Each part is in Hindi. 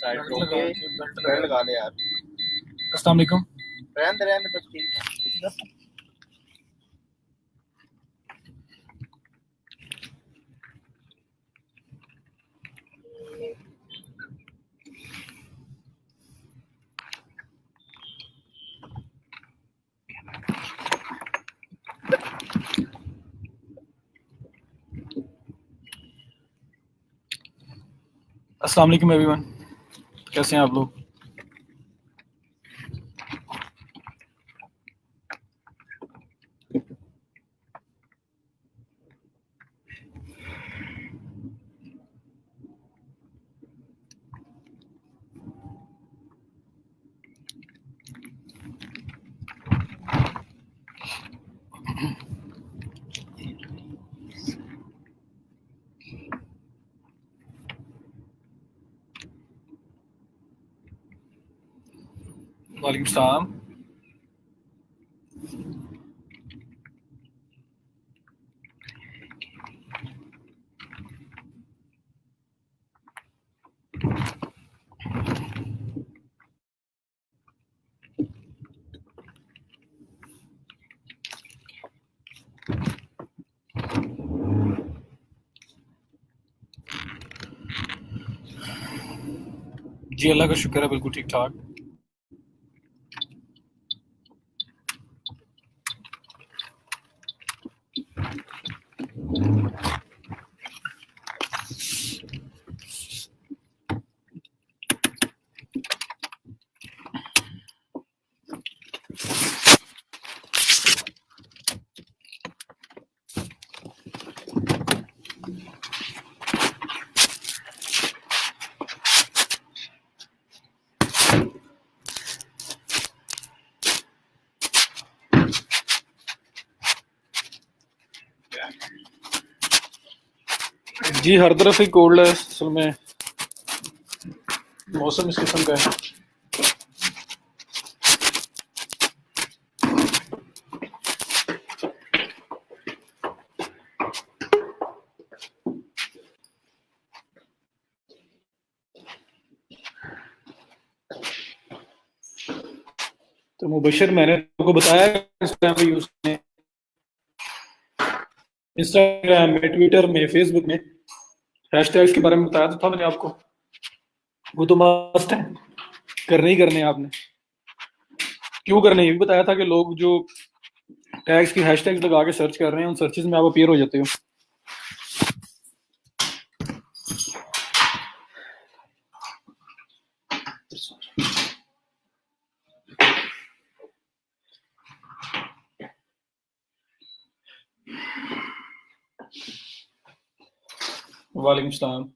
टाइट रोके बेल्ट लगा ले यार। अस्सलाम वालेकुम। रहने दे बस ठीक है। अस्सलाम वालेकुम एवरीवन, कैसे हैं आप लोग? वालेकुम सलाम। जी अल्लाह का शुक्र है, बिल्कुल ठीक ठाक। जी हर तरफ ही कोल्ड है, असल में मौसम इस किस्म का है। तो मुबशर, मैंने आपको बताया इंस्टाग्राम पे यूज करने, इंस्टाग्राम में, ट्विटर में, फेसबुक में हैशटैग्स के बारे में बताया तो था मैंने आपको। वो तो मस्ट है, करने ही करने हैं आपने। क्यों करने, ये भी बताया था कि लोग जो टैग्स की हैशटैग्स लगा के सर्च कर रहे हैं, उन सर्चेज में आप अपीयर हो जाते हो। वालेकुम सलाम।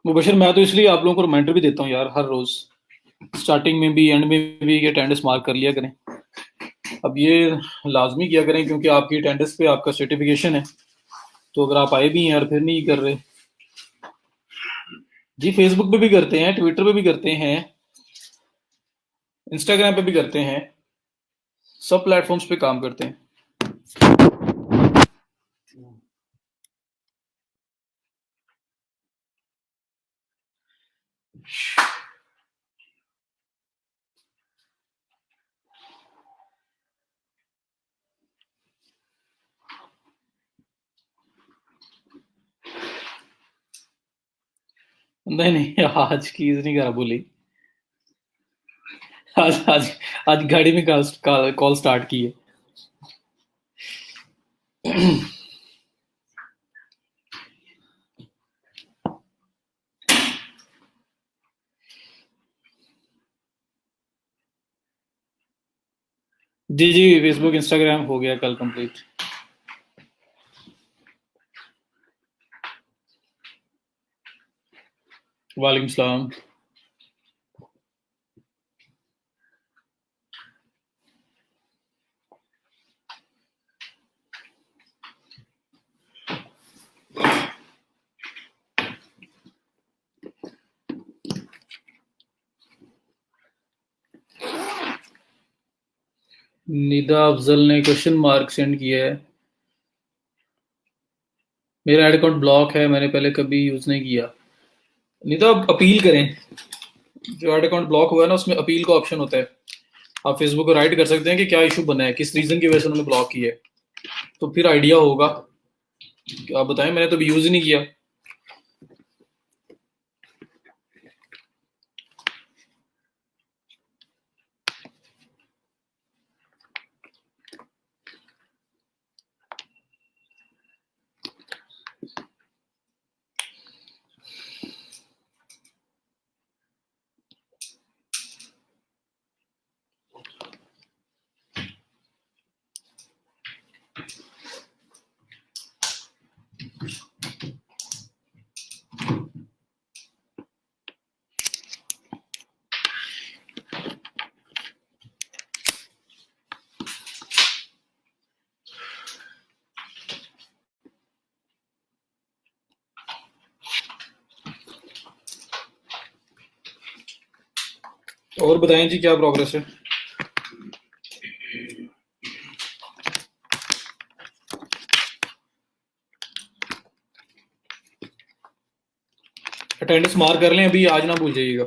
मुबशर, मैं तो इसलिए आप लोगों को रिमाइंडर भी देता हूँ यार, हर रोज स्टार्टिंग में भी एंड में भी कि अटेंडेंस मार्क कर लिया करें। अब ये लाजमी किया करें क्योंकि आपकी अटेंडेंस पे आपका सर्टिफिकेशन है। तो अगर आप आए भी हैं और फिर नहीं कर रहे, जी फेसबुक पे भी करते हैं, ट्विटर पे भी करते हैं, इंस्टाग्राम पे भी करते हैं, सब प्लेटफॉर्म्स पे काम करते हैं। नहीं नहीं, आज की नहीं करा बोली। आज आज आज गाड़ी में कॉल स्टार्ट की है। जी जी, फेसबुक इंस्टाग्राम हो गया कल कंप्लीट। वालेकुम सलाम। निदा अफजल ने क्वेश्चन मार्क सेंड किया है। मेरा ऐड अकाउंट ब्लॉक है, मैंने पहले कभी यूज नहीं किया। निदा आप अपील करें। जो ऐड अकाउंट ब्लॉक हुआ है ना, उसमें अपील का ऑप्शन होता है। आप फेसबुक को राइट कर सकते हैं कि क्या इशू बना है, किस रीजन की वजह से उन्होंने ब्लॉक किया है, तो फिर आइडिया होगा। आप बताएं, मैंने तो अभी यूज ही नहीं किया। और बताएं जी, क्या प्रोग्रेस है? अटेंडेंस मार्क कर लें अभी, आज ना भूल जाइएगा।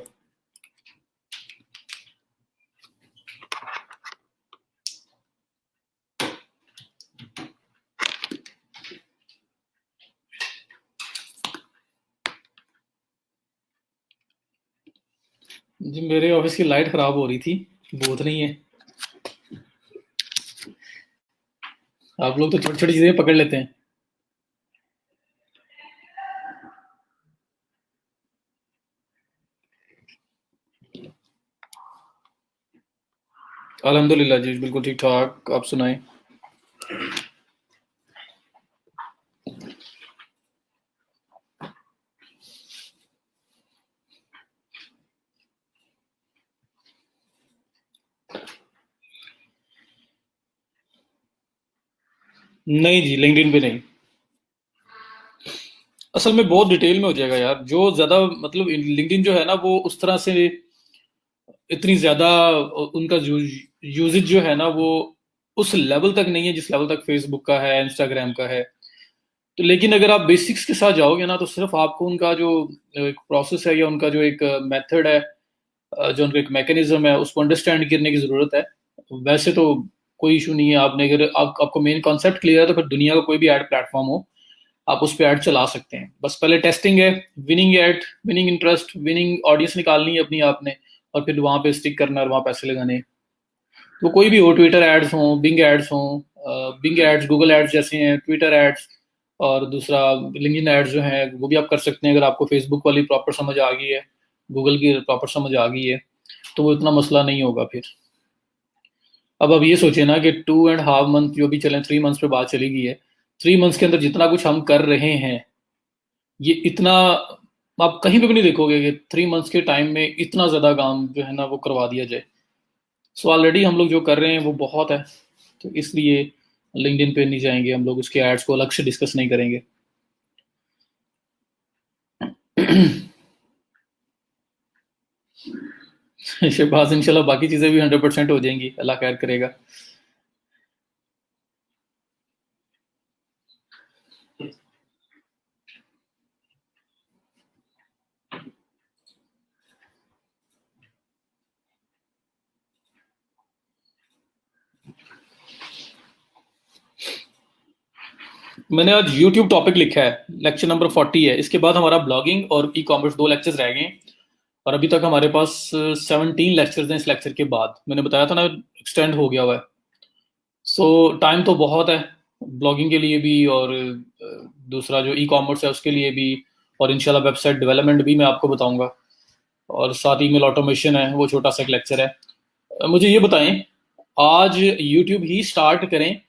जी मेरे ऑफिस की लाइट खराब हो रही थी, बहुत नहीं है। आप लोग तो छोटी छोटी चीजें पकड़ लेते हैं। अल्हम्दुलिल्लाह जी, बिल्कुल ठीक ठाक। आप सुनाएं। नहीं जी, लिंक्डइन पे नहीं। असल में बहुत डिटेल में हो जाएगा यार, जो ज्यादा मतलब लिंक्डइन जो है ना, वो उस तरह से इतनी ज्यादा उनका यूजेज जो है ना, वो उस लेवल तक नहीं है जिस लेवल तक फेसबुक का है, इंस्टाग्राम का है। तो लेकिन अगर आप बेसिक्स के साथ जाओगे ना, तो सिर्फ आपको उनका जो एक प्रोसेस है या उनका जो एक मेथड है, जो उनका एक मैकेनिज्म है, उसको अंडरस्टैंड करने की जरूरत है। वैसे तो कोई इशू नहीं है। आपने अगर आपको मेन कॉन्सेप्ट क्लियर है, तो फिर दुनिया का कोई भी ऐड प्लेटफॉर्म हो, आप उस पर ऐड चला सकते हैं। बस पहले टेस्टिंग है, winning ad, winning interest, winning audience निकालनी है अपनी आपने, और फिर वहां पे स्टिक करना और वहां पैसे लगाने हैं। तो कोई भी हो, ट्विटर एड्स हो, बिंग एड्स हो, बिंग एड्स गूगल एड्स जैसे हैं, ट्विटर एड्स, और दूसरा लिंक्डइन एड्स जो हैं, वो भी आप कर सकते हैं। अगर आपको फेसबुक वाली प्रॉपर समझ आ गई है, गूगल की प्रॉपर समझ आ गई है, तो वो इतना मसला नहीं होगा फिर। अब ये सोचिए ना कि 2.5 मंथ जो भी चले, 3 मंथ्स पे बात चली गई है, 3 मंथ्स के अंदर जितना कुछ हम कर रहे हैं, ये इतना आप कहीं पे भी नहीं देखोगे कि 3 मंथ्स के टाइम में इतना ज्यादा काम जो है ना वो करवा दिया जाए। सो ऑलरेडी हम लोग जो कर रहे हैं वो बहुत है। तो इसलिए लिंक्डइन पे नहीं जाएंगे हम लोग, उसके एड्स को अलग से डिस्कस नहीं करेंगे। शहबाज, इंशाल्लाह बाकी चीजें भी 100% हो जाएंगी, अल्लाह खैर करेगा। मैंने आज यूट्यूब टॉपिक लिखा है, लेक्चर नंबर 40 है। इसके बाद हमारा ब्लॉगिंग और ई कॉमर्स 2 लेक्चर्स रह गए हैं। और अभी तक हमारे पास 17 लेक्चर्स हैं। इस लेक्चर के बाद मैंने बताया था ना, एक्सटेंड हो गया हुआ है। सो टाइम तो बहुत है ब्लॉगिंग के लिए भी, और दूसरा जो ई कॉमर्स है उसके लिए भी, और इंशाल्लाह वेबसाइट डेवलपमेंट भी मैं आपको बताऊंगा। और साथ ही मेल ऑटोमेशन है, वो छोटा सा एक लेक्चर है। मुझे ये बताएं, आज यूट्यूब ही स्टार्ट करें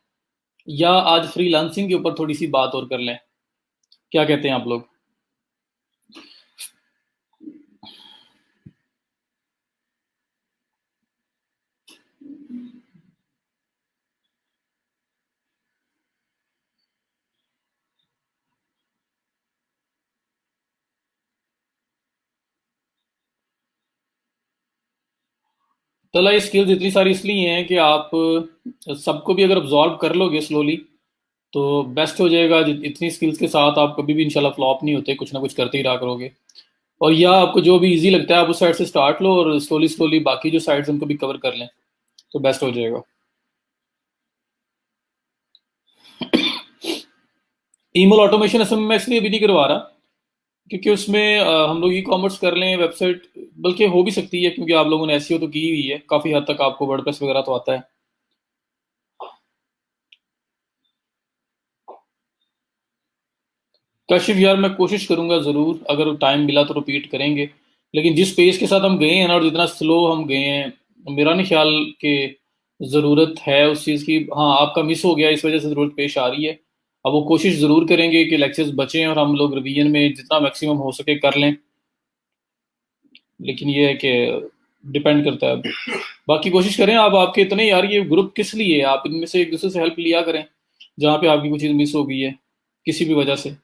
या आज फ्रीलांसिंग के ऊपर थोड़ी सी बात और कर लें? क्या कहते हैं आप लोग? तला ये स्किल्स इतनी सारी इसलिए हैं कि आप सबको भी अगर ऑब्जॉर्व कर लोगे स्लोली तो बेस्ट हो जाएगा। इतनी स्किल्स के साथ आप कभी भी इंशाल्लाह फ्लॉप नहीं होते, कुछ ना कुछ करते ही रहा करोगे। और या आपको जो भी इजी लगता है आप उस साइड से स्टार्ट लो और स्लोली स्लोली बाकी जो साइड्स उनको भी कवर कर लें तो बेस्ट हो जाएगा। ईमेल ऑटोमेशन असल में मैं इसलिए भी नहीं करवा रहा क्योंकि उसमें हम लोग ई कॉमर्स कर लें, वेबसाइट बल्कि हो भी सकती है क्योंकि आप लोगों ने एसईओ तो की हुई है काफ़ी हद तक, आपको वर्डप्रेस वगैरह तो आता है। कशिफ यार मैं कोशिश करूंगा ज़रूर, अगर टाइम मिला तो रिपीट करेंगे, लेकिन जिस पेस के साथ हम गए हैं ना और जितना स्लो हम गए हैं मेरा नहीं ख्याल कि ज़रूरत है उस चीज़ की। हाँ आपका मिस हो गया इस वजह से ज़रूरत पेश आ रही है। अब वो कोशिश ज़रूर करेंगे कि लेक्चर्स बचें और हम लोग रिवीजन में जितना मैक्सिमम हो सके कर लें, लेकिन ये है कि डिपेंड करता है। अब बाकी कोशिश करें। आप आपके इतने यार ये ग्रुप किस लिए है, आप इनमें से एक दूसरे से हेल्प लिया करें जहाँ पे आपकी कुछ चीज़ मिस हो गई है किसी भी वजह से।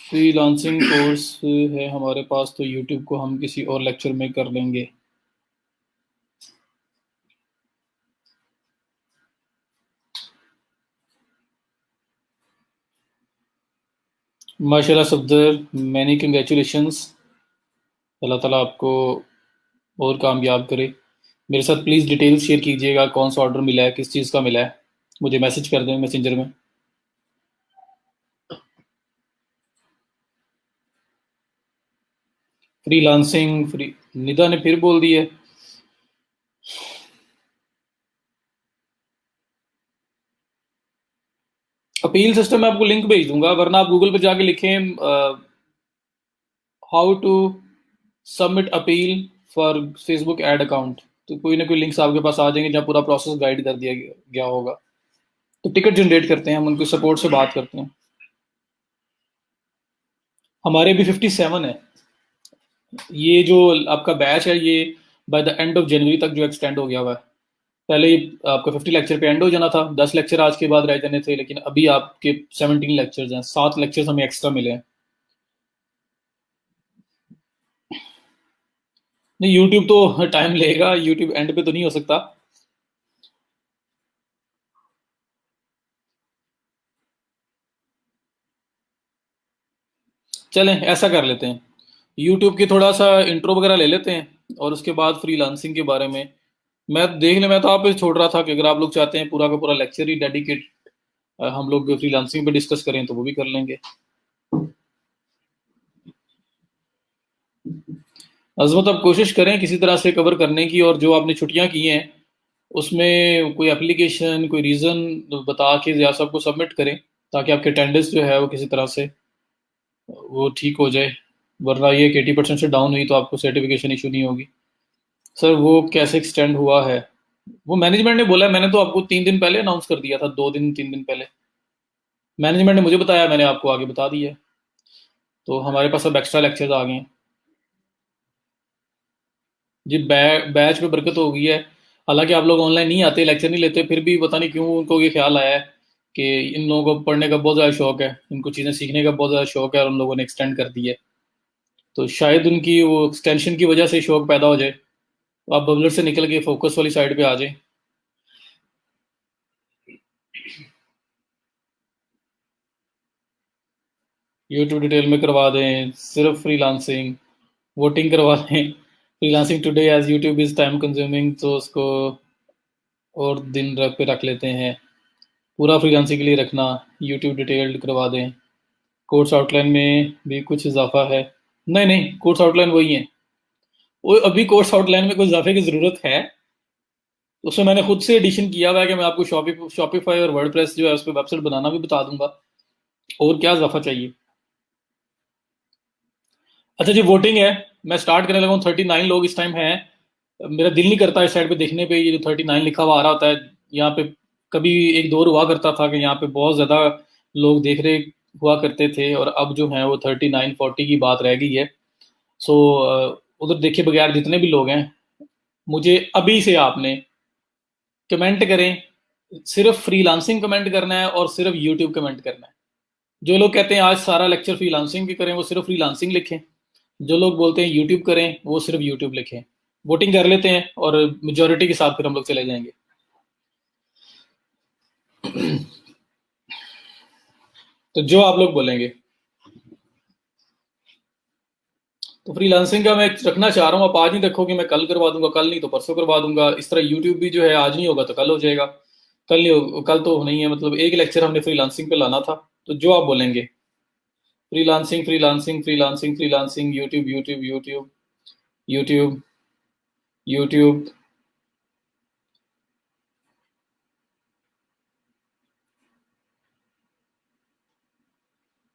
फ्रीलांसिंग कोर्स है हमारे पास तो यूट्यूब को हम किसी और लेक्चर में कर लेंगे। माशाल्लाह सफदर, मैनी कंग्रेचुलेशंस। अल्लाह ताला आपको और कामयाब करे। मेरे साथ प्लीज़ डिटेल्स शेयर कीजिएगा, कौन सा ऑर्डर मिला है, किस चीज़ का मिला है, मुझे मैसेज कर दें मैसेंजर में। फ्रीलांसिंग फ्री निदा ने फिर बोल दी है। अपील सिस्टम में आपको लिंक भेज दूंगा, वरना आप गूगल पे जाके लिखें how to submit appeal for Facebook ad account, तो कोई ना कोई लिंक्स आपके पास आ जाएंगे जहाँ पूरा प्रोसेस गाइड कर दिया गया होगा। तो टिकट जनरेट करते हैं हम, उनके सपोर्ट से बात करते हैं। हमारे भी 57 है। ये जो आपका बैच है ये by the end of January तक जो एक्सटेंड हो गया हुआ है। पहले ये आपका 50 लेक्चर पे एंड हो जाना था, 10 लेक्चर आज के बाद रह जाने थे, लेकिन अभी आपके 17 लेक्चर्स हैं, 7 लेक्चर्स हमें एक्स्ट्रा मिले हैं। नहीं यूट्यूब तो टाइम लेगा, यूट्यूब एंड पे तो नहीं हो सकता। चलें ऐसा कर लेते हैं, यूट्यूब की थोड़ा सा इंट्रो वगैरह ले लेते हैं और उसके बाद फ्रीलांसिंग के बारे में मैं देख ले। मैं तो आप पे छोड़ रहा था कि अगर आप लोग चाहते हैं पूरा का पूरा लेक्चर ही डेडिकेट हम लोग फ्रीलांसिंग पे डिस्कस करें तो वो भी कर लेंगे। अजमत आप कोशिश करें किसी तरह से कवर करने की, और जो आपने छुट्टियां की हैं उसमें कोई एप्लीकेशन कोई रीज़न बता के या सबको सबमिट करें ताकि आपके अटेंडेंस जो है वो किसी तरह से वो ठीक हो जाए। वरना ये कि 80% से डाउन हुई तो आपको सर्टिफिकेशन इशू नहीं होगी। सर वो कैसे एक्सटेंड हुआ है, वो मैनेजमेंट ने बोला है, मैंने तो आपको 3 दिन पहले अनाउंस कर दिया था, 2 दिन 3 दिन पहले मैनेजमेंट ने मुझे बताया, मैंने आपको आगे बता दिया है। तो हमारे पास अब एक्स्ट्रा लेक्चर्स आ गए हैं जी। बैच में बरकत हो गई है। हालांकि आप लोग ऑनलाइन नहीं आते, लेक्चर नहीं लेते, फिर भी पता नहीं क्यों उनको ये ख्याल आया है कि इन लोगों को पढ़ने का बहुत ज़्यादा शौक है, इनको चीज़ें सीखने का बहुत ज़्यादा शौक है और उन लोगों ने एक्सटेंड कर दी है। तो शायद उनकी वो एक्सटेंशन की वजह से शौक पैदा हो जाए, तो आप बबलर से निकल के फोकस वाली साइड पे आ जाए। यूट्यूब डिटेल में करवा दें, सिर्फ फ्रीलांसिंग वोटिंग करवा दें। Freelancing today as YouTube is time consuming, तो उसको और दिन रख पे रख लेते हैं, पूरा फ्रीलांसिंग के लिए रखना। यूट्यूब डिटेल्ड करवा दें। कोर्स आउटलाइन में भी कुछ इजाफा है? नहीं नहीं, कोर्स आउटलाइन वही है। वो अभी कोर्स आउटलाइन में कुछ इजाफे की ज़रूरत है, उसमें मैंने खुद से एडिशन किया हुआ है कि मैं आपको शॉपिफाई और वर्डप्रेस जो है उस पर वेबसाइट बनाना भी बता दूंगा। और क्या इजाफा चाहिए? अच्छा जी वोटिंग है, मैं स्टार्ट करने लगा हूँ। 39 लोग इस टाइम हैं। मेरा दिल नहीं करता इस साइड पे देखने पे, ये जो 39 लिखा हुआ आ रहा होता है यहाँ पे। कभी एक दौर हुआ करता था कि यहाँ पे बहुत ज़्यादा लोग देख रहे हुआ करते थे, और अब जो है वो 39 40 की बात रह गई है। सो उधर देखे बगैर जितने भी लोग हैं, मुझे अभी से आपने कमेंट करें, सिर्फ फ्रीलांसिंग कमेंट करना है और सिर्फ यूट्यूब कमेंट करना है। जो लोग कहते हैं आज सारा लेक्चर फ्रीलांसिंग की करें वो सिर्फ फ्रीलांसिंग लिखें, जो लोग बोलते हैं यूट्यूब करें वो सिर्फ यूट्यूब लिखें। वोटिंग कर लेते हैं और मेजोरिटी के साथ फिर हम लोग चले जाएंगे। तो जो आप लोग बोलेंगे। तो फ्रीलांसिंग का मैं रखना चाह रहा हूँ, आप आज नहीं रखोगे मैं कल करवा दूंगा, कल नहीं तो परसों करवा दूंगा। इस तरह यूट्यूब भी जो है आज नहीं होगा तो कल हो जाएगा, कल नहीं हो, कल तो नहीं है, मतलब एक लेक्चर हमने फ्रीलांसिंग पे लाना था। तो जो आप बोलेंगे, freelancing freelancing freelancing freelancing, YouTube YouTube YouTube YouTube YouTube.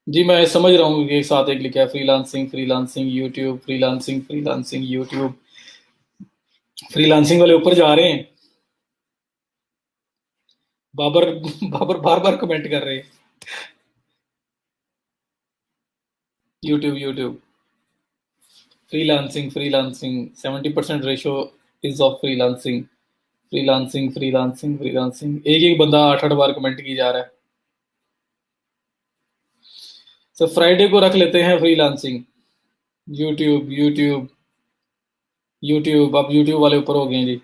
जी मैं समझ रहा हूँ कि एक साथ एक लिखा है freelancing freelancing YouTube, freelancing freelancing YouTube. Freelancing वाले ऊपर जा रहे हैं। बाबर बाबर बार बार कमेंट कर रहे हैं। YouTube YouTube freelancing freelancing 70% ratio is of freelancing. Freelancing freelancing freelancing, एक एक बंदा 8 8 बार कमेंट की जा रहा है। सर फ्राइडे को रख लेते हैं फ्रीलांसिंग। यूट्यूब यूट्यूब यूट्यूब, अब यूट्यूब वाले ऊपर हो गए हैं जी।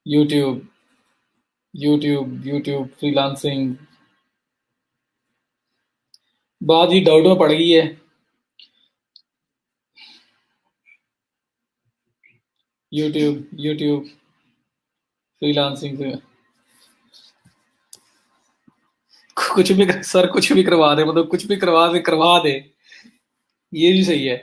YouTube YouTube YouTube freelancing. बात ही डाउट में पड़ गई है। YouTube YouTube freelancing. कुछ भी सर कुछ भी करवा दे, मतलब कुछ भी करवा दे, ये भी सही है।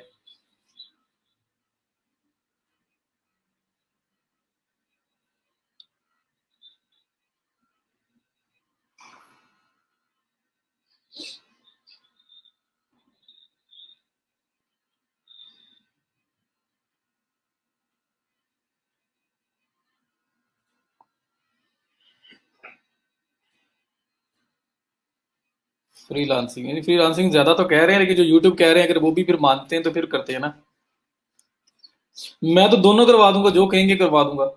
फ्रीलांसिंग यानी फ्रीलांसिंग ज्यादा तो कह रहे हैं, लेकिन जो यूट्यूब कह रहे हैं अगर वो भी फिर मानते हैं तो फिर करते हैं ना। मैं तो दोनों करवा दूंगा, जो कहेंगे करवा दूंगा।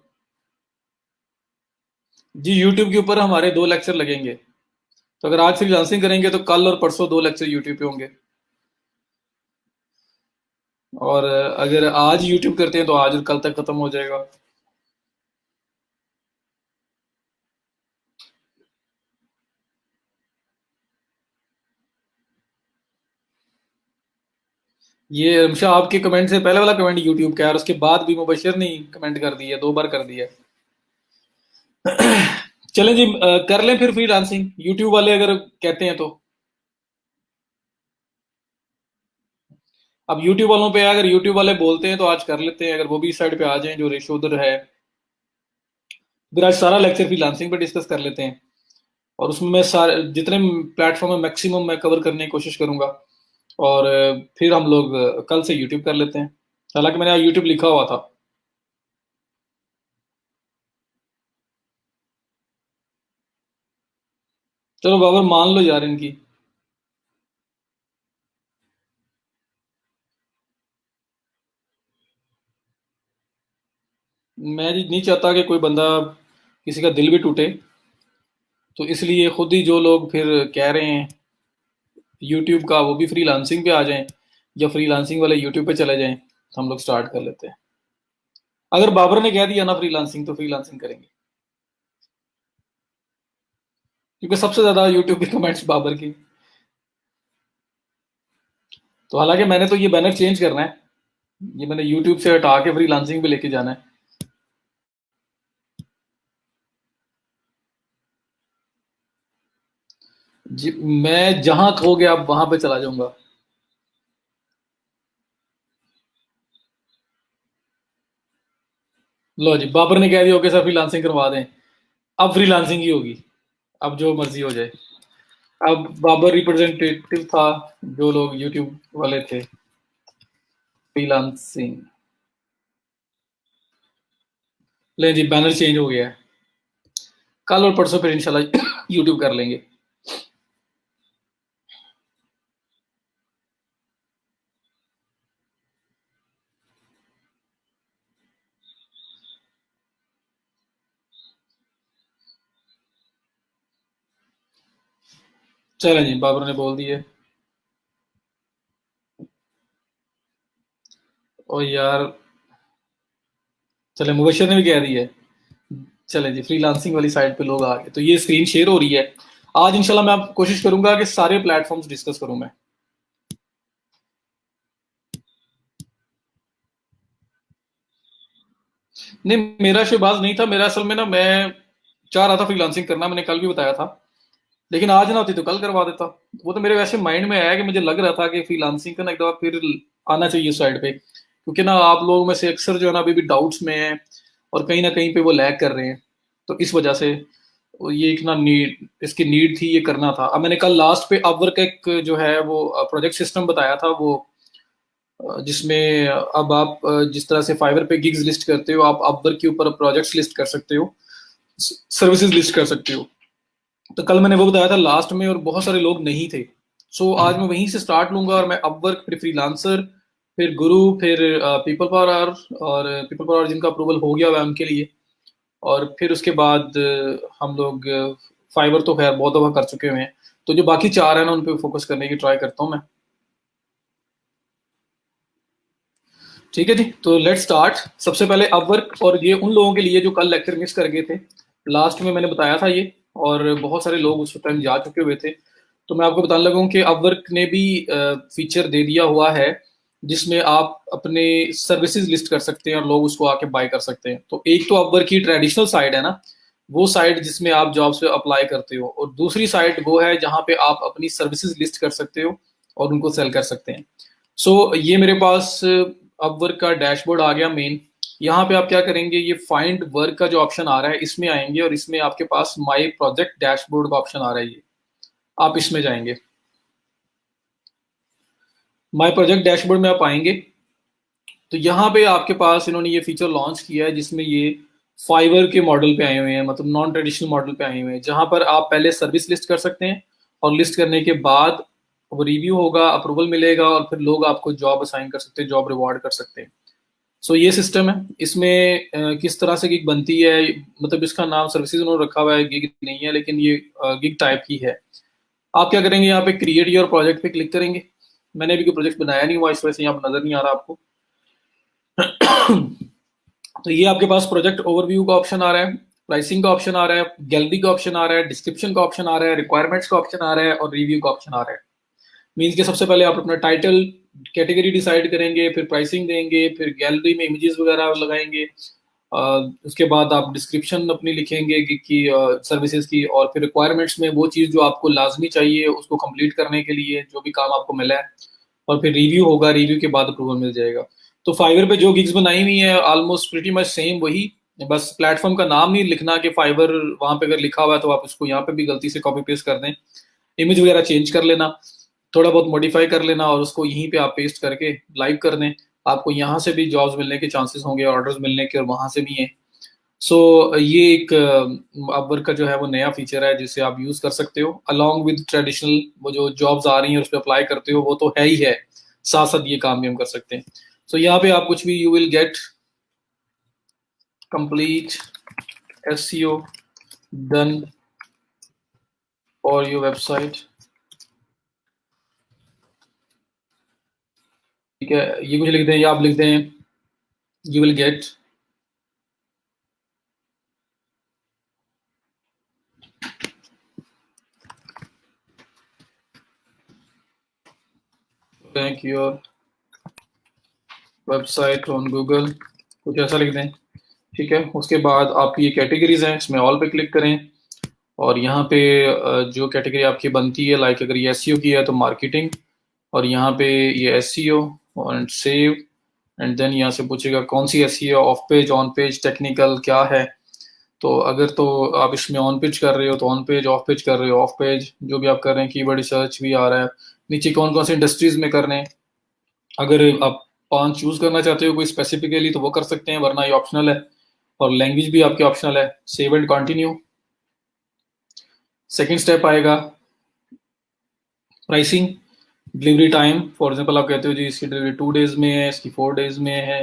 जी यूट्यूब के ऊपर हमारे 2 लेक्चर लगेंगे। तो अगर आज फ्रीलांसिंग करेंगे तो कल और परसों 2 लेक्चर यूट्यूब पे होंगे। और अगर आज यूट्यूब करते हैं तो आज और कल तक खत्म हो जाएगा। ये रमशा आपके कमेंट से पहले वाला कमेंट यूट्यूब का है, और उसके बाद भी मुबशर ने कमेंट कर दिया, 2 बार कर दिया। चलें जी, कर लें फिर फ्रीलांसिंग यूट्यूब वाले अगर कहते हैं तो। अब यूट्यूब वालों पे अगर यूट्यूब वाले बोलते हैं तो आज कर लेते हैं, अगर वो भी इस साइड पे आ जाएं जो रेशो उधर है। फिर आज सारा लेक्चर फ्रीलांसिंग पे डिस्कस कर लेते हैं, और उसमें मैं सारे जितने प्लेटफॉर्म है मैक्सिमम मैं कवर करने की कोशिश करूंगा। और फिर हम लोग कल से यूट्यूब कर लेते हैं। हालांकि मैंने यूट्यूब लिखा हुआ था। चलो बाबर मान लो यार इनकी। मैं जी नहीं चाहता कि कोई बंदा किसी का दिल भी टूटे, तो इसलिए खुद ही जो लोग फिर कह रहे हैं यूट्यूब का वो भी फ्रीलांसिंग पे आ जाएं, या फ्रीलांसिंग वाले यूट्यूब पे चले जाएं, तो हम लोग स्टार्ट कर लेते हैं। अगर बाबर ने कह दिया ना फ्रीलांसिंग तो फ्रीलांसिंग करेंगे, क्योंकि सबसे ज्यादा यूट्यूब की कमेंट्स बाबर की। तो हालांकि मैंने तो ये बैनर चेंज करना है, ये मैंने यूट्यूब से हटा के फ्रीलांसिंग पे लेके जाना है। जी मैं जहां कहोगे आप वहां पे चला जाऊंगा। लो जी बाबर ने कह दिया ओके सर फ्रीलांसिंग करवा दें। अब फ्रीलांसिंग ही होगी, अब जो मर्जी हो जाए। अब बाबर रिप्रेजेंटेटिव था, जो लोग यूट्यूब वाले थे। फ्रीलांसिंग। ले जी बैनर चेंज हो गया है। कल और परसों फिर इंशाल्लाह यूट्यूब कर लेंगे। चलें जी बाबर ने बोल दिए। और यार चले, मुबशर ने भी कह दी है। चले जी, फ्रीलांसिंग वाली साइट पे लोग आ गए, तो ये स्क्रीन शेयर हो रही है। आज इंशाल्लाह मैं आप कोशिश करूंगा कि सारे प्लेटफॉर्म्स डिस्कस करूं मैं। नहीं, मेरा शहबाज नहीं था, मेरा असल में ना, मैं चाह रहा था फ्रीलांसिंग करना, मैंने कल भी बताया था, लेकिन आज ना होती तो कल करवा देता। वो तो मेरे वैसे माइंड में आया कि मुझे लग रहा था कि फ्रीलांसिंग का ना एक दफा फिर आना चाहिए उस साइड पे, क्योंकि ना आप लोगों में से अक्सर जो है ना अभी भी डाउट्स में है, और कहीं ना कहीं पे वो लैग कर रहे हैं। तो इस वजह से ये एक ना नीड, इसकी नीड थी, ये करना था। अब मैंने कल लास्ट पे अपवर्क का एक जो है वो प्रोजेक्ट सिस्टम बताया था, वो जिसमें अब आप जिस तरह से फाइवर पे गिग्स लिस्ट करते हो, आप अपवर्क के ऊपर प्रोजेक्ट्स लिस्ट कर सकते हो, सर्विसेज लिस्ट कर सकते हो। तो कल मैंने वो बताया था लास्ट में, और बहुत सारे लोग नहीं थे। सो आज मैं वहीं से स्टार्ट लूंगा, और मैं अपवर्क, फिर फ्रीलांसर, फिर गुरु, फिर पीपल पावर आवर, और पीपल पावर जिनका अप्रूवल हो गया हुआ है उनके लिए, और फिर उसके बाद हम लोग फाइवर तो खैर बहुत दफा कर चुके हुए हैं। तो जो बाकी चार है ना, उन पे फोकस करने की ट्राई करता हूँ मैं। ठीक है जी, तो लेट स्टार्ट। सबसे पहले अपवर्क, और ये उन लोगों के लिए जो कल लेक्चर मिस कर गए थे, लास्ट में मैंने बताया था ये, और बहुत सारे लोग उस टाइम जा चुके हुए थे। तो मैं आपको बताने लगा हूँ कि अपवर्क ने भी फीचर दे दिया हुआ है, जिसमें आप अपने सर्विसेज लिस्ट कर सकते हैं और लोग उसको आके बाय कर सकते हैं। तो एक तो अपवर्क की ट्रेडिशनल साइड है ना, वो साइड जिसमें आप जॉब्स पे अप्लाई करते हो, और दूसरी साइड वो है जहाँ पे आप अपनी सर्विसेज लिस्ट कर सकते हो और उनको सेल कर सकते हैं। ये मेरे पास अपवर्क का डैशबोर्ड आ गया मेन। यहाँ पे आप क्या करेंगे, ये फाइंड वर्क का जो ऑप्शन आ रहा है इसमें आएंगे, और इसमें आपके पास माई प्रोजेक्ट डैशबोर्ड का ऑप्शन आ रहा है, ये आप इसमें जाएंगे। माई प्रोजेक्ट डैशबोर्ड में आप आएंगे, तो यहाँ पे आपके पास इन्होंने ये फीचर लॉन्च किया है, जिसमें ये फाइवर के मॉडल पे आए हुए हैं, मतलब नॉन ट्रेडिशनल मॉडल पे आए हुए हैं, जहां पर आप पहले सर्विस लिस्ट कर सकते हैं, और लिस्ट करने के बाद वो रिव्यू होगा, अप्रूवल मिलेगा, और फिर लोग आपको जॉब असाइन कर सकते हैं, जॉब रिवॉर्ड कर सकते हैं। ये सिस्टम है। इसमें किस तरह से गिग बनती है, मतलब इसका नाम सर्विसेज उन्होंने रखा हुआ है, गिग नहीं है, लेकिन ये गिग टाइप की है। आप क्या करेंगे, यहाँ पे क्रिएट योर प्रोजेक्ट पे क्लिक करेंगे। मैंने अभी कोई प्रोजेक्ट बनाया नहीं हुआ, इस वजह से यहाँ पर नजर नहीं आ रहा आपको। तो ये आपके पास प्रोजेक्ट ओवरव्यू का ऑप्शन आ रहा है, प्राइसिंग का ऑप्शन आ रहा है, गैलरी का ऑप्शन आ रहा है, डिस्क्रिप्शन का ऑप्शन आ रहा है, रिक्वायरमेंट्स का ऑप्शन आ रहा है, और रिव्यू का ऑप्शन आ रहा है। मीन्स के सबसे पहले आप अपना टाइटल, कैटेगरी डिसाइड करेंगे, फिर प्राइसिंग देंगे, फिर गैलरी में इमेजेस वगैरह लगाएंगे, उसके बाद आप डिस्क्रिप्शन अपनी लिखेंगे की सर्विसेज की, और फिर रिक्वायरमेंट्स में वो चीज़ जो आपको लाजमी चाहिए उसको कंप्लीट करने के लिए जो भी काम आपको मिला है, और फिर रिव्यू होगा, रिव्यू के बाद अप्रूवल मिल जाएगा। तो फाइवर पे जो गिग्स बनाई हुई है ऑलमोस्ट प्रीटी मच सेम वही, बस प्लेटफॉर्म का नाम नहीं लिखना कि फाइवर, वहां पे अगर लिखा हुआ है तो आप उसको यहाँ पे भी गलती से कॉपी पेस्ट कर दें, इमेज वगैरह चेंज कर लेना, थोड़ा बहुत मॉडिफाई कर लेना, और उसको यहीं पे आप पेस्ट करके लाइव कर दें। आपको यहाँ से भी जॉब्स मिलने के चांसेस होंगे, ऑर्डर्स मिलने के, और वहां से भी हैं। ये एक अपवर्क का जो है वो नया फीचर है, जिसे आप यूज कर सकते हो अलॉन्ग विद ट्रेडिशनल, वो जो जॉब्स आ रही हैं उस पर अप्लाई करते हो वो तो है ही है, साथ साथ ये काम भी हम कर सकते हैं। यहाँ पे आप कुछ भी, you will get complete SEO done for your website. ठीक है, ये कुछ लिख दें, या आप लिख दें you will get rank your website on Google, कुछ ऐसा लिख दें। ठीक है, उसके बाद आपकी ये कैटेगरीज हैं, इसमें ऑल पे क्लिक करें, और यहाँ पे जो कैटेगरी आपकी बनती है, लाइक अगर ये एसईओ की है तो मार्केटिंग, और यहाँ पे ये एसईओ और सेव, एंड देन यहाँ से पूछेगा कौन सी SEO, off page, on page, technical क्या है। तो अगर तो आप इसमें ऑन पेज कर रहे हो तो ऑन पेज, ऑफ पेज कर रहे हो ऑफ पेज, जो भी आप कर रहे हैं, कीवर्ड रिसर्च भी आ रहा है। नीचे कौन कौन से इंडस्ट्रीज में कर रहे हैं, अगर आप 5 चूज करना चाहते हो कोई स्पेसिफिकली तो वो कर सकते हैं, वरना ये ऑप्शनल है, और लैंग्वेज भी आपके ऑप्शनल है। Save and continue. Second step आएगा pricing, delivery time. For example आप कहते हो जी इसकी डिलीवरी 2 डेज में है, इसकी 4 डेज में है,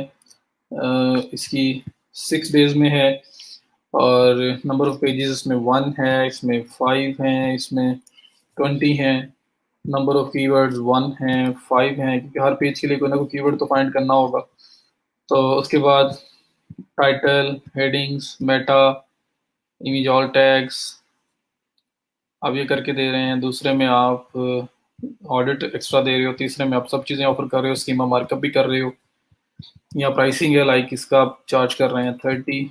इसकी 6 डेज में है, और नंबर ऑफ पेजेस इसमें 1 है, इसमें 5 हैं, इसमें 20 हैं। नंबर ऑफ कीवर्ड्स 1 हैं, 5 हैं, क्योंकि हर पेज के लिए कोई ना कोई कीवर्ड तो फाइंड करना होगा। तो उसके बाद title, headings, Meta, image all tags आप ये करके दे रहे हैं। दूसरे में आप ऑडिट एक्स्ट्रा दे रहे हो। तीसरे में आप सब चीज़ें ऑफर कर रहे हो, स्कीमा मार्कअप भी कर रहे हो। यहाँ प्राइसिंग है, लाइक इसका आप चार्ज कर रहे हैं 30,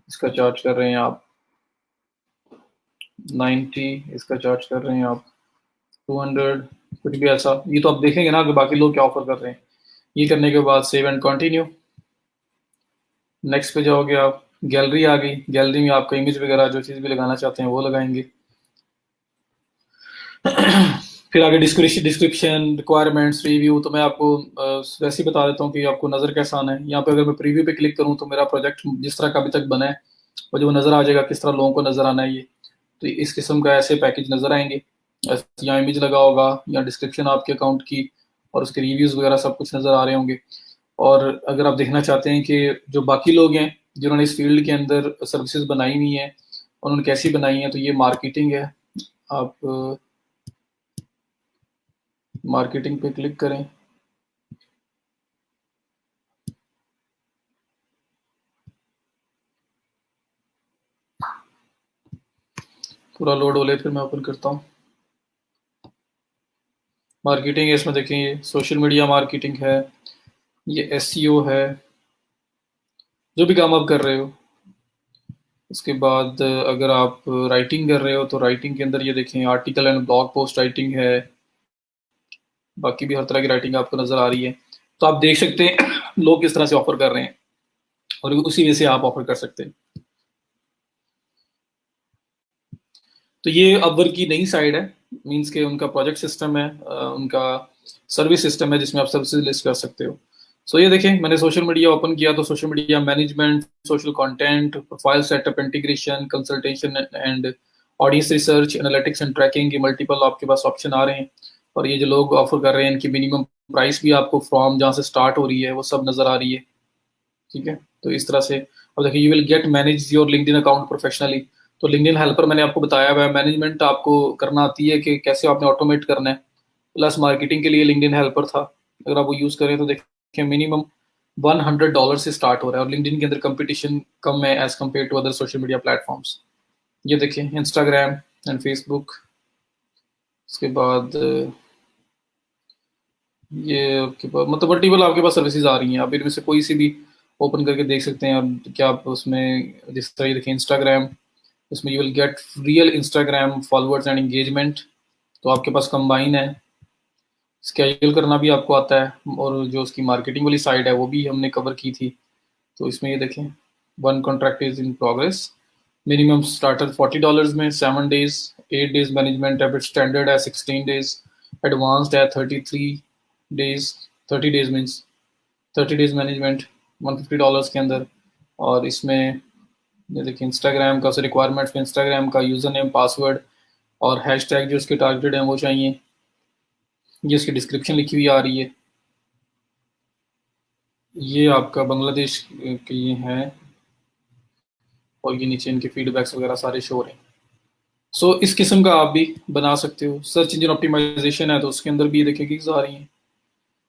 इसका चार्ज कर रहे हैं आप 90, इसका चार्ज कर रहे हैं आप 200, कुछ भी ऐसा। ये तो आप देखेंगे ना कि बाकी लोग क्या ऑफर कर रहे हैं। ये करने के बाद सेव एंड कंटिन्यू। नेक्स्ट पे जाओगे आप, गैलरी आ गई। गैलरी में आपका इमेज वगैरह जो चीज़ भी लगाना चाहते हैं वो लगाएंगे। फिर आगे डिस्क्रिप्शन, रिक्वायरमेंट्स, रिव्यू। तो मैं आपको वैसे ही बता देता हूँ कि आपको नज़र कैसा आना है। यहाँ पे अगर मैं प्रीव्यू पे क्लिक करूँ तो मेरा प्रोजेक्ट जिस तरह का अभी तक बना है वो जो नज़र आ जाएगा, किस तरह लोगों को नज़र आना है। ये तो इस किस्म का ऐसे पैकेज नज़र आएंगे। यहाँ इमेज लगा होगा, या डिस्क्रिप्शन आपके अकाउंट की और उसके रिव्यूज़ वगैरह सब कुछ नज़र आ रहे होंगे। और अगर आप देखना चाहते हैं कि जो बाकी लोग हैं जिन्होंने इस फील्ड के अंदर सर्विसेज बनाई हुई हैं उन्होंने कैसी बनाई हैं, तो ये मार्केटिंग है। आप मार्केटिंग पे क्लिक करें। पूरा लोड हो ले फिर मैं ओपन करता हूँ। मार्केटिंग है, इसमें देखें ये सोशल मीडिया मार्केटिंग है, ये एसईओ है, जो भी काम आप कर रहे हो। उसके बाद अगर आप राइटिंग कर रहे हो तो राइटिंग के अंदर ये देखें article and blog post writing है। बाकी भी हर तरह की राइटिंग आपको नज़र आ रही है। तो आप देख सकते हैं लोग किस तरह से ऑफर कर रहे हैं और उसी वजह से आप ऑफर कर सकते हैं। तो ये अपवर्क की नई साइड है, मींस के उनका प्रोजेक्ट सिस्टम है, उनका सर्विस सिस्टम है जिसमें आप सर्विसेज लिस्ट कर सकते हो। सो ये देखें मैंने सोशल मीडिया ओपन किया तो social media management, social content, profile setup, integration, consultation and audience research, analytics and tracking के मल्टीपल आपके पास ऑप्शन आ रहे हैं। और ये जो लोग ऑफर कर रहे हैं इनकी मिनिमम प्राइस भी आपको फ्रॉम जहाँ से स्टार्ट हो रही है वो सब नज़र आ रही है। ठीक है, तो इस तरह से अब देखिए you will get manage your LinkedIn account professionally. तो लिंक्डइन हेल्पर मैंने आपको बताया हुआ है, मैनेजमेंट आपको करना आती है कि कैसे आपने ऑटोमेट करना है। प्लस मार्केटिंग के लिए लिंक्डइन हेल्पर था, अगर आप वो यूज़ करें तो देखिए मिनिमम $100 से स्टार्ट हो रहा है। और लिंक्डइन के अंदर कंपटीशन कम है as compare to other social media platforms. ये देखिए इंस्टाग्राम एंड फेसबुक। उसके बाद ये आपके पास मतलब मल्टीपल आपके पास सर्विसेज आ रही हैं। आप इनमें से कोई सी भी ओपन करके देख सकते हैं। और क्या आप उसमें जिस तरह देखिए इंस्टाग्राम, उसमें you will get real Instagram followers and engagement. तो आपके पास कंबाइन है, स्केड्यूल करना भी आपको आता है, और जो उसकी मार्केटिंग वाली साइड है वो भी हमने कवर की थी। तो इसमें ये देखें one contract is in progress, minimum starter $40 में 7 डेज, 8 डेज मैनेजमेंट है, स्टैंडर्ड है 16 डेज, एडवांस्ड है 33 days, 30 days means 30 days management $150 के अंदर। और इसमें ये देखिए इंस्टाग्राम का रिक्वायरमेंट में इंस्टाग्राम का यूज़र नेम, पासवर्ड और हैशटैग जो उसके टारगेटेड हैं वो चाहिए। ये उसकी डिस्क्रिप्शन लिखी हुई आ रही है। ये आपका बांग्लादेश के ये हैं और ये नीचे इनके फीडबैक्स वगैरह सारे शो हो रहे हैं। सो इस किस्म का आप भी बना सकते हो। सर्च इंजन ऑप्टिमाइजेशन है तो उसके अंदर भी देखिए गिग्स आ रही हैं,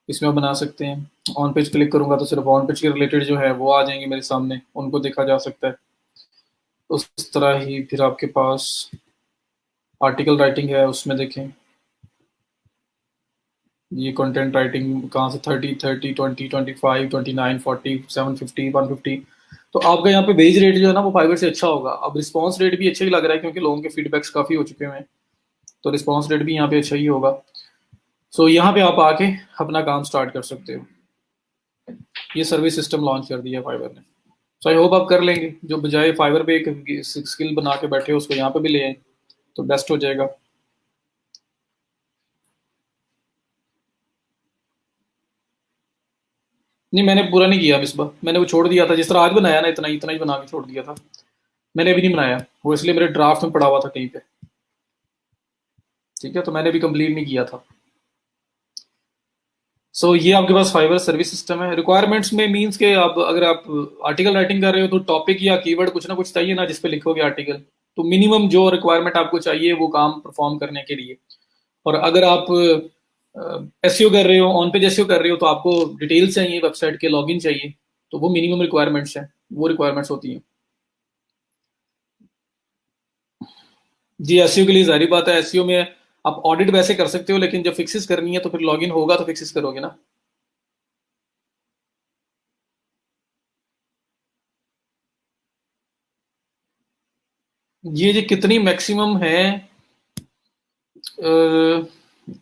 इसमें आप बना सकते हैं। ऑन पेज क्लिक करूंगा तो सिर्फ ऑन पेज के रिलेटेड जो है वो आ जाएंगे मेरे सामने, उनको देखा जा सकता है। उस तरह ही फिर आपके पास आर्टिकल राइटिंग है, उसमें देखें ये कंटेंट राइटिंग कहाँ से 30, 30, 20, 25, 29, 40, 750, 150। तो आपका यहाँ पे वेज रेट जो है ना वो फाइवर से अच्छा होगा। अब रिस्पॉन्स रेट भी अच्छा ही लग रहा है क्योंकि लोगों के फीडबैक्स काफ़ी हो चुके हैं, तो रिस्पॉन्स रेट भी यहाँ पे अच्छा ही होगा। सो यहाँ पे आप आके अपना काम स्टार्ट कर सकते हो। ये सर्विस सिस्टम लॉन्च कर दिया फाइवर ने। सो आई होप आप कर लेंगे, जो बजाय फाइवर पे एक स्किल बना के बैठे हो उसको यहाँ पे भी ले आए तो बेस्ट हो जाएगा। नहीं मैंने पूरा नहीं किया इस बार, मैंने वो छोड़ दिया था जिस तरह आज बनाया ना, इतना इतना ही बना के छोड़ दिया था। मैंने अभी नहीं बनाया वो, इसलिए मेरे ड्राफ्ट में पड़ा हुआ था कहीं पे। ठीक है, तो मैंने भी कंप्लीट नहीं किया था। सो ये आपके पास फाइवर सर्विस सिस्टम है। रिक्वायरमेंट्स में मींस के आप अगर आप आर्टिकल राइटिंग कर रहे हो तो टॉपिक या कीवर्ड कुछ ना कुछ चाहिए ना जिस पे लिखोगे आर्टिकल। तो मिनिमम जो रिक्वायरमेंट आपको चाहिए वो काम परफॉर्म करने के लिए। और अगर आप एसईओ कर रहे हो, ऑन पेज एसईओ कर रहे हो तो आपको डिटेल्स चाहिए, वेबसाइट के लॉगिन चाहिए। तो वो मिनिमम रिक्वायरमेंट्स हैं, वो रिक्वायरमेंट्स होती हैं जी। एसईओ के लिए जारी बात है, एसईओ में आप ऑडिट वैसे कर सकते हो, लेकिन जब फिक्सेस करनी है तो फिर लॉगिन होगा तो फिक्सेस करोगे ना। ये कितनी मैक्सिमम है,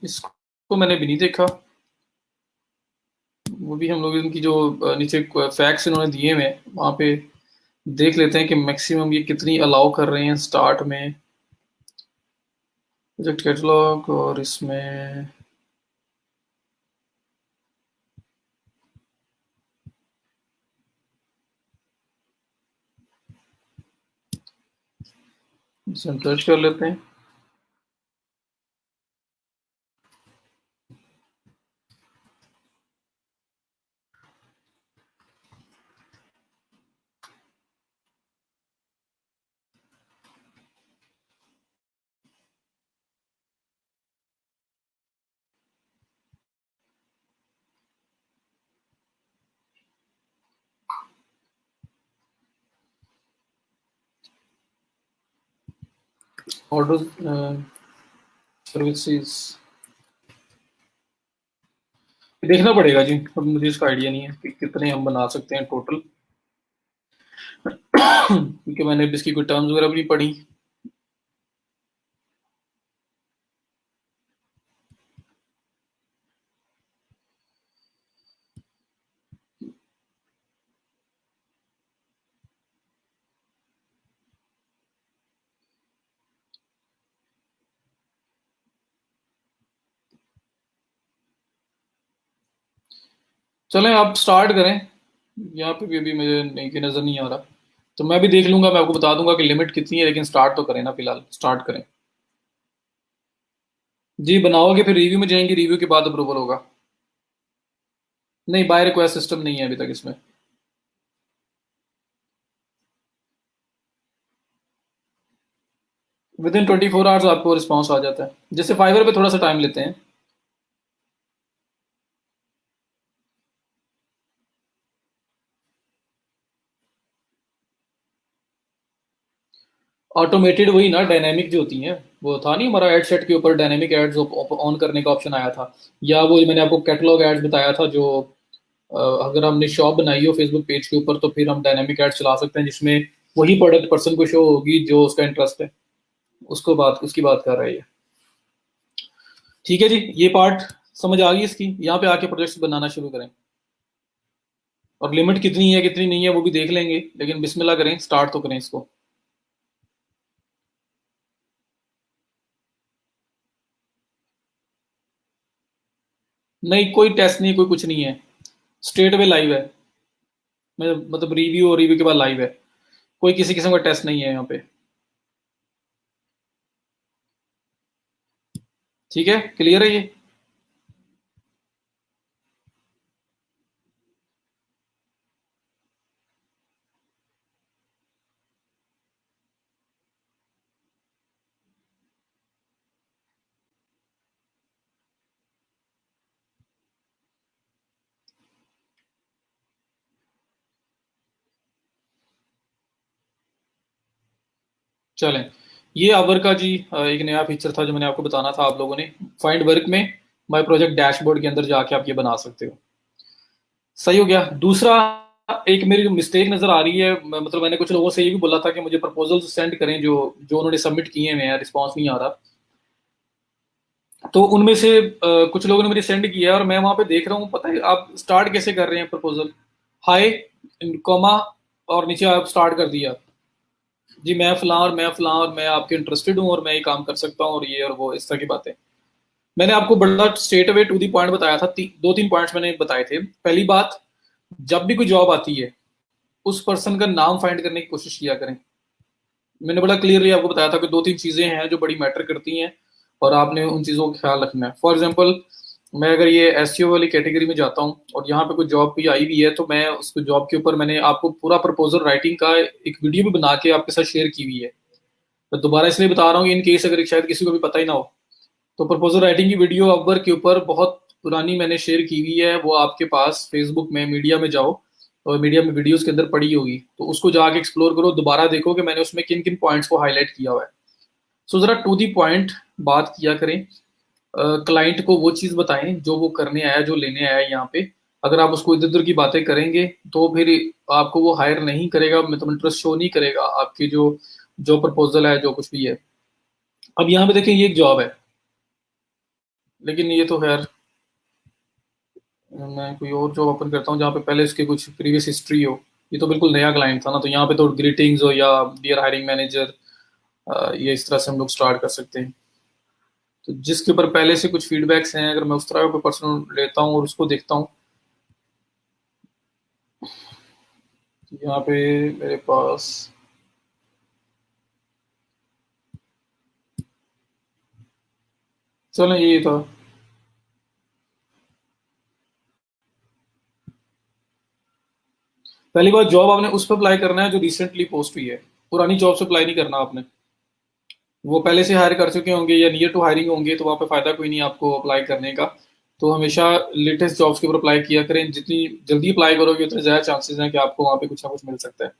इसको मैंने भी नहीं देखा। वो भी हम लोग इनकी जो नीचे फैक्ट्स इन्होंने दिए हुए हैं वहां पे देख लेते हैं कि मैक्सिमम ये कितनी अलाउ कर रहे हैं स्टार्ट में। प्रोजेक्ट कैटलॉग और इसमें सर्च कर लेते हैं। ऑर्डर सर्विसेज देखना पड़ेगा जी, अब मुझे इसका आइडिया नहीं है कि कितने हम बना सकते हैं टोटल, क्योंकि मैंने इसकी कोई टर्म्स वगैरह भी नहीं पढ़ी। चलें आप स्टार्ट करें, यहाँ पे भी अभी मुझे नहीं कि नज़र नहीं आ रहा, तो मैं भी देख लूंगा, मैं आपको बता दूंगा कि लिमिट कितनी है, लेकिन स्टार्ट तो करें ना, फिलहाल स्टार्ट करें। जी बनाओगे फिर रिव्यू में जाएंगे, रिव्यू के बाद अप्रूवल होगा। नहीं, बाय रिक्वेस्ट सिस्टम नहीं है अभी तक इसमें। विद इन 24 आवर्स आपको रिस्पॉन्स आ जाता है, जैसे फाइवर पे थोड़ा सा टाइम लेते हैं। ऑटोमेटेड वही ना, डायनेमिक जो होती हैं, वो था नहीं हमारा एड सेट के ऊपर डायनेमिक एड्स ऑन करने का ऑप्शन आया था, या वो मैंने आपको कैटलॉग एड्स बताया था जो अगर हमने शॉप बनाई हो फेसबुक पेज के ऊपर तो फिर हम डायनेमिक एड्स चला सकते हैं, जिसमें वही प्रोडक्ट पर्सन को शो होगी जो उसका इंटरेस्ट है, उसकी बात कर रही है। ठीक है जी, ये पार्ट समझ आ गई इसकी। यहाँ पे आके प्रोजेक्ट्स बनाना शुरू करें, और लिमिट कितनी है कितनी नहीं है वो भी देख लेंगे, लेकिन बिस्मिल्लाह करें, स्टार्ट तो करें इसको। नहीं, कोई टेस्ट नहीं, कोई कुछ नहीं है, स्ट्रेट वे लाइव है। मैं मतलब रिव्यू और रिव्यू के बाद लाइव है, कोई किसी किस्म का टेस्ट नहीं है यहाँ पे। ठीक है, क्लियर है ये। चलें, ये आवर का जी एक नया फीचर था जो मैंने आपको बताना था आप लोगों ने। फाइंड वर्क में माय प्रोजेक्ट डैशबोर्ड के अंदर जाके आप ये बना सकते हो। सही हो गया। दूसरा, एक मेरी जो मिस्टेक नजर आ रही है, मतलब मैंने कुछ लोगों से ये भी बोला था कि मुझे प्रपोजल सेंड करें जो जो उन्होंने सबमिट किए हैं, रिस्पॉन्स नहीं आ रहा। तो उनमें से कुछ लोगों ने मुझे सेंड किया और मैं वहां पे देख रहा हूँ, पता है आप स्टार्ट कैसे कर रहे हैं प्रपोजल, हाय कॉमा और नीचे आप स्टार्ट कर दिया जी, मैं फलां और मैं फलां और मैं आपके इंटरेस्टेड हूँ और मैं ये काम कर सकता हूँ और ये और वो इस तरह की बातें। मैंने आपको बड़ा straight away to the point बताया था, दो तीन पॉइंट्स मैंने बताए थे। पहली बात, जब भी कोई जॉब आती है उस पर्सन का नाम फाइंड करने की कोशिश किया करें। मैंने बड़ा क्लियरली आपको बताया था कि दो तीन चीजें हैं जो बड़ी मैटर करती हैं और आपने उन चीजों का ख्याल रखना है। फॉर एग्जाम्पल, मैं अगर ये एसईओ वाली कैटेगरी में जाता हूँ और यहाँ पे कोई जॉब भी आई हुई है तो मैं उस जॉब के ऊपर मैंने आपको पूरा प्रपोजल राइटिंग का एक वीडियो भी बना के आपके साथ शेयर की हुई है। मैं दोबारा इसलिए बता रहा हूँ, इन केस अगर शायद किसी को भी पता ही ना हो, तो प्रपोजल राइटिंग की वीडियो अपवर्क के ऊपर बहुत पुरानी मैंने शेयर की हुई है, वो आपके पास फेसबुक में मीडिया में जाओ और मीडिया में वीडियोस के अंदर पड़ी होगी, तो उसको जाके एक्सप्लोर करो, दोबारा देखो कि मैंने उसमें किन किन पॉइंट्स को हाईलाइट किया हुआ है। सो जरा टू दी पॉइंट बात किया करें, क्लाइंट को वो चीज़ बताएं जो वो करने आया, जो लेने आया है यहाँ पे। अगर आप उसको इधर उधर की बातें करेंगे तो फिर आपको वो हायर नहीं करेगा, मतलब इंटरेस्ट शो नहीं करेगा आपकी जो प्रपोजल है, जो कुछ भी है। अब यहाँ पे देखिए ये एक जॉब है, लेकिन ये तो खैर मैं कोई और जॉब ओपन करता हूँ जहाँ पे पहले इसके कुछ प्रीवियस हिस्ट्री हो। ये तो बिल्कुल नया क्लाइंट था ना, तो यहाँ पे तो ग्रीटिंग्स हो या डियर हायरिंग मैनेजर, ये इस तरह से हम लोग स्टार्ट कर सकते हैं। तो जिसके ऊपर पहले से कुछ फीडबैक्स हैं, अगर मैं उस तरह का पर्सन लेता हूँ और उसको देखता हूँ, तो यहाँ पे मेरे पास चलो ये था। पहली बात, जॉब आपने उस पर अप्लाई करना है जो रिसेंटली पोस्ट हुई है, पुरानी जॉब से अप्लाई नहीं करना आपने। वो पहले से हायर कर चुके होंगे या नियर टू हायरिंग होंगे, तो वहाँ पे फायदा कोई नहीं आपको अप्लाई करने का। तो हमेशा लेटेस्ट जॉब्स के ऊपर अप्लाई किया करें, जितनी जल्दी अप्लाई करोगे उतने ज़्यादा चांसेस हैं कि आपको वहाँ पे कुछ ना कुछ मिल सकता है।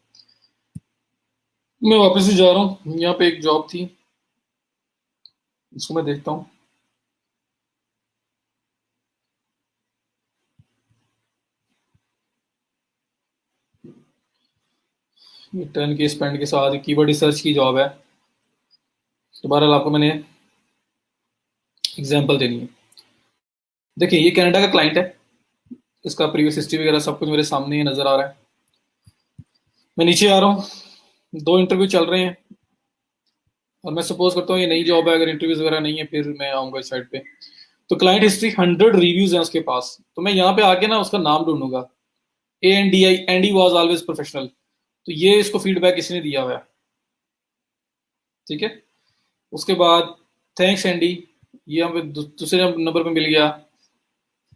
मैं वापस से जा रहा हूँ, यहाँ पे एक जॉब थी, इसको मैं देखता हूँ। ये 10K स्पेंड के साथ कीवर्ड रिसर्च की जॉब है। तो बहरहाल आपको मैंने एग्जांपल देनी है। देखिए ये कनाडा का क्लाइंट है, इसका प्रीवियस हिस्ट्री वगैरह सब कुछ मेरे सामने नज़र आ रहा है। मैं नीचे आ रहा हूँ, 2 इंटरव्यू चल रहे हैं, और मैं सपोज करता हूँ ये नई जॉब है, अगर इंटरव्यूज वगैरह नहीं है फिर मैं आऊँगा इस साइड पे। तो क्लाइंट हिस्ट्री 100 रिव्यूज हैं उसके पास, तो मैं यहाँ पे आके ना उसका नाम ढूंढूंगा। एंडी वॉज ऑलवेज प्रोफेशनल, तो ये इसको फीडबैक इसने दिया हुआ है, ठीक है। उसके बाद थैंक्स एंडी, ये हमें दूसरे नंबर पे मिल गया,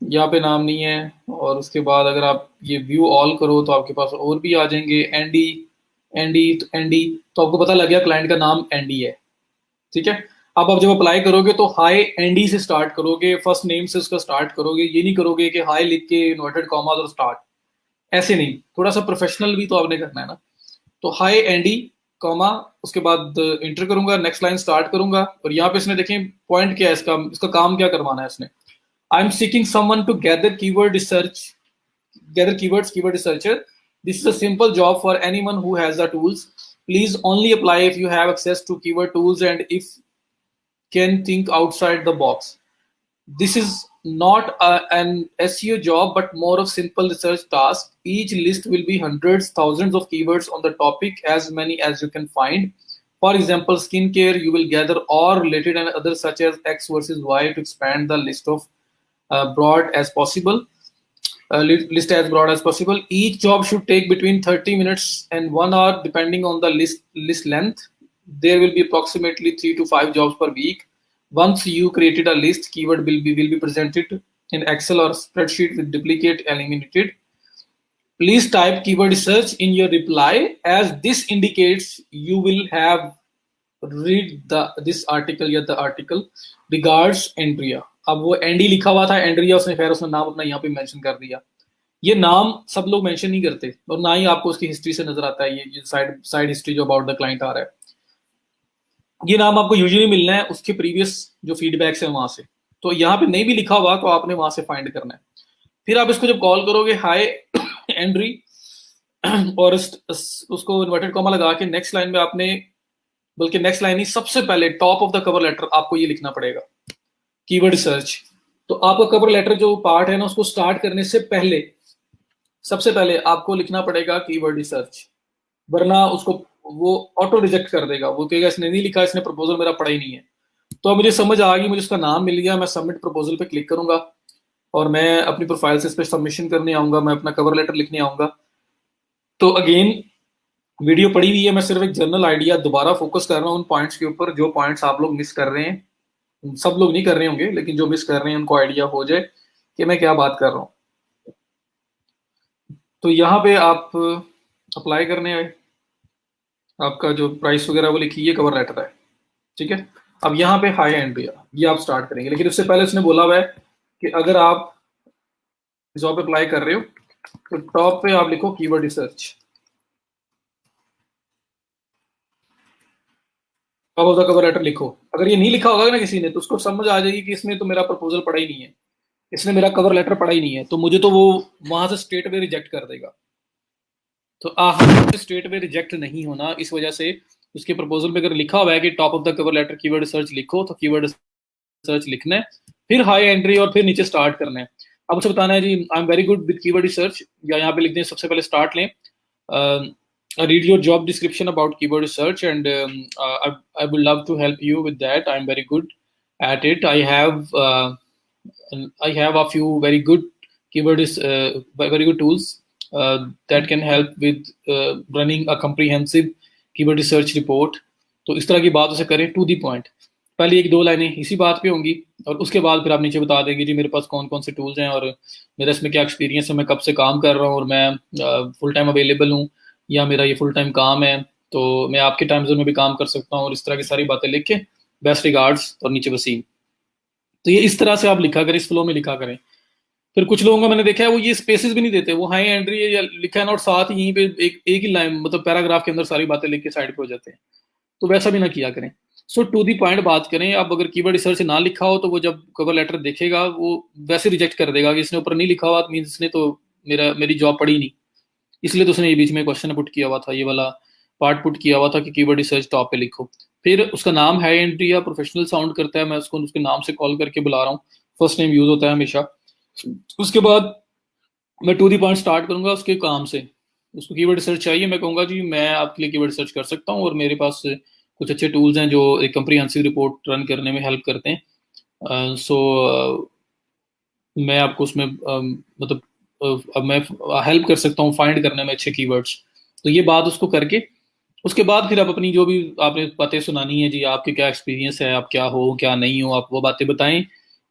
यहाँ पे नाम नहीं है। और उसके बाद अगर आप ये व्यू ऑल करो तो आपके पास और भी आ जाएंगे, एंडी एंडी तो एंडी, तो आपको पता लग गया क्लाइंट का नाम एंडी है, ठीक है। अब आप जब अप्लाई करोगे तो हाई एंडी से स्टार्ट करोगे, फर्स्ट नेम से उसका स्टार्ट करोगे, ये नहीं करोगे कि हाई लिख के इन्वर्टेड कॉमा और स्टार्ट, ऐसे नहीं, थोड़ा सा प्रोफेशनल भी तो आपने करना है ना। तो हाई एंडी कॉमा, उसके बाद इंटर करूंगा, नेक्स्ट लाइन स्टार्ट करूंगा, और यहाँ पे इसने देखें पॉइंट क्या है, इसका इसका काम क्या करवाना है इसने। I am seeking someone to gather keyword research, gather keywords, keyword researcher. This is a simple job for anyone who has the tools, please only apply if you have access to keyword tools and if can think outside the box. This is not an SEO job, but more of simple research task. Each list will be hundreds, thousands of keywords on the topic, as many as you can find. For example, skincare, you will gather all related and others such as X versus Y to expand the list of broad as possible. List as broad as possible. Each job should take between 30 minutes and 1 hour, depending on the list length. There will be approximately 3 to 5 jobs per week. Once you created a list, keyword will be presented in Excel or spreadsheet with duplicate eliminated. Please type keyword research in your reply, as this indicates you will have read this article या the article. Regards Andrea. अब वो एंडी लिखा हुआ था, एंड्रिया उसने खैर उसने नाम अपना यहाँ पे मेंशन कर दिया। ये नाम सब लोग मेंशन नहीं करते, और ना ही आपको उसकी हिस्ट्री से नजर आता है, ये साइड हिस्ट्री जो अबाउट द क्लाइंट आ रहा है। ये नाम आपको यूजुअली मिलना है उसके प्रीवियस जो फीडबैक्स है वहां से, तो यहाँ पे नहीं भी लिखा हुआ तो आपने वहां से फाइंड करना है। फिर आप इसको जब कॉल करोगे हाय एंड्री, और उसको इन्वर्टेड कॉमा लगा के नेक्स्ट लाइन में आपने, बल्कि नेक्स्ट लाइन ही सबसे पहले top of the cover letter आपको ये लिखना पड़ेगा, कीवर्ड सर्च। तो आपका कवर लेटर जो पार्ट है ना, उसको स्टार्ट करने से पहले सबसे पहले आपको लिखना पड़ेगा कीवर्ड रिसर्च, वरना उसको वो ऑटो रिजेक्ट कर देगा, वो कहेगा इसने नहीं लिखा, इसने प्रपोजल मेरा पढ़ा ही नहीं है। तो अब मुझे समझ आ गई, मुझे उसका नाम मिल गया, मैं सबमिट प्रपोजल पे क्लिक करूंगा और मैं अपनी प्रोफाइल से इस पर सबमिशन करने आऊंगा, मैं अपना कवर लेटर लिखने आऊंगा। तो अगेन वीडियो पड़ी हुई है, मैं सिर्फ एक जनरल आइडिया दोबारा फोकस कर रहा हूँ उन पॉइंट्स के ऊपर जो पॉइंट्स आप लोग मिस कर रहे हैं। सब लोग नहीं कर रहे होंगे, लेकिन जो मिस कर रहे हैं उनको आइडिया हो जाए कि मैं क्या बात कर रहा हूँ। तो यहाँ पे आप अप्लाई करने आए, आपका जो प्राइस वगैरह वो लिखी है, कवर लेटर है, ठीक है। अब यहाँ पे हाई एंड पे ये आप स्टार्ट करेंगे, लेकिन उससे पहले उसने बोला हुआ है कि अगर आप जॉब अप्लाई कर रहे हो तो टॉप पे आप लिखो keyword research. Top of the cover letter लिखो। अगर ये नहीं लिखा होगा ना किसी ने, तो उसको समझ आ जाएगी कि इसने तो मेरा प्रपोजल पढ़ा ही नहीं है, इसने मेरा कवर लेटर पढ़ा ही नहीं है, तो मुझे तो वो वहां से स्ट्रेट वे रिजेक्ट कर देगा। तो स्टेट में रिजेक्ट नहीं होना, इस वजह से उसके प्रपोजल में अगर लिखा हुआ है कि top of the cover letter keyword search लिखो, तो कीवर्ड सर्च लिखना है, फिर हाई एंट्री और फिर नीचे स्टार्ट करना है। अब उसे बताना है जी I am very good with keyword research, या यहाँ पे लिख दें सबसे पहले स्टार्ट लें, read your job description about keyword research and I would love to help you with that, I am very good at it. I have a few very good keywords, very good tools that can help with running a comprehensive keyword research report. तो इस तरह की बात उसे करें, टू दी पॉइंट। पहले एक दो लाइनें इसी बात पे होंगी, और उसके बाद फिर आप नीचे बता देंगे जी मेरे पास कौन कौन से टूल्स हैं और मेरा इसमें क्या एक्सपीरियंस है, मैं कब से काम कर रहा हूँ और मैं फुल टाइम अवेलेबल हूँ या मेरा ये फुल टाइम काम है, तो मैं आपके टाइम जोन में भी काम कर सकता हूँ, और इस तरह की सारी बातें लिख के बेस्ट रिगार्ड्स और नीचे वसीम। तो ये इस तरह से आप लिखा करें, इस फ्लो में लिखा करें। फिर कुछ लोगों का मैंने देखा है वो ये स्पेसेस भी नहीं देते, वो हाई एंट्री या लिखा है ना और साथ ही यहीं पे एक ही लाइन मतलब पैराग्राफ के अंदर सारी बातें लिख के साइड पे हो जाते हैं, तो वैसा भी ना किया करें। सो टू दी पॉइंट बात करें। अब अगर कीवर्ड रिसर्च ना लिखा हो तो वो जब कवर लेटर देखेगा वो वैसे रिजेक्ट कर देगा कि इसने ऊपर नहीं लिखा हुआ, मीन्स इसने तो मेरी जॉब पढ़ी नहीं, इसलिए तो उसने ये बीच में क्वेश्चन पुट किया हुआ था, ये वाला पार्ट पुट किया हुआ था कि कीवर्ड रिसर्च टॉप पे लिखो। फिर उसका नाम हाई एंट्री या प्रोफेशनल साउंड करता है, मैं उसको उसके नाम से कॉल करके बुला रहा हूँ, फर्स्ट नेम यूज होता है हमेशा। उसके बाद मैं टू दी पॉइंट स्टार्ट करूंगा उसके काम से। उसको कीवर्ड रिसर्च चाहिए, मैं कहूंगा जी मैं आपके लिए कीवर्ड रिसर्च कर सकता हूँ और मेरे पास कुछ अच्छे टूल्स हैं जो एक कंप्रीहेंसिव रिपोर्ट रन करने में हेल्प करते हैं। मैं आपको उसमें मतलब अब मैं हेल्प कर सकता हूँ फाइंड करने में अच्छे कीवर्ड्स। तो ये बात उसको करके उसके बाद फिर आप अपनी जो भी आपने बातें सुनानी है जी, आपके क्या एक्सपीरियंस है, आप क्या हो क्या नहीं हो, आप वो बातें बताएं,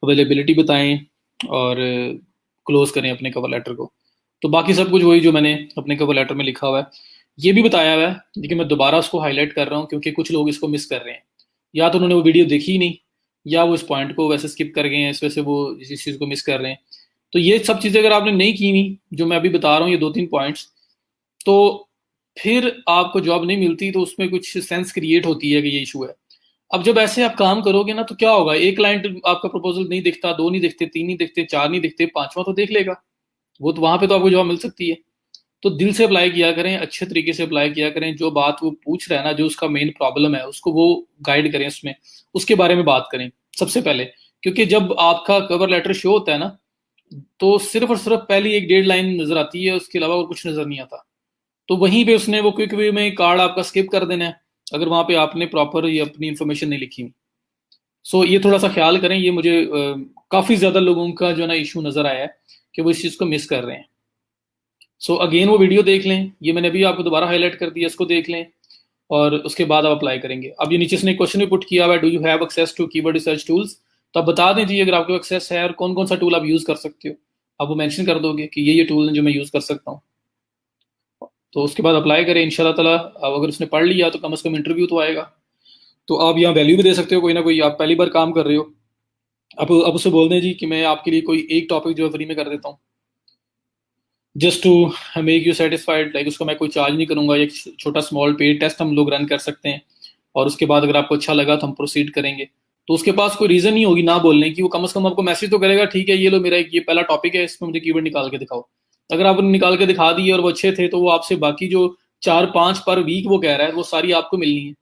अवेलेबिलिटी बताएं और क्लोज करें अपने कवर लेटर को। तो बाकी सब कुछ वही जो मैंने अपने कवर लेटर में लिखा हुआ है, ये भी बताया हुआ है, लेकिन मैं दोबारा उसको हाईलाइट कर रहा हूँ क्योंकि कुछ लोग इसको मिस कर रहे हैं, या तो उन्होंने वो वीडियो देखी ही नहीं, या वो इस पॉइंट को वैसे स्किप कर गए हैं, इस वजह से वो इस चीज़ को मिस कर रहे हैं। तो ये सब चीज़ें अगर आपने नहीं की हुई जो मैं अभी बता रहा हूँ, ये दो तीन पॉइंट्स, तो फिर आपको जॉब नहीं मिलती, तो उसमें कुछ सेंस क्रिएट होती है कि ये इशू है। अब जब ऐसे आप काम करोगे ना तो क्या होगा, एक क्लाइंट आपका प्रपोजल नहीं दिखता, दो नहीं दिखते, तीन नहीं दिखते, चार नहीं दिखते, पांचवा तो देख लेगा, वो तो वहां पे तो आपको जॉब मिल सकती है। तो दिल से अप्लाई किया करें, अच्छे तरीके से अप्लाई किया करें, जो बात वो पूछ रहा है ना, जो उसका मेन प्रॉब्लम है उसको वो गाइड करें, उसमें उसके बारे में बात करें सबसे पहले। क्योंकि जब आपका कवर लेटर शो होता है ना, तो सिर्फ और सिर्फ पहली एक डेढ़ लाइन नजर आती है, उसके अलावा और कुछ नजर नहीं आता। तो वहीं पे उसने वो क्विक वे में कार्ड आपका स्किप कर देना है, अगर वहां पे आपने प्रॉपर ये अपनी इंफॉर्मेशन नहीं लिखी हुई। सो ये थोड़ा सा ख्याल करें, ये मुझे काफी ज्यादा लोगों का जो ना इशू नजर आया है कि वो इस चीज को मिस कर रहे हैं। सो अगेन वो वीडियो देख लें, ये मैंने अभी आपको दोबारा हाईलाइट कर दिया, इसको देख लें और उसके बाद आप अप्लाई करेंगे। अब ये नीचे से क्वेश्चन भी पुट किया हुआ है, do you have access to keyword research tools, तो आप बता दें जी अगर आपको एक्सेस है और कौन कौन सा टूल आप यूज कर सकते हो, आप वो मेंशन कर दोगे कि ये टूल है जो मैं यूज कर सकता हूँ। तो उसके बाद अप्लाई करें इंशाल्लाह ताला। अब अगर उसने पढ़ लिया तो कम से कम इंटरव्यू तो आएगा। तो आप यहाँ वैल्यू भी दे सकते हो, कोई ना कोई, आप पहली बार काम कर रहे हो, अब उसे बोल दें जी कि मैं आपके लिए कोई एक टॉपिक जो है फ्री में कर देता हूँ, just to make you satisfied, like उसको मैं कोई चार्ज नहीं करूंगा, एक छोटा स्मॉल पेड टेस्ट हम लोग रन कर सकते हैं, और उसके बाद अगर आपको अच्छा लगा तो हम प्रोसीड करेंगे। तो उसके पास कोई रीजन नहीं होगी ना बोलने की, वो कम से कम आपको मैसेज तो करेगा, ठीक है ये लो मेरा ये पहला टॉपिक है, इसमें मुझे कीवर्ड निकाल के दिखाओ। अगर आपने निकाल के दिखा दिए और वो अच्छे थे, तो वो आपसे बाकी जो 4-5 पर वीक वो कह रहा है वो सारी आपको मिलनी है।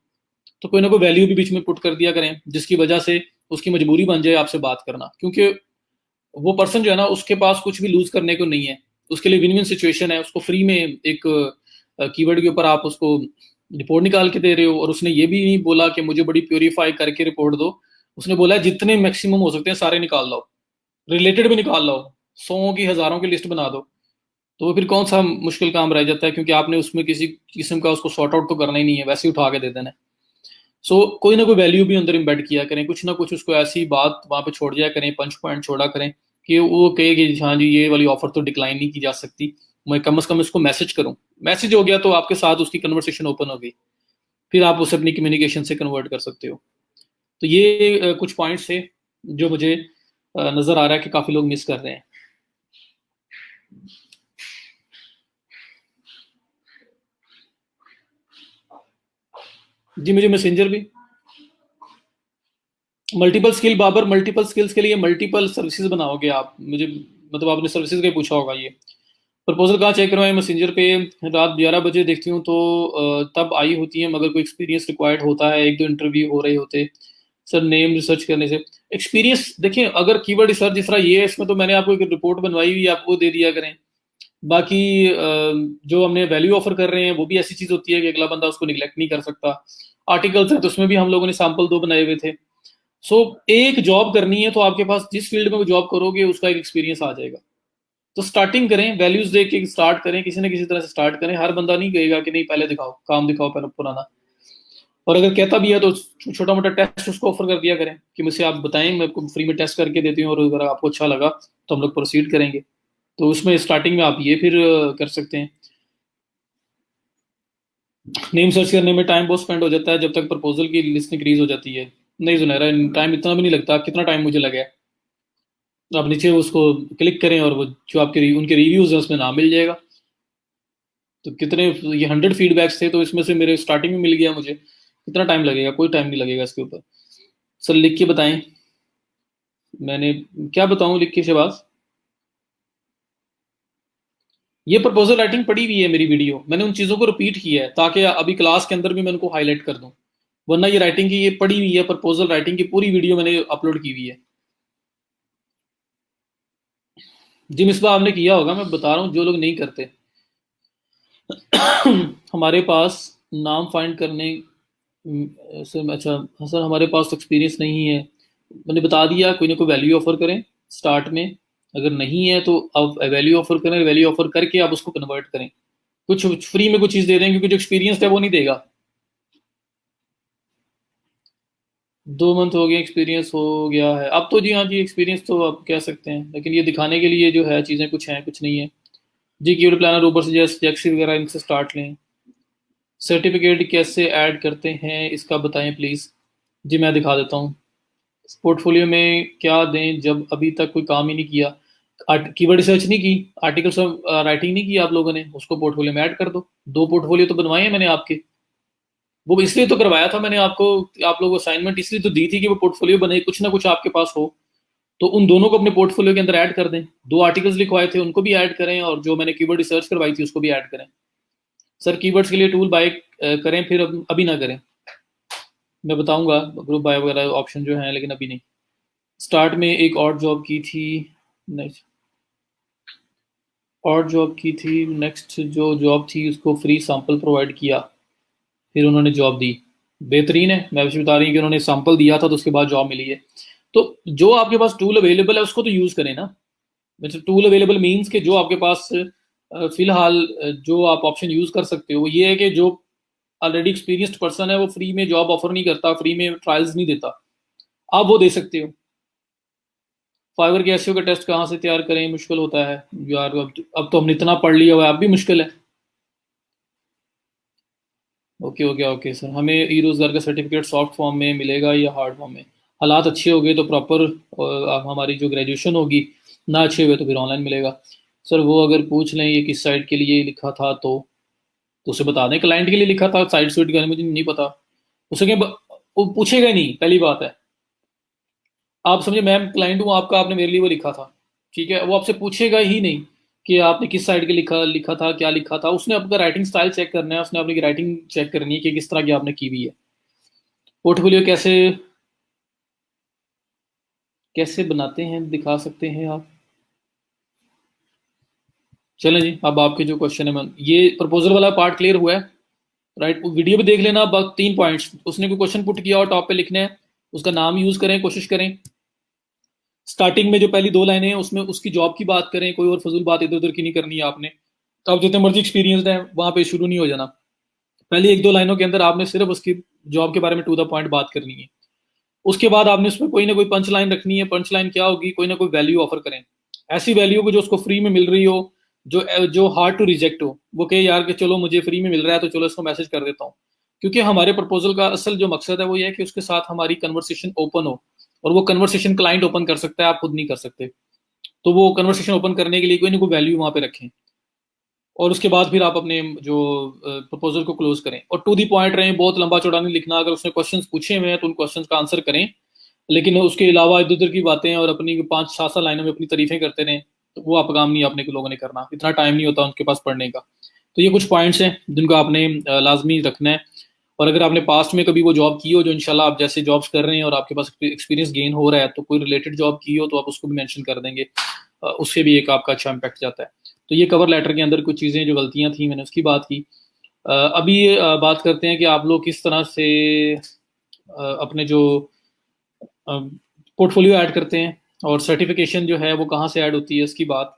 तो कोई ना कोई वैल्यू भी बीच में पुट कर दिया करें, जिसकी वजह से उसकी मजबूरी बन जाए आपसे बात करना, क्योंकि वो पर्सन जो है ना उसके पास कुछ भी लूज करने को नहीं है, उसके लिए विन विन सिचुएशन है। उसको फ्री में एक कीवर्ड के ऊपर आप उसको रिपोर्ट निकाल के दे रहे हो, और उसने ये भी नहीं बोला कि मुझे बड़ी प्योरीफाई करके रिपोर्ट दो, उसने बोला है जितने मैक्सिमम हो सकते हैं सारे निकाल लो, रिलेटेड भी निकाल लो, 100 की 1000 की लिस्ट बना दो। तो वो फिर कौन सा मुश्किल काम रह जाता है, क्योंकि आपने उसमें किसी किस्म का उसको सॉर्ट आउट तो करना ही नहीं है, वैसे ही उठा के दे देना है। सो कोई ना कोई वैल्यू भी अंदर इम्बेड किया करें, कुछ ना कुछ उसको ऐसी बात वहां पे छोड़ दिया करें, पंच पॉइंट छोड़ा करें कि वो कहे कि हाँ जी ये वाली ऑफर तो डिक्लाइन नहीं की जा सकती, मैं कम से कम इसको मैसेज करूं। मैसेज हो गया तो आपके साथ उसकी कन्वर्सेशन ओपन हो गई, फिर आप उसे अपनी कम्युनिकेशन से कन्वर्ट कर सकते हो। तो ये कुछ पॉइंट्स थे जो मुझे नजर आ रहा है कि काफी लोग मिस कर रहे हैं। जी मुझे मैसेंजर भी मल्टीपल स्किल बाबर, मल्टीपल स्किल्स के लिए मल्टीपल सर्विसेज बनाओगे आप, मुझे मतलब आपने सर्विसेज का ही पूछा होगा। ये प्रपोजल कहाँ चेक करवाएं? मैसेंजर पे रात 11 बजे देखती हूँ तो तब आई होती है, मगर कोई एक्सपीरियंस रिक्वायर्ड होता है, एक दो इंटरव्यू हो रहे होते सर नेम रिसर्च करने से। एक्सपीरियंस देखिए, अगर कीवर्ड रिसर्च जिस तरह ये है, इसमें तो मैंने आपको एक रिपोर्ट बनवाई हुई है, आप वो दे दिया करें। बाकी जो हमने वैल्यू ऑफर कर रहे हैं वो भी ऐसी चीज होती है कि अगला बंदा उसको निगलेक्ट नहीं कर सकता। आर्टिकल्स है तो उसमें भी हम लोगों ने सैंपल 2 बनाए हुए थे। सो एक जॉब करनी है तो आपके पास जिस फील्ड में वो जॉब करोगे उसका एक एक्सपीरियंस आ जाएगा। तो स्टार्टिंग करें, वैल्यूज देख के स्टार्ट करें, किसी न किसी तरह से स्टार्ट करें। हर बंदा नहीं कहेगा कि नहीं पहले दिखाओ, काम दिखाओ पहले पुराना। और अगर कहता भी है तो छोटा मोटा टेस्ट उसको ऑफर कर दिया करें कि मुझसे आप बताएं, मैं आपको फ्री में टेस्ट करके देती हूँ, और अगर आपको अच्छा लगा तो हम लोग प्रोसीड करेंगे। तो उसमें स्टार्टिंग में आप ये फिर कर सकते हैं। नेम सर्च करने में टाइम बहुत स्पेंड हो जाता है जब तक प्रपोजल की लिस्ट इंक्रीज हो जाती है। नहीं सुनहरा, टाइम इतना भी नहीं लगता। कितना टाइम मुझे लगा है, आप नीचे उसको क्लिक करें और वो जो आपके उनके रिव्यूज हैं उसमें नाम मिल जाएगा। तो कितने, ये 100 फीडबैक्स थे तो इसमें से मेरे स्टार्टिंग में मिल गया मुझे। कितना टाइम लगेगा? कोई टाइम नहीं लगेगा इसके ऊपर। सर लिख के बताएं। मैंने क्या बताऊं लिख के शहबाज? ये प्रपोजल राइटिंग पड़ी हुई है मेरी वीडियो, मैंने उन चीज़ों को रिपीट किया है ताकि अभी क्लास के अंदर भी मैं उनको हाईलाइट कर दूं। वरना ये राइटिंग की ये पड़ी हुई है, प्रपोजल राइटिंग की पूरी वीडियो मैंने अपलोड की हुई है। जी मिसबा आपने किया होगा, मैं बता रहा हूँ जो लोग नहीं करते। हमारे पास नाम फाइंड करने सर, अच्छा सर हमारे पास एक्सपीरियंस नहीं है। मैंने बता दिया, कोई ना कोई वैल्यू ऑफर करें स्टार्ट में। अगर नहीं है तो आप वैल्यू ऑफर करें, वैल्यू ऑफर करके आप उसको कन्वर्ट करें। कुछ फ्री में कुछ चीज़ दे दें, क्योंकि जो एक्सपीरियंस है वो नहीं देगा। 2 मंथ हो गए, एक्सपीरियंस हो गया है अब तो। जी हाँ जी, एक्सपीरियंस तो आप कह सकते हैं, लेकिन ये दिखाने के लिए जो है चीज़ें कुछ हैं कुछ नहीं है। जी कीवर्ड प्लानर ऊपर से जैसे जैक्सी वगैरह इनसे स्टार्ट लें। सर्टिफिकेट कैसे ऐड करते हैं इसका बताएं प्लीज़। जी मैं दिखा देता हूँ। पोर्टफोलियो में क्या दें जब अभी तक कोई काम ही नहीं किया? कीवर्ड रिसर्च नहीं की, आर्टिकल्स राइटिंग नहीं की आप लोगों ने, उसको पोर्टफोलियो में ऐड कर दो। 2 पोर्टफोलियो तो बनवाए हैं मैंने आपके। वो इसलिए तो करवाया था मैंने आपको, आप लोगों को असाइनमेंट इसलिए तो दी थी कि वो पोर्टफोलियो बने, कुछ ना कुछ आपके पास हो। तो उन दोनों को अपने पोर्टफोलियो के अंदर ऐड कर दें। 2 आर्टिकल्स लिखवाए थे उनको भी ऐड करें, और जो मैंने कीवर्ड रिसर्च करवाई थी उसको भी ऐड करें। सर कीवर्ड्स के लिए टूल बाय करें फिर अभी ना करें? मैं बताऊंगा ग्रुप बाय वगैरह ऑप्शन जो है, लेकिन अभी नहीं। स्टार्ट में एक और जॉब की थी, नेक्स्ट और जॉब की थी, नेक्स्ट जो जॉब थी उसको फ्री सैंपल प्रोवाइड किया, फिर उन्होंने जॉब दी। बेहतरीन है, मैं भी बता रही हूँ कि उन्होंने सैंपल दिया था तो उसके बाद जॉब मिली है। तो जो आपके पास टूल अवेलेबल है उसको तो यूज़ करें ना। मतलब टूल अवेलेबल मीन्स के जो आपके पास फिलहाल जो आप ऑप्शन यूज़ कर सकते हो वो ये है कि जो ऑलरेडी एक्सपीरियंस्ड पर्सन है वो फ्री में जॉब ऑफर नहीं करता, फ्री में ट्रायल्स नहीं देता, आप वो दे सकते हो। फाइवर के एसईओ का टेस्ट कहाँ से तैयार करें? मुश्किल होता है यार, अब तो हमने इतना पढ़ लिया हुआ है, अब भी मुश्किल है। ओके ओके ओके सर, हमें ई रोजगार का सर्टिफिकेट सॉफ्ट फॉर्म में मिलेगा या हार्ड फॉर्म में? हालात अच्छे हो गए तो प्रॉपर हमारी जो ग्रेजुएशन होगी, ना अच्छे हुए तो फिर ऑनलाइन मिलेगा। सर वो अगर पूछ लें ये किस साइट के लिए लिखा था तो उसे बता दें क्लाइंट के लिए लिखा था, साइट स्वीट का मुझे नहीं पता। उसे क्या वो पूछेगा ही नहीं, पहली बात है। आप समझे, मैं क्लाइंट हूँ आपका, आपने मेरे लिए वो लिखा था, ठीक है, वो आपसे पूछेगा ही नहीं कि आपने किस साइड के लिखा लिखा था, क्या लिखा था। उसने आपका राइटिंग स्टाइल चेक करना है, उसने अपनी राइटिंग चेक करनी है कि किस तरह की आपने की हुई है। पोर्टफोलियो कैसे कैसे बनाते हैं दिखा सकते हैं आप? चलें जी, अब आपके जो क्वेश्चन है, मैं ये प्रपोजल वाला पार्ट क्लियर हुआ है, राइट? वीडियो भी देख लेना। अब 3 पॉइंट्स उसने कोई क्वेश्चन पुट किया और टॉप पे लिखने हैं, उसका नाम यूज करें, कोशिश करें। स्टार्टिंग में जो पहली 2 लाइनें हैं उसमें उसकी जॉब की बात करें, कोई और फजूल बात इधर उधर की नहीं करनी है आपने। तो आप जितने मर्जी एक्सपीरियंसड है वहां पे शुरू नहीं हो जाना। पहले 1-2 लाइनों के अंदर आपने सिर्फ उसकी जॉब के बारे में टू द पॉइंट बात करनी है। उसके बाद आपने उसमें कोई ना कोई पंच लाइन रखनी है। पंच लाइन क्या होगी? कोई ना कोई वैल्यू ऑफर करें, ऐसी वैल्यू को जो उसको फ्री में मिल रही हो, जो जो हार्ड टू रिजेक्ट हो। वो कहे यार कि चलो मुझे फ्री में मिल रहा है तो चलो इसको मैसेज कर देता हूँ। क्योंकि हमारे प्रपोजल का असल जो मकसद है वो ये है कि उसके साथ हमारी कन्वर्सेशन ओपन हो, और वो कन्वर्सेशन क्लाइंट ओपन कर सकता है, आप खुद नहीं कर सकते। तो वो कन्वर्सेशन ओपन करने के लिए कोई ना कोई वैल्यू वहां पे रखें। और उसके बाद फिर आप अपने जो प्रपोजल को क्लोज करें, और टू दी पॉइंट रहें, बहुत लंबा चौड़ा नहीं लिखना। अगर उसने क्वेश्चंस पूछे हुए हैं तो उन क्वेश्चंस का आंसर करें, लेकिन उसके अलावा इधर उधर की बातें और अपनी 5-7 लाइनों में अपनी तारीफें करते रहें, तो वो आप काम नहीं अपने के लोगों ने करना, इतना टाइम नहीं होता उनके पास पढ़ने का। तो ये कुछ पॉइंट्स हैं जिनको आपने लाजमी रखना है। और अगर आपने पास्ट में कभी वो जॉब की हो जो इंशाल्लाह आप जैसे जॉब्स कर रहे हैं और आपके पास एक्सपीरियंस गेन हो रहा है, तो कोई रिलेटेड जॉब की हो तो आप उसको भी मेंशन कर देंगे, उससे भी एक आपका अच्छा इम्पैक्ट जाता है। तो ये कवर लेटर के अंदर कुछ चीज़ें जो गलतियां थी मैंने उसकी बात की। अभी बात करते हैं कि आप लोग किस तरह से अपने जो पोर्टफोलियो ऐड करते हैं और सर्टिफिकेशन जो है वो कहाँ से ऐड होती है इसकी बात।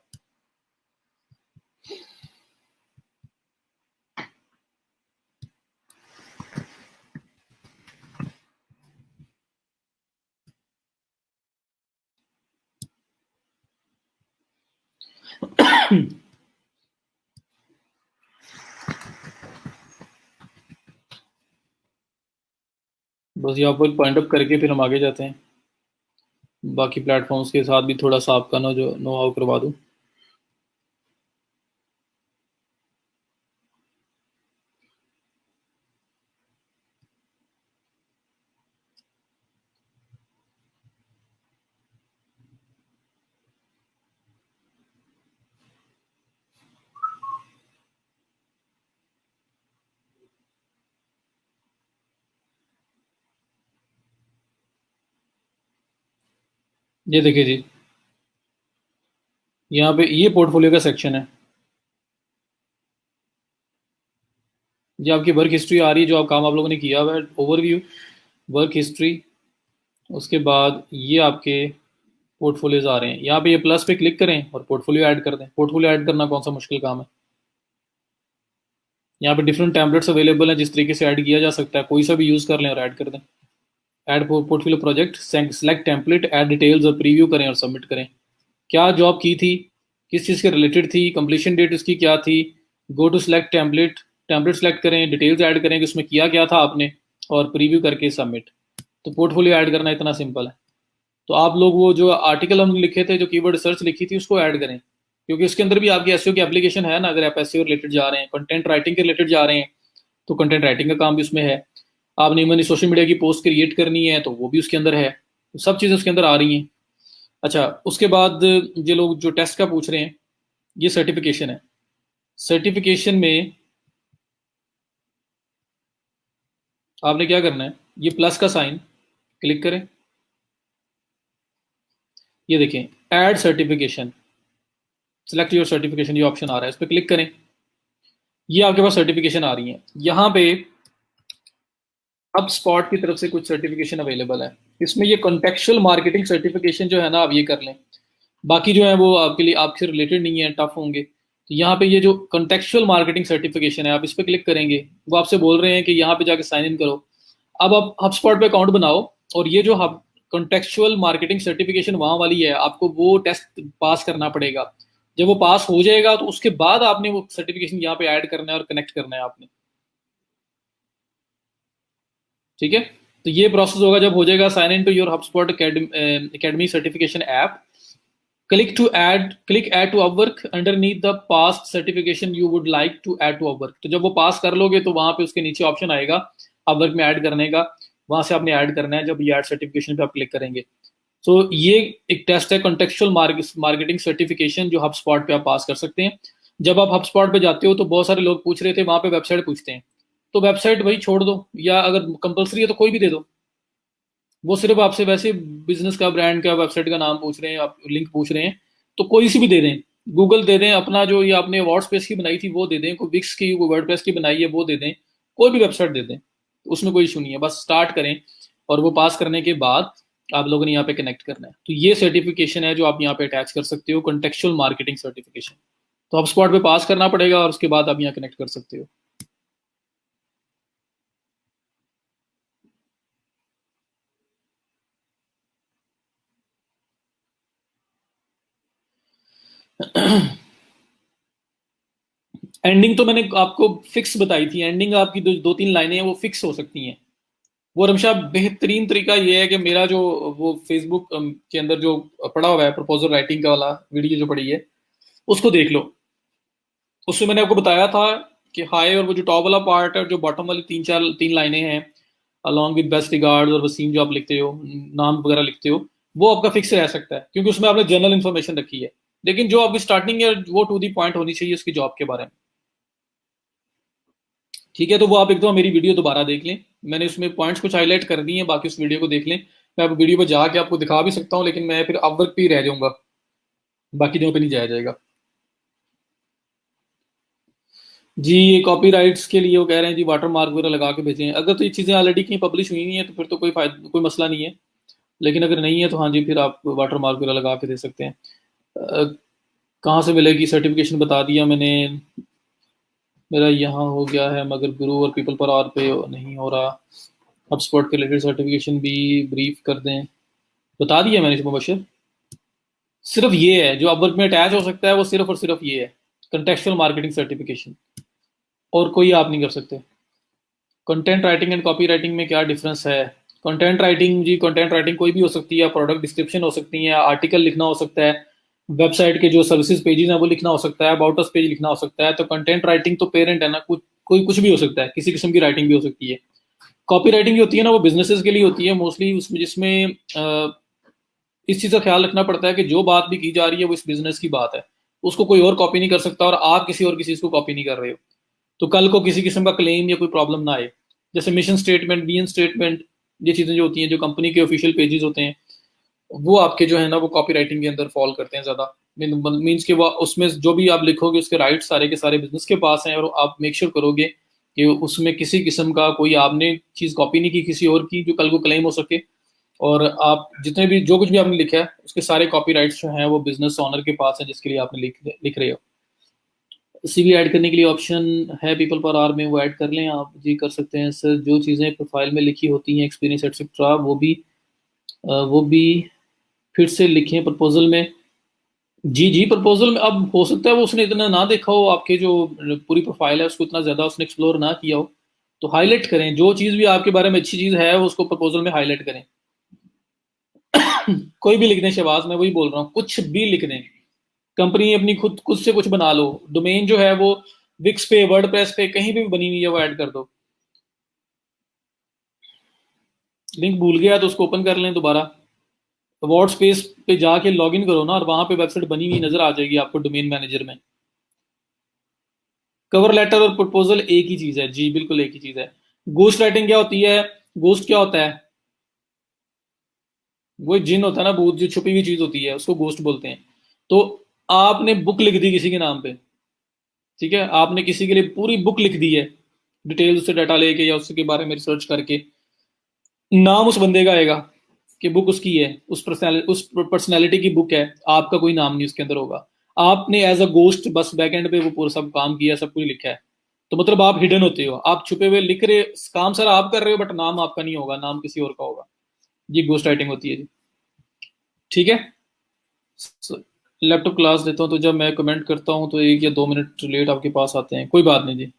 बस यहाँ पर पॉइंट अप करके फिर हम आगे जाते हैं। बाकी प्लेटफॉर्म्स के साथ भी थोड़ा सा आपका ना जो नो हाउ करवा दूँ। ये देखिए जी, यहाँ पे ये पोर्टफोलियो का सेक्शन है। ये आपकी वर्क हिस्ट्री आ रही है, जो आप काम आप लोगों ने किया हुआ है, ओवरव्यू, वर्क हिस्ट्री। उसके बाद ये आपके पोर्टफोलियोज आ रहे हैं, यहाँ पे ये प्लस पे क्लिक करें और पोर्टफोलियो ऐड कर दें। पोर्टफोलियो ऐड करना कौन सा मुश्किल काम है। यहाँ पे डिफरेंट टैम्पलेट्स अवेलेबल हैं जिस तरीके से ऐड किया जा सकता है, कोई सा भी यूज़ कर लें और ऐड कर दें। Add portfolio project, select template, add details और प्रीव्यू करें और सबमिट करें। क्या जॉब की थी, किस चीज़ के रिलेटेड थी, कंप्लीशन डेट उसकी क्या थी, go to select template, template select करें, डिटेल्स ऐड करें कि उसमें किया क्या था आपने, और प्रीव्यू करके सबमिट। तो पोर्टफोलियो ऐड करना इतना सिंपल है। तो आप लोग वो जो आर्टिकल हमने लिखे थे, जो कीवर्ड सर्च लिखी थी, उसको ऐड करें, क्योंकि उसके अंदर भी आपकी एसईओ की एप्लीकेशन है ना। अगर आप एसईओ रिलेटेड जा रहे हैं, कंटेंट राइटिंग के रिलेटेड जा रहे हैं, तो कंटेंट राइटिंग का काम भी उसमें है। आपने मैंने सोशल मीडिया की पोस्ट क्रिएट करनी है तो वो भी उसके अंदर है। तो सब चीज़ें उसके अंदर आ रही हैं। अच्छा, उसके बाद ये लोग जो टेस्ट का पूछ रहे हैं, ये सर्टिफिकेशन है। सर्टिफिकेशन में आपने क्या करना है, ये प्लस का साइन क्लिक करें, ये देखें add certification, select your certification, ये ऑप्शन आ रहा है, इस पर क्लिक करें। ये आपके पास सर्टिफिकेशन आ रही है। यहाँ पे अब स्पॉट की तरफ से कुछ सर्टिफिकेशन अवेलेबल है। इसमें ये कॉन्टेक्चुअल मार्केटिंग सर्टिफिकेशन जो है ना, आप ये कर लें। बाकी जो है वो आपके लिए आपसे रिलेटेड नहीं है, टफ होंगे। तो यहाँ पे ये जो कॉन्टेक्चुअल मार्केटिंग सर्टिफिकेशन है, आप इस पर क्लिक करेंगे, वो आपसे बोल रहे हैं कि यहाँ पे जाके साइन इन करो। अब आप हबस्पॉट पे अकाउंट बनाओ, और ये जो हब कॉन्टेक्चुअल मार्केटिंग सर्टिफिकेशन वहाँ वाली है, आपको वो टेस्ट पास करना पड़ेगा। जब वो पास हो जाएगा तो उसके बाद आपने वो सर्टिफिकेशन यहाँ पे ऐड करना है और कनेक्ट करना है आपने। ठीक है, तो ये प्रोसेस होगा जब हो जाएगा sign in to your HubSpot academy certification app, click add to Upwork underneath the past certification you would like to add to Upwork. तो जब वो पास कर लोगे तो वहां पे उसके नीचे ऑप्शन आएगा अपवर्क में ऐड करने का, वहां से आपने ऐड करना है। जब ये ऐड सर्टिफिकेशन पे आप क्लिक करेंगे, तो ये एक टेस्ट है कॉन्टेक्चुअल मार्केटिंग सर्टिफिकेशन, जो हबस्पॉट पे आप पास कर सकते हैं। जब आप हबस्पॉट पे जाते हो तो बहुत सारे लोग पूछ रहे थे, वहां पे वेबसाइट पूछते हैं, तो वेबसाइट वही छोड़ दो, या अगर कंपलसरी है तो कोई भी दे दो। वो सिर्फ आपसे वैसे बिजनेस का, ब्रांड का, वेबसाइट का नाम पूछ रहे हैं, आप लिंक पूछ रहे हैं, तो कोई सी भी दे दें। गूगल दे दें, अपना जो ये आपने वर्ड स्पेस की बनाई थी वो दे दें, कोई विक्स की, कोई वर्डप्रेस की बनाई है वो दे दें, कोई भी वेबसाइट दे दें, तो उसमें कोई इशू नहीं है। बस स्टार्ट करें, और वो पास करने के बाद आप लोगों ने यहाँ पे कनेक्ट करना है। तो ये सर्टिफिकेशन है जो आप यहाँ पे अटैच कर सकते हो, कॉन्टेक्चुअल मार्केटिंग सर्टिफिकेशन। तो आप स्पॉट पे पास करना पड़ेगा और उसके बाद आप यहाँ कनेक्ट कर सकते हो। एंडिंग तो मैंने आपको फिक्स बताई थी, एंडिंग आपकी दो तीन लाइनें हैं वो फिक्स हो सकती हैं। वो रमशा बेहतरीन तरीका ये है कि मेरा जो वो फेसबुक के अंदर जो पड़ा हुआ है प्रपोजल राइटिंग का वाला वीडियो जो पड़ी है, उसको देख लो। उसमें मैंने आपको बताया था कि हाय और वो जो टॉप वाला पार्ट है, जो बॉटम वाली तीन लाइनें हैं, अलॉन्ग विद बेस्ट रिगार्ड्स और वसीम जो आप लिखते हो, नाम वगैरह लिखते हो, वो आपका फिक्स रह सकता है क्योंकि उसमें आपने जनरल इन्फॉर्मेशन रखी है। लेकिन जो आपकी स्टार्टिंग है वो टू दी पॉइंट होनी चाहिए उसकी जॉब के बारे में। ठीक है, तो वो आप एक दो मेरी वीडियो दोबारा देख लें, मैंने उसमें पॉइंट्स कुछ हाईलाइट कर दिए हैं, बाकी उस वीडियो को देख लें। मैं अब वीडियो पर जाके आपको दिखा भी सकता हूँ, लेकिन मैं फिर अपवर्क पे ही रह जाऊंगा, बाकी जगहों पे नहीं जाया जाएगा। जी, ये कॉपीराइट्स के लिए वो कह रहे हैं जी वाटर मार्क वगैरह लगा के भेजें। अगर तो ये चीज़ें ऑलरेडी कहीं पब्लिश हुई नहीं है तो फिर तो कोई फायदा, कोई मसला नहीं है। लेकिन अगर नहीं है तो हाँ जी, फिर आप वाटर मार्क वगैरह लगा के दे सकते हैं। अ, कहाँ से मिलेगी सर्टिफिकेशन, बता दिया मैंने। मेरा यहाँ हो गया है मगर गुरु और पीपल पर आर पे नहीं हो रहा। अब स्पॉट के रिलेटेड सर्टिफिकेशन भी ब्रीफ कर दें, बता दिया मैंने मुबशर। सिर्फ ये है जो अपवर्क में अटैच हो सकता है, वो सिर्फ और सिर्फ ये है, कंटेक्चुअल मार्केटिंग सर्टिफिकेशन, और कोई आप नहीं कर सकते। Content writing and copy writing में क्या डिफरेंस है? कंटेंट राइटिंग जी, कंटेंट राइटिंग कोई भी हो सकती है, प्रोडक्ट डिस्क्रिप्शन हो सकती है, आर्टिकल लिखना हो सकता है, वेबसाइट के जो सर्विसेज पेजेस हैं वो लिखना हो सकता है, अबाउट अस पेज लिखना हो सकता है। तो कंटेंट राइटिंग तो पेरेंट है ना, कोई कुछ भी हो सकता है, किसी किस्म की राइटिंग भी हो सकती है। कॉपी राइटिंग जो होती है ना, वो बिजनेसेस के लिए होती है मोस्टली, उसमें जिसमें इस चीज़ का ख्याल रखना पड़ता है कि जो बात भी की जा रही है वो इस बिजनेस की बात है, उसको कोई और कॉपी नहीं कर सकता, और आप किसी और की चीज़ को कॉपी नहीं कर रहे हो, तो कल को किसी किस्म का क्लेम या कोई प्रॉब्लम ना आए। जैसे मिशन स्टेटमेंट, विजन स्टेटमेंट, ये चीज़ें जो होती हैं, जो कंपनी के ऑफिशियल पेजेस होते हैं, वो आपके जो है ना वो कॉपी राइटिंग के अंदर फॉल करते हैं ज़्यादा। मीन्स कि वो उसमें जो भी आप लिखोगे उसके राइट सारे के सारे बिजनेस के पास हैं, और आप मेक श्योर करोगे कि उसमें किसी किस्म का कोई आपने चीज़ कॉपी नहीं की किसी और की, जो कल को क्लेम हो सके। और आप जितने भी जो कुछ भी आपने लिखा है उसके सारे कॉपी राइट्स जो हैं वो बिजनेस ओनर के पास है जिसके लिए आपने लिख रहे हो। सीवी ऐड करने के लिए ऑप्शन है पीपल पर आर में, वो ऐड कर लें आप जी, कर सकते हैं सर। जो चीज़ें प्रोफाइल में लिखी होती हैं, एक्सपीरियंस एक्सेट्रा, वो भी फिर से लिखें प्रपोजल में। जी जी, प्रपोजल में अब हो सकता है वो उसने इतना ना देखा हो, आपके जो पूरी प्रोफाइल है उसको इतना ज़्यादा उसने एक्सप्लोर ना किया हो, तो हाईलाइट करें जो चीज़ भी आपके बारे में अच्छी चीज़ है उसको प्रपोजल में हाईलाइट करें। कोई भी लिख दें शहबाज, मैं वही बोल रहा हूँ, कुछ भी लिख दें। कंपनी अपनी खुद से कुछ बना लो, डोमेन जो है वो विक्स पे, वर्डप्रेस पे, कहीं भी बनी हुई है वो ऐड कर दो। लिंक भूल गया तो उसको ओपन कर लें दोबारा, वर्ड स्पेस पे जाके लॉगिन करो ना, और वहां पे वेबसाइट बनी हुई नजर आ जाएगी आपको डोमेन मैनेजर में। कवर लेटर और प्रपोजल एक ही चीज है जी, बिल्कुल एक ही चीज है। गोस्ट राइटिंग क्या होती है? गोस्ट क्या होता है? वो एक जिन होता है ना, भूत, जो छुपी हुई चीज होती है उसको गोस्ट बोलते हैं। तो आपने बुक लिख दी किसी के नाम पे, ठीक है, आपने किसी के लिए पूरी बुक लिख दी है, डिटेल उससे डाटा लेके या उसके बारे में रिसर्च करके, नाम उस बंदे का आएगा कि बुक उसकी है, उस पर्सनैलिटी की बुक है, आपका कोई नाम नहीं उसके अंदर होगा। आपने एज अ गोस्ट बस बैक एंड पे वो पूरा सब काम किया, सब कुछ लिखा है, तो मतलब आप हिडन होते हो, आप छुपे हुए लिख रहे, काम सारा आप कर रहे हो, बट नाम आपका नहीं होगा, नाम किसी और का होगा। ये गोस्ट राइटिंग होती है जी। ठीक है, लैपटॉप क्लास देता हूँ तो जब मैं कमेंट करता हूँ तो 1 या 2 मिनट लेट आपके पास आते हैं, कोई बात नहीं जी,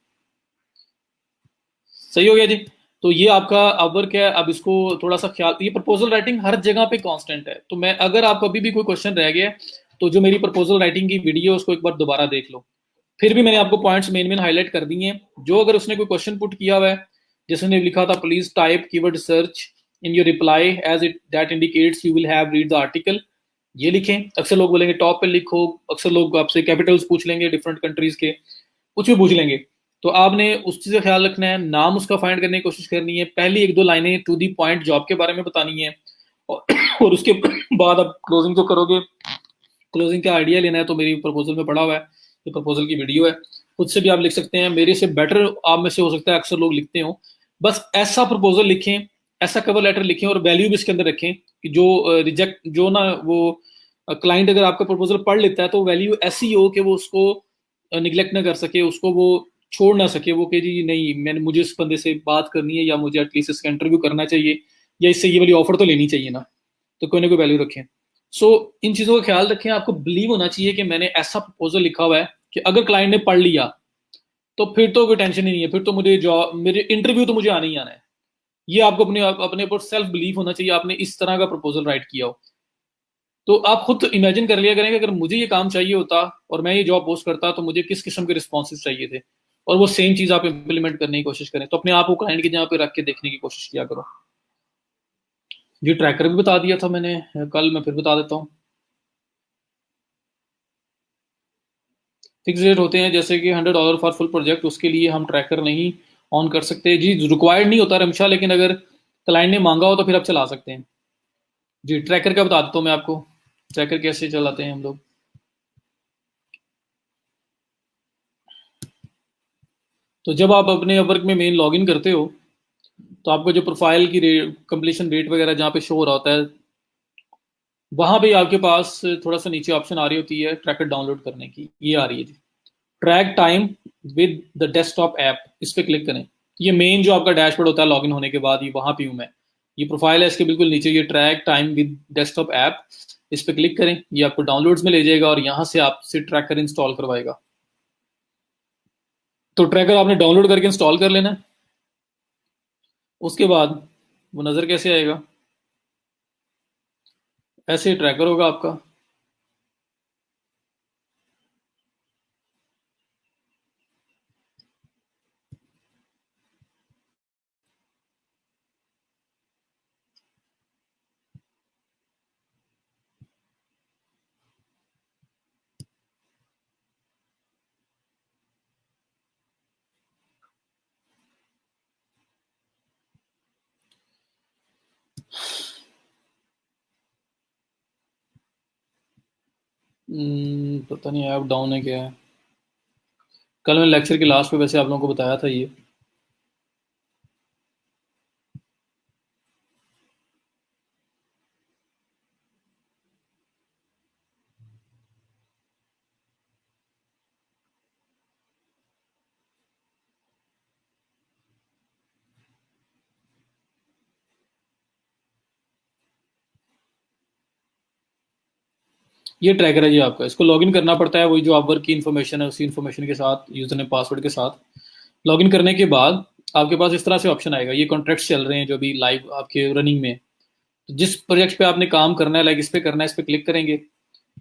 सही हो गया जी। तो ये आपका अब वर्क है, अब इसको थोड़ा सा ख्याल, ये प्रपोजल राइटिंग हर जगह पे कांस्टेंट है, तो मैं अगर आपको अभी भी कोई क्वेश्चन रह गया है, तो जो मेरी प्रपोजल राइटिंग की वीडियो है उसको एक बार दोबारा देख लो। फिर भी मैंने आपको पॉइंट्स मेन मेन हाईलाइट कर दिए हैं। जो अगर उसने कोई क्वेश्चन पुट किया हुआ है, जिसने लिखा था please type keyword search in your reply as it that indicates you will have read the article, ये लिखें। अक्सर लोग बोलेंगे टॉप पे लिखो, अक्सर लोग आपसे कैपिटल्स पूछ लेंगे डिफरेंट कंट्रीज के, कुछ भी पूछ लेंगे, तो आपने उस चीज का ख्याल रखना है, नाम उसका फाइंड करने की कोशिश करनी है, पहली 1-2 लाइनें टू दी पॉइंट जॉब के बारे में बतानी है, और उसके बाद आप क्लोजिंग तो करोगे। क्लोजिंग का आइडिया लेना है तो मेरी प्रपोजल में पड़ा हुआ है, ये प्रपोजल की वीडियो है, खुद से भी आप लिख सकते हैं, मेरे से बेटर आप में से हो सकता है अक्सर लोग लिखते हो। बस ऐसा प्रपोजल लिखें, ऐसा कवर लेटर लिखें, और वैल्यू भी इसके अंदर रखें कि जो रिजेक्ट जो ना वो क्लाइंट अगर आपका प्रपोजल पढ़ लेता है तो वैल्यू ऐसी हो कि वो उसको निग्लेक्ट ना कर सके, उसको वो छोड़ ना सके, वो कि जी नहीं, मैंने मुझे इस बंदे से बात करनी है, या मुझे एटलीस्ट इसका इंटरव्यू करना चाहिए, या इससे ये वाली ऑफर तो लेनी चाहिए ना, तो कोई ना कोई वैल्यू रखें। सो इन चीज़ों का ख्याल रखें, आपको बिलीव होना चाहिए कि मैंने ऐसा प्रपोजल लिखा हुआ है कि अगर क्लाइंट ने पढ़ लिया तो फिर तो कोई टेंशन ही नहीं है, फिर तो मुझे जॉब, मेरे इंटरव्यू तो मुझे आना ही आना है। ये आपको अपने ऊपर सेल्फ बिलीव होना चाहिए, आपने इस तरह का प्रपोजल राइट किया हो। तो आप खुद इमेजिन कर लिया करें कि अगर मुझे ये काम चाहिए होता और मैं ये जॉब पोस्ट करता तो मुझे किस किस्म के रिस्पॉन्सेज चाहिए थे, और वो सेम चीज आप इम्प्लीमेंट करने की कोशिश करें। तो अपने आप को क्लाइंट की जगह पे रख के देखने की कोशिश किया करो। ये ट्रैकर भी बता दिया था मैंने कल, मैं फिर बता देता हूँ। फिक्स रेट होते हैं जैसे कि $100 फॉर फुल प्रोजेक्ट, उसके लिए हम ट्रैकर नहीं ऑन कर सकते जी, रिक्वायर्ड नहीं होता रमशा, लेकिन अगर क्लाइंट ने मांगा हो तो फिर आप चला सकते हैं जी। ट्रैकर का बता देता हूँ मैं आपको, ट्रैकर कैसे चलाते हैं हम लोग। तो जब आप अपने अपवर्क में मेन लॉगिन करते हो तो आपको जो प्रोफाइल की कंप्लीशन रेट वगैरह जहाँ पे शो हो रहा होता है, वहां पे आपके पास थोड़ा सा नीचे ऑप्शन आ रही होती है ट्रैकर डाउनलोड करने की, ये आ रही है जी, track time with the desktop app. इस पे क्लिक करें। ये मेन जो आपका डैशबोर्ड होता है लॉगिन होने के बाद, ये वहां पे हूं मैं। ये प्रोफाइल है, इसके बिल्कुल नीचे ये track time with desktop app, इस पे क्लिक करें। ये आपको डाउनलोड्स में ले जाएगा और यहाँ से आपसे ट्रैकर इंस्टॉल करवाएगा। तो ट्रैकर आपने डाउनलोड करके इंस्टॉल कर लेना है। उसके बाद वो नज़र कैसे आएगा, ऐसे ट्रैकर होगा आपका। पता नहीं ऐप डाउन है क्या है। कल मैं लेक्चर के लास्ट पे वैसे आप लोगों को बताया था ये। ये ट्रैकर है जी आपका, इसको लॉगिन करना पड़ता है, वही जो आप वर्क की इन्फॉर्मेशन है उसी इन्फॉर्मेशन के साथ, यूजर ने पासवर्ड के साथ लॉगिन करने के बाद आपके पास इस तरह से ऑप्शन आएगा। ये कॉन्ट्रैक्ट्स चल रहे हैं जो भी लाइव आपके रनिंग में। तो जिस प्रोजेक्ट पे आपने काम करना है, लाइक इस पे करना है, इस पे क्लिक करेंगे।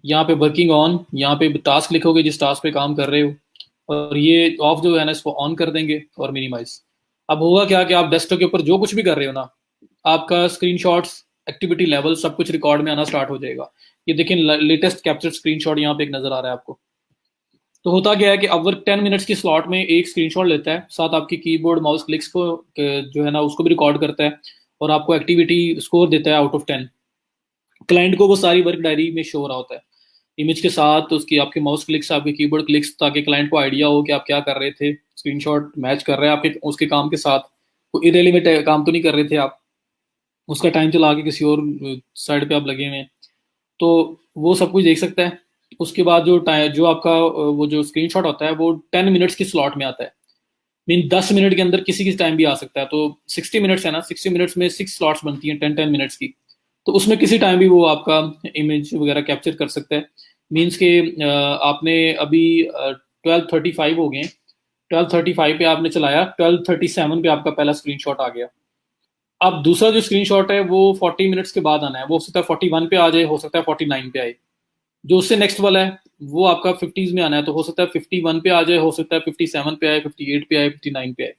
यहाँ पे वर्किंग ऑन, यहाँ पे टास्क लिखोगे जिस टास्क पे काम कर रहे हो, और ये ऑफ जो है ना इसको ऑन कर देंगे और मिनिमाइज। अब होगा क्या कि आप डेस्कटॉप के ऊपर जो कुछ भी कर रहे हो ना, आपका स्क्रीनशॉट्स, एक्टिविटी लेवल सब कुछ रिकॉर्ड में आना स्टार्ट हो जाएगा। ये देखिए लेटेस्ट कैप्चर स्क्रीनशॉट यहाँ पे एक नजर आ रहा है आपको। तो होता क्या है कि अपवर्क 10 मिनट्स की स्लॉट में एक स्क्रीनशॉट लेता है, साथ आपकी कीबोर्ड माउस क्लिक्स को जो है ना उसको भी रिकॉर्ड करता है, और आपको एक्टिविटी स्कोर देता है आउट ऑफ 10। क्लाइंट को वो सारी वर्क डायरी में शो हो रहा होता है इमेज के साथ, उसकी आपके माउस क्लिक्स, आपके कीबोर्ड क्लिक्स, ताकि क्लाइंट को आइडिया हो कि आप क्या कर रहे थे। स्क्रीनशॉट मैच कर रहा है आपके उसके काम के साथ, कोई इरेलीवेंट काम तो नहीं कर रहे थे आप, उसका टाइम चला के किसी और साइड पे आप लगे हुए हैं। तो वो सब कुछ देख सकता है। उसके बाद जो टाइम जो आपका वो जो स्क्रीनशॉट होता है वो 10 मिनट्स की स्लॉट में आता है। मीन 10 मिनट के अंदर किसी किसी टाइम भी आ सकता है। तो 60 मिनट्स है ना, 60 मिनट्स में 6 स्लॉट्स बनती हैं 10 10 मिनट्स की। तो उसमें किसी टाइम भी वो आपका इमेज वगैरह कैप्चर कर सकता है। मीन्स के आपने अभी 12:35 हो गए, 12:35 पे आपने चलाया, 12:37 पे आपका पहला स्क्रीनशॉट आ गया। अब दूसरा जो स्क्रीनशॉट है वो 40 मिनट्स के बाद आना है। वो हो सकता है 41 पे आ जाए, हो सकता है 49 पे आए। जो उससे नेक्स्ट वाला है वो आपका 50s में आना है, तो हो सकता है 51 पे आ जाए, हो सकता है 57 पे आए, 58 पे आए, 59 पे आए।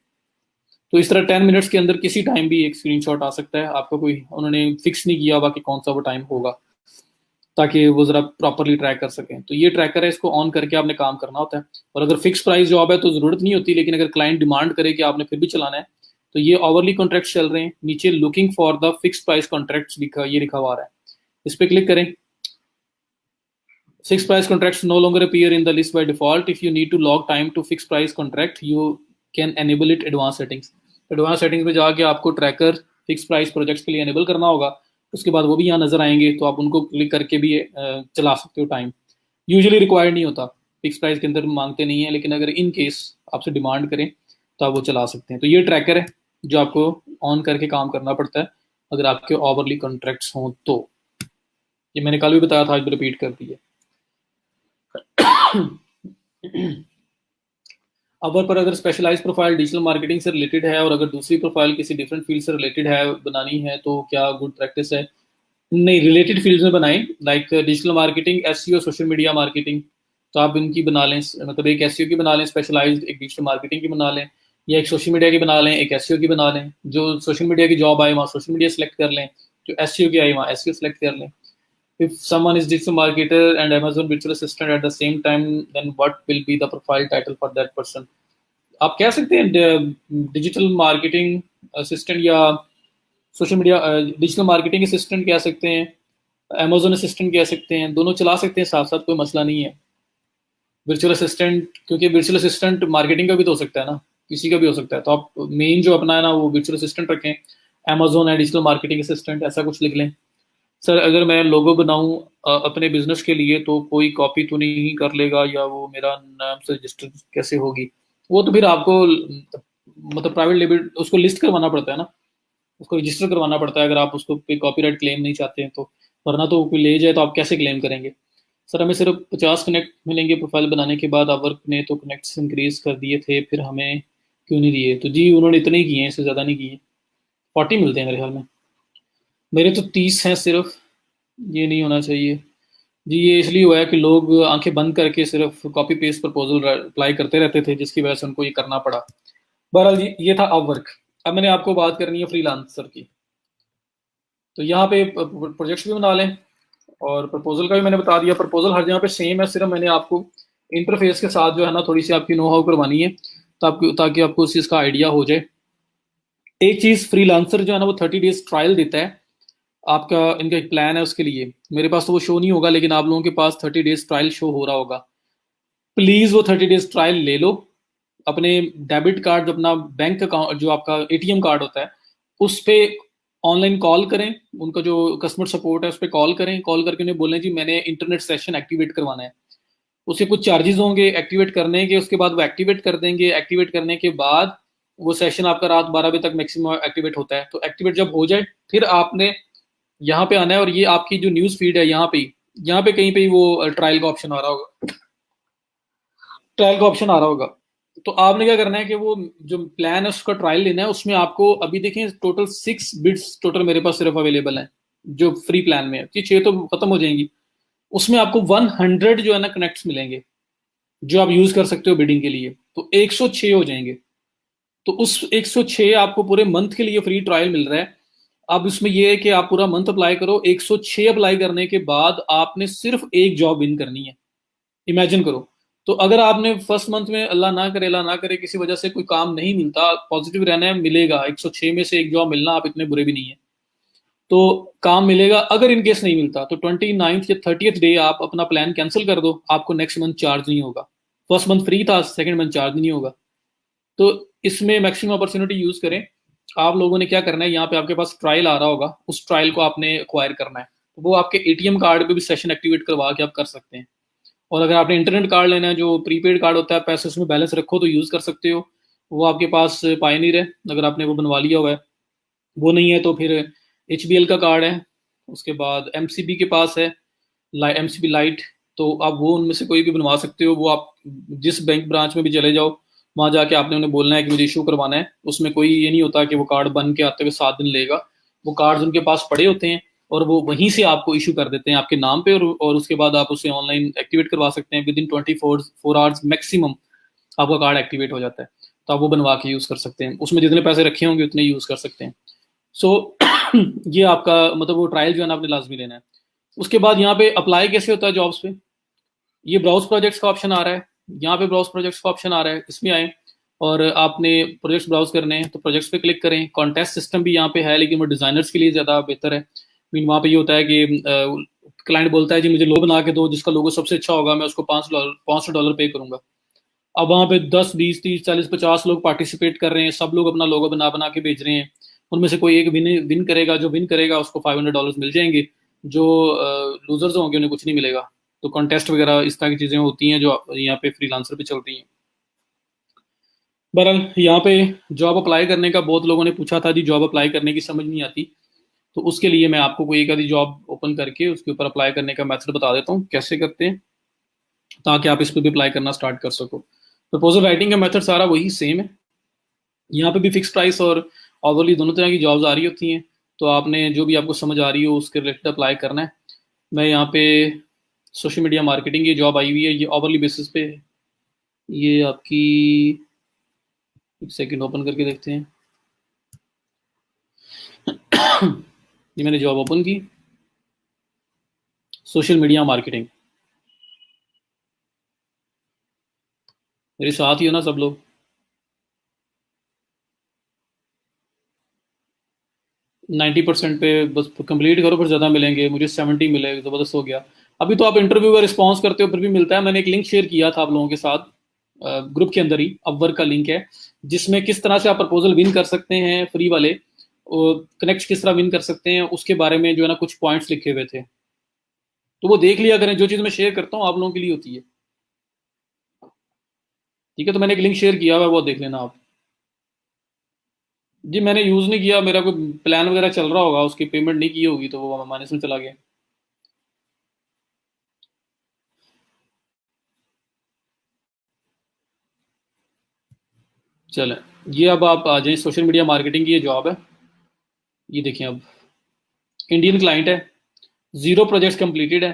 तो इस तरह 10 मिनट्स के अंदर किसी टाइम भी एक स्क्रीनशॉट आ सकता है। आपका कोई उन्होंने फिक्स नहीं किया हुआ कि कौन सा वो टाइम होगा, ताकि वो जरा प्रॉपरली ट्रैक कर सकें। तो ये ट्रैकर है, इसको ऑन करके आपने काम करना होता है। और अगर फिक्स प्राइस जॉब है तो जरूरत नहीं होती, लेकिन अगर क्लाइंट डिमांड करे कि आपने फिर भी चलाना है, तो ये ओवरली कॉन्ट्रैक्ट चल रहे हैं, नीचे looking for the fix price contract लिखा, ये लिखा हुआ है, इस पर क्लिक करें। Fixed price contracts no longer appear in the list by default. If you need to log time to fixed price contract, you can enable it advanced settings. Advance settings में जाके आपको ट्रैकर फिक्स प्राइस प्रोजेक्ट्स के लिए एनेबल करना होगा। उसके बाद वो भी यहाँ नजर आएंगे, तो आप उनको क्लिक करके भी चला सकते हो। टाइम यूजुअली रिक्वायर्ड नहीं होता, फिक्स प्राइस के अंदर मांगते नहीं है, लेकिन अगर इन केस आपसे डिमांड करें तो आप वो चला सकते हैं। तो ये ट्रैकर है जो आपको ऑन करके काम करना पड़ता है अगर आपके ओवरली कॉन्ट्रैक्ट्स हों तो। ये मैंने कल भी बताया था, आज भी रिपीट कर दिया। अवर पर अगर स्पेशलाइज प्रोफाइल डिजिटल मार्केटिंग से रिलेटेड है और अगर दूसरी प्रोफाइल किसी डिफरेंट फील्ड से रिलेटेड है बनानी है, तो क्या गुड प्रैक्टिस है नहीं, रिलेटेड फील्ड्स में बनाएं, like digital marketing, SEO, social media marketing, तो आप इनकी बना लें, मतलब एक एसईओ की बना लें स्पेशलाइज्ड, एक डिजिटल मार्केटिंग की बना लें, या एक सोशल मीडिया की बना लें, एक एसईओ की बना लें। जो सोशल मीडिया की जॉब आए वहाँ सोशल मीडिया सेलेक्ट कर लें, जो एसईओ की आई वहाँ एसईओ सेलेक्ट कर लें। If someone is digital marketer and Amazon virtual assistant at the same time, then what will be the profile title for that person? आप कह सकते हैं डिजिटल मार्केटिंग असिस्टेंट या social media digital marketing assistant कह सकते हैं, अमेजोन असिस्टेंट कह सकते हैं, दोनों चला सकते हैं साथ साथ, कोई मसला नहीं है। वर्चुअल असिस्टेंट, क्योंकि वर्चुअल असिस्टेंट मार्केटिंग का भी तो हो सकता है ना, किसी का भी हो सकता है, तो आप मेन जो अपना है ना वो वर्चुअल असिस्टेंट रखें, अमेजोन है डिजिटल मार्केटिंग असिस्टेंट, ऐसा कुछ लिख लें। सर अगर मैं लोगो बनाऊं अपने बिजनेस के लिए, तो कोई कॉपी तो नहीं कर लेगा, या वो मेरा नाम से रजिस्टर कैसे होगी? वो तो फिर आपको मतलब प्राइवेट लेबल उसको लिस्ट करवाना पड़ता है ना, उसको रजिस्टर करवाना पड़ता है, अगर आप उसको कॉपीराइट क्लेम नहीं चाहते हैं तो। वरना तो कोई ले जाए तो आप कैसे क्लेम करेंगे? सर हमें सिर्फ 50 कनेक्ट मिलेंगे प्रोफाइल बनाने के बाद, वर्क ने तो कनेक्ट्स इंक्रीज कर दिए थे, फिर हमें क्यों नहीं दिए? तो जी उन्होंने इतने ही किए हैं, इससे ज़्यादा नहीं किए। 40 मिलते हैं मेरे ख्याल में, मेरे तो 30 हैं सिर्फ। ये नहीं होना चाहिए जी, ये इसलिए हुआ है कि लोग आंखें बंद करके सिर्फ कॉपी पेस्ट प्रपोजल अप्लाई करते रहते थे, जिसकी वजह से उनको ये करना पड़ा। बहरहाल जी ये था अपवर्क। अब मैंने आपको बात करनी है फ्रीलांसर की। तो यहाँ पे प्रोजेक्ट्स भी बना लें, और प्रपोजल का भी मैंने बता दिया। प्रपोजल हर जगह पे सेम है, सिर्फ मैंने आपको इंटरफेस के साथ जो है ना थोड़ी सी आपकी नो हाउ करवानी है, ताकि आपको उस चीज़ का आइडिया हो जाए। एक चीज़, फ्रीलांसर जो है ना वो 30 डेज ट्रायल देता है आपका, इनका एक प्लान है उसके लिए। मेरे पास तो वो शो नहीं होगा, लेकिन आप लोगों के पास 30 डेज ट्रायल शो हो रहा होगा। प्लीज़ वो 30 डेज ट्रायल ले लो। अपने डेबिट कार्ड, अपना बैंक अकाउंट, जो आपका एटीएम कार्ड होता है, उस पर ऑनलाइन कॉल करें, उनका जो कस्टमर सपोर्ट है उस पर कॉल करें, कॉल करके उन्हें बोलें जी मैंने इंटरनेट सेशन एक्टिवेट करवाना है। उसके कुछ चार्जेस होंगे एक्टिवेट करने के, उसके बाद वो एक्टिवेट कर देंगे। एक्टिवेट करने के बाद वो सेशन आपका रात 12 बजे तक मैक्सिमम एक्टिवेट होता है। तो एक्टिवेट जब हो जाए, फिर आपने यहाँ पे आना है, और ये आपकी जो न्यूज़ फीड है यहाँ पे कहीं पे वो ट्रायल का ऑप्शन आ रहा होगा, ट्रायल का ऑप्शन आ रहा होगा। तो आपने क्या करना है कि वो जो प्लान है उसका ट्रायल लेना है। उसमें आपको अभी देखें टोटल 6 बिड्स टोटल मेरे पास सिर्फ अवेलेबल हैं जो फ्री प्लान में है, कि 6 तो खत्म हो जाएंगी। उसमें आपको 100 जो है ना कनेक्ट्स मिलेंगे, जो आप यूज कर सकते हो बिडिंग के लिए, तो 106 हो जाएंगे। तो उस 106 आपको पूरे मंथ के लिए फ्री ट्रायल मिल रहा है। अब इसमें यह है कि आप पूरा मंथ अप्लाई करो, 106 अप्लाई करने के बाद आपने सिर्फ एक जॉब विन करनी है। इमेजिन करो। तो अगर आपने फर्स्ट मंथ में अल्लाह ना करे किसी वजह से कोई काम नहीं मिलता, पॉजिटिव रहना है, मिलेगा। 106 में से एक जॉब मिलना, आप इतने बुरे भी नहीं है, तो काम मिलेगा। अगर इन केस नहीं मिलता तो 29th या 30th डे आप अपना प्लान कैंसिल कर दो, आपको नेक्स्ट मंथ चार्ज नहीं होगा। फर्स्ट मंथ फ्री था, सेकंड मंथ चार्ज नहीं होगा। तो इसमें मैक्सिमम अपॉर्चुनिटी यूज करें। आप लोगों ने क्या करना है, यहाँ पे आपके पास ट्रायल आ रहा होगा, उस ट्रायल को आपने एक्वायर करना है। तो वो आपके एटीएम कार्ड पे भी सेशन एक्टिवेट करवा के आप कर सकते हैं। और अगर आपने इंटरनेट कार्ड लेना है, जो प्रीपेड कार्ड होता है, पैसे उसमें बैलेंस रखो तो यूज कर सकते हो। वो आपके पास पायनियर है, अगर आपने वो बनवा लिया हुआ है। वो नहीं है तो फिर HBL का कार्ड है, उसके बाद MCB के पास है, MCB लाइट। तो आप वो उनमें से कोई भी बनवा सकते हो। वो आप जिस बैंक ब्रांच में भी चले जाओ, वहां जाके आपने उन्हें बोलना है कि मुझे इशू करवाना है। उसमें कोई ये नहीं होता कि वो कार्ड बन के आते हुए 7 दिन लेगा। वो कार्ड उनके पास पड़े होते हैं, और वो वहीं से आपको इशू कर देते हैं आपके नाम पे, और उसके बाद आप उसे ऑनलाइन एक्टिवेट करवा सकते हैं। विद इन 24 आवर्स मैक्सिमम आपका कार्ड एक्टिवेट हो जाता है। तो आप वो बनवा के यूज कर सकते हैं, उसमें जितने पैसे रखे होंगे उतने यूज कर सकते हैं। सो ये आपका मतलब वो ट्रायल जो है ना आपने लाजमी लेना है। उसके बाद यहाँ पे अप्लाई कैसे होता है जॉब्स पे, ये ब्राउज प्रोजेक्ट्स का ऑप्शन आ रहा है। यहाँ पे ब्राउज प्रोजेक्ट्स का ऑप्शन आ रहा है, इसमें आए और आपने प्रोजेक्ट्स ब्राउज करने हैं तो प्रोजेक्ट्स पे क्लिक करें। कॉन्टेस्ट सिस्टम भी यहाँ पे है, लेकिन वो डिजाइनर्स के लिए ज़्यादा बेहतर है। मीन वहाँ पे ये होता है कि क्लाइंट बोलता है जी मुझे लोगो बना के दो, जिसका लोगो सबसे अच्छा होगा मैं उसको $500 पे करूंगा। अब वहाँ पे 10, 20, 30, 40, 50 लोग पार्टिसिपेट कर रहे हैं, सब लोग अपना लोगो बना बना के भेज रहे हैं। उनमें से कोई एक विन करेगा, जो विन करेगा उसको $500 मिल जाएंगे। जो लूजर्स होंगे उन्हें कुछ नहीं मिलेगा। तो कॉन्टेस्ट वगैरह इस तरह की चीज़ें होती हैं जो यहाँ पे फ्रीलांसर पे चलती हैं। बहरहाल यहाँ पे जॉब अप्लाई करने का बहुत लोगों ने पूछा था जी, जॉब अप्लाई करने की समझ नहीं आती। तो उसके लिए मैं आपको कोई एक आधी जॉब ओपन करके उसके ऊपर अप्लाई करने का मेथड बता देता हूँ कैसे करते हैं, ताकि आप इस पर भी अप्लाई करना स्टार्ट कर सको। प्रपोजल राइटिंग का मेथड सारा वही सेम है। यहाँ पे भी फिक्स प्राइस और ओवरली दोनों तरह की जॉब्स आ रही होती हैं। तो आपने जो भी आपको समझ आ रही हो उसके रिलेटेड अप्लाई करना है। मैं यहाँ पे सोशल मीडिया मार्केटिंग की जॉब आई हुई है, ये आवरली बेसिस पे है। ये आपकी, एक सेकंड ओपन करके देखते हैं। ये मैंने जॉब ओपन की, सोशल मीडिया मार्केटिंग। मेरे साथ ही हो ना सब लोग? नाइन्टी परसेंट पे बस कंप्लीट करो, फिर ज़्यादा मिलेंगे। मुझे 70 मिले, ज़बरदस्त हो गया। अभी तो आप इंटरव्यू का रिस्पॉन्स करते हो फिर भी मिलता है। मैंने एक लिंक शेयर किया था आप लोगों के साथ ग्रुप के अंदर ही, अपवर्क का लिंक है, जिसमें किस तरह से आप प्रपोजल विन कर सकते हैं फ्री वाले, और कनेक्ट किस तरह विन कर सकते हैं उसके बारे में जो है ना कुछ पॉइंट्स लिखे हुए थे। तो वो देख लिया करें, जो चीज़ मैं शेयर करता हूँ आप लोगों के लिए होती है। ठीक है, तो मैंने एक लिंक शेयर किया हुआ है, वो देख लेना आप। जी मैंने यूज़ नहीं किया, मेरा कोई प्लान वगैरह चल रहा होगा, उसकी पेमेंट नहीं की होगी तो वो माइनस में चला गया। चलें, ये अब आप आ जाए, सोशल मीडिया मार्केटिंग की ये जॉब है। ये देखिए, अब इंडियन क्लाइंट है, 0 प्रोजेक्ट्स कंप्लीटेड है,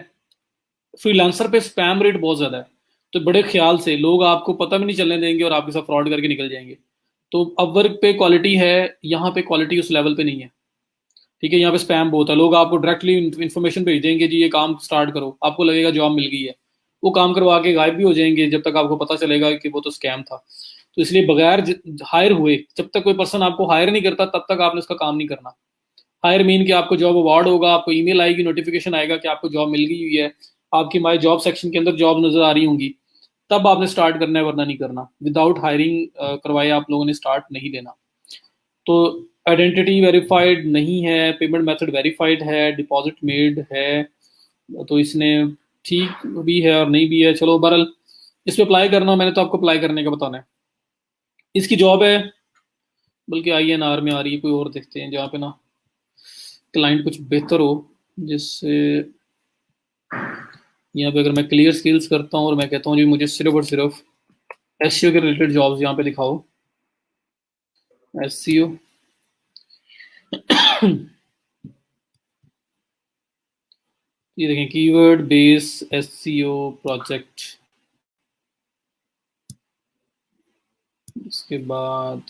फ्रीलांसर पे स्पैम रेट बहुत ज़्यादा है, तो बड़े ख्याल से लोग आपको पता भी नहीं चलने देंगे और आपके साथ फ्रॉड करके निकल जाएंगे। तो अपवर्क पे क्वालिटी है, यहाँ पे क्वालिटी उस लेवल पे नहीं है। ठीक है, यहाँ पे स्पैम बहुत है, लोग आपको डायरेक्टली इन्फॉर्मेशन भेज देंगे, जी ये काम स्टार्ट करो, आपको लगेगा जॉब मिल गई है, वो काम करवा के गायब भी हो जाएंगे जब तक आपको पता चलेगा कि वो तो स्कैम था। तो इसलिए बगैर हायर हुए, जब तक कोई पर्सन आपको हायर नहीं करता तब तक आपने उसका काम नहीं करना। हायर मीन कि आपको जॉब अवार्ड होगा, आपको ईमेल आएगी, नोटिफिकेशन आएगा कि आपको जॉब मिल गई हुई है, आपकी माई जॉब सेक्शन के अंदर जॉब नजर आ रही होंगी, तब आपने स्टार्ट करना है, वरना नहीं करना। विदाउट हायरिंग करवाए आप लोगों ने स्टार्ट नहीं लेना। तो आइडेंटिटी वेरीफाइड नहीं है, पेमेंट मेथड वेरीफाइड है, डिपॉजिट मेड है, तो इसने ठीक भी है और नहीं भी है। चलो बहरहाल, इस पर अप्लाई करना, मैंने तो आपको अप्लाई करने का बताना है। इसकी जॉब है, बल्कि INR में आ रही है, कोई और देखते हैं जहाँ पे ना क्लाइंट कुछ बेहतर हो, जिससे यहाँ पे अगर मैं क्लियर स्किल्स करता हूँ और मैं कहता हूँ जी मुझे सिर्फ और सिर्फ SEO के रिलेटेड जॉब्स यहाँ पे दिखाओ, SEO। ये देखें, कीवर्ड बेस SEO प्रोजेक्ट। इसके बाद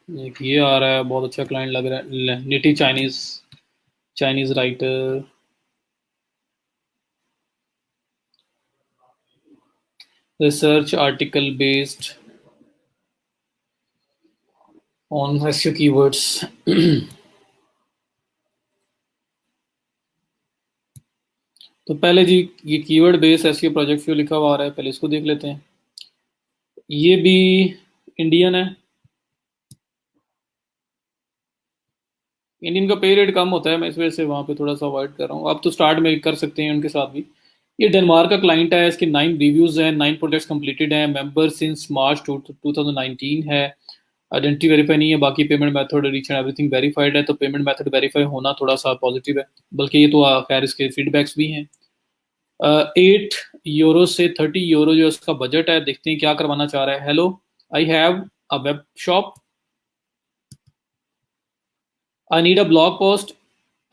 एक ये आ रहा है, बहुत अच्छा क्लाइंट लग रहा है, native Chinese writer. Research article based on SEO keywords. तो पहले जी, ये कीवर्ड बेस्ड SEO प्रोजेक्ट जो लिखा हुआ आ रहा है, पहले इसको देख लेते हैं। ये भी इंडियन है, इंडियन का पे रेट कम होता है, मैं इस वजह से वहाँ पे थोड़ा सा अवॉइड कर रहा हूँ। आप तो स्टार्ट में कर सकते हैं उनके साथ भी। ये डेनमार्क का क्लाइंट है, इसके 9 रिव्यूज़ हैं, 9 प्रोजेक्ट्स कंप्लीटेड हैं, मेंबर सिंस मार्च 2019 है। आइडेंटिटी वेरीफाई नहीं है, बाकी payment method reach and everything verified है, तो पेमेंट मेथड वेरीफाई होना थोड़ा सा पॉजिटिव है, बल्कि ये तो खैर इसके फीडबैक्स भी हैं। 8 यूरो से 30 यूरो जो इसका बजट है, देखते हैं क्या करवाना चाह रहा है। Hello, I have a web shop, I need a blog post.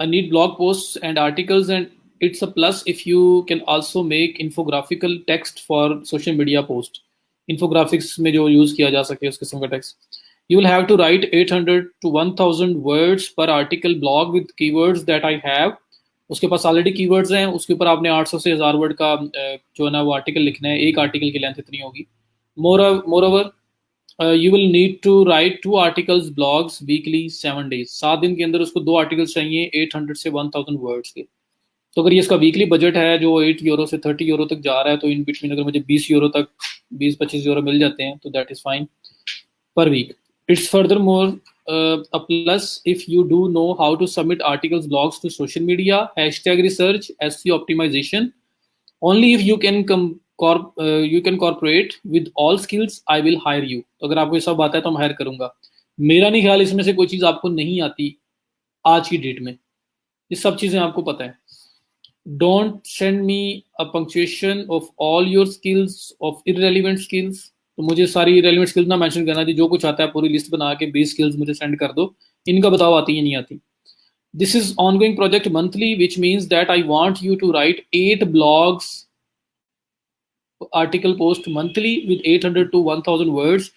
I need blog posts and articles, and it's a plus if you can also make infographical text for social media post. Infographics में जो यूज किया जा सके उस किस्म का text. You will have to write 800 to 1000 words per article blog with keywords that I have. उसके पास ऑलरेडी कीवर्ड्स हैं, उसके ऊपर आपने 800 से 1000 वर्ड का जो है ना वो आर्टिकल लिखना है। एक आर्टिकल की लेंथ इतनी होगी। More you will need to write 2 articles blogs weekly 7 days. 7 दिन के अंदर उसको 2 आर्टिकल्स चाहिए 800 से 1000 वर्ड्स के। तो अगर ये इसका वीकली बजट है जो 8 यूरो से 30 यूरो तक जा रहा है, तो इन बिटवीन अगर मुझे 20 यूरो तक, 20-25 यूरो मिल जाते हैं तो that is fine per week. It's furthermore a plus if you do know how to submit articles, blogs to social media, hashtag research, SEO optimization. Only if you can cooperate with all skills, I will hire you. तो अगर आपको ये सब आता है तो मैं हायर करूंगा। मेरा नहीं ख्याल इसमें से कोई चीज़ आपको नहीं आती आज की डेट में, ये सब चीज़ें आपको पता है। Don't send me a punctuation of all your skills of irrelevant skills. तो मुझे सारी रेलिवेंट स्किल्स ना मेंशन करना जी, जो कुछ आता है पूरी लिस्ट बना के 20 स्किल्स मुझे सेंड कर दो, इनका बताओ आती है नहीं आती। This is ongoing project monthly, which means that I want you to write 8 blogs article post monthly with 800 to 1000 words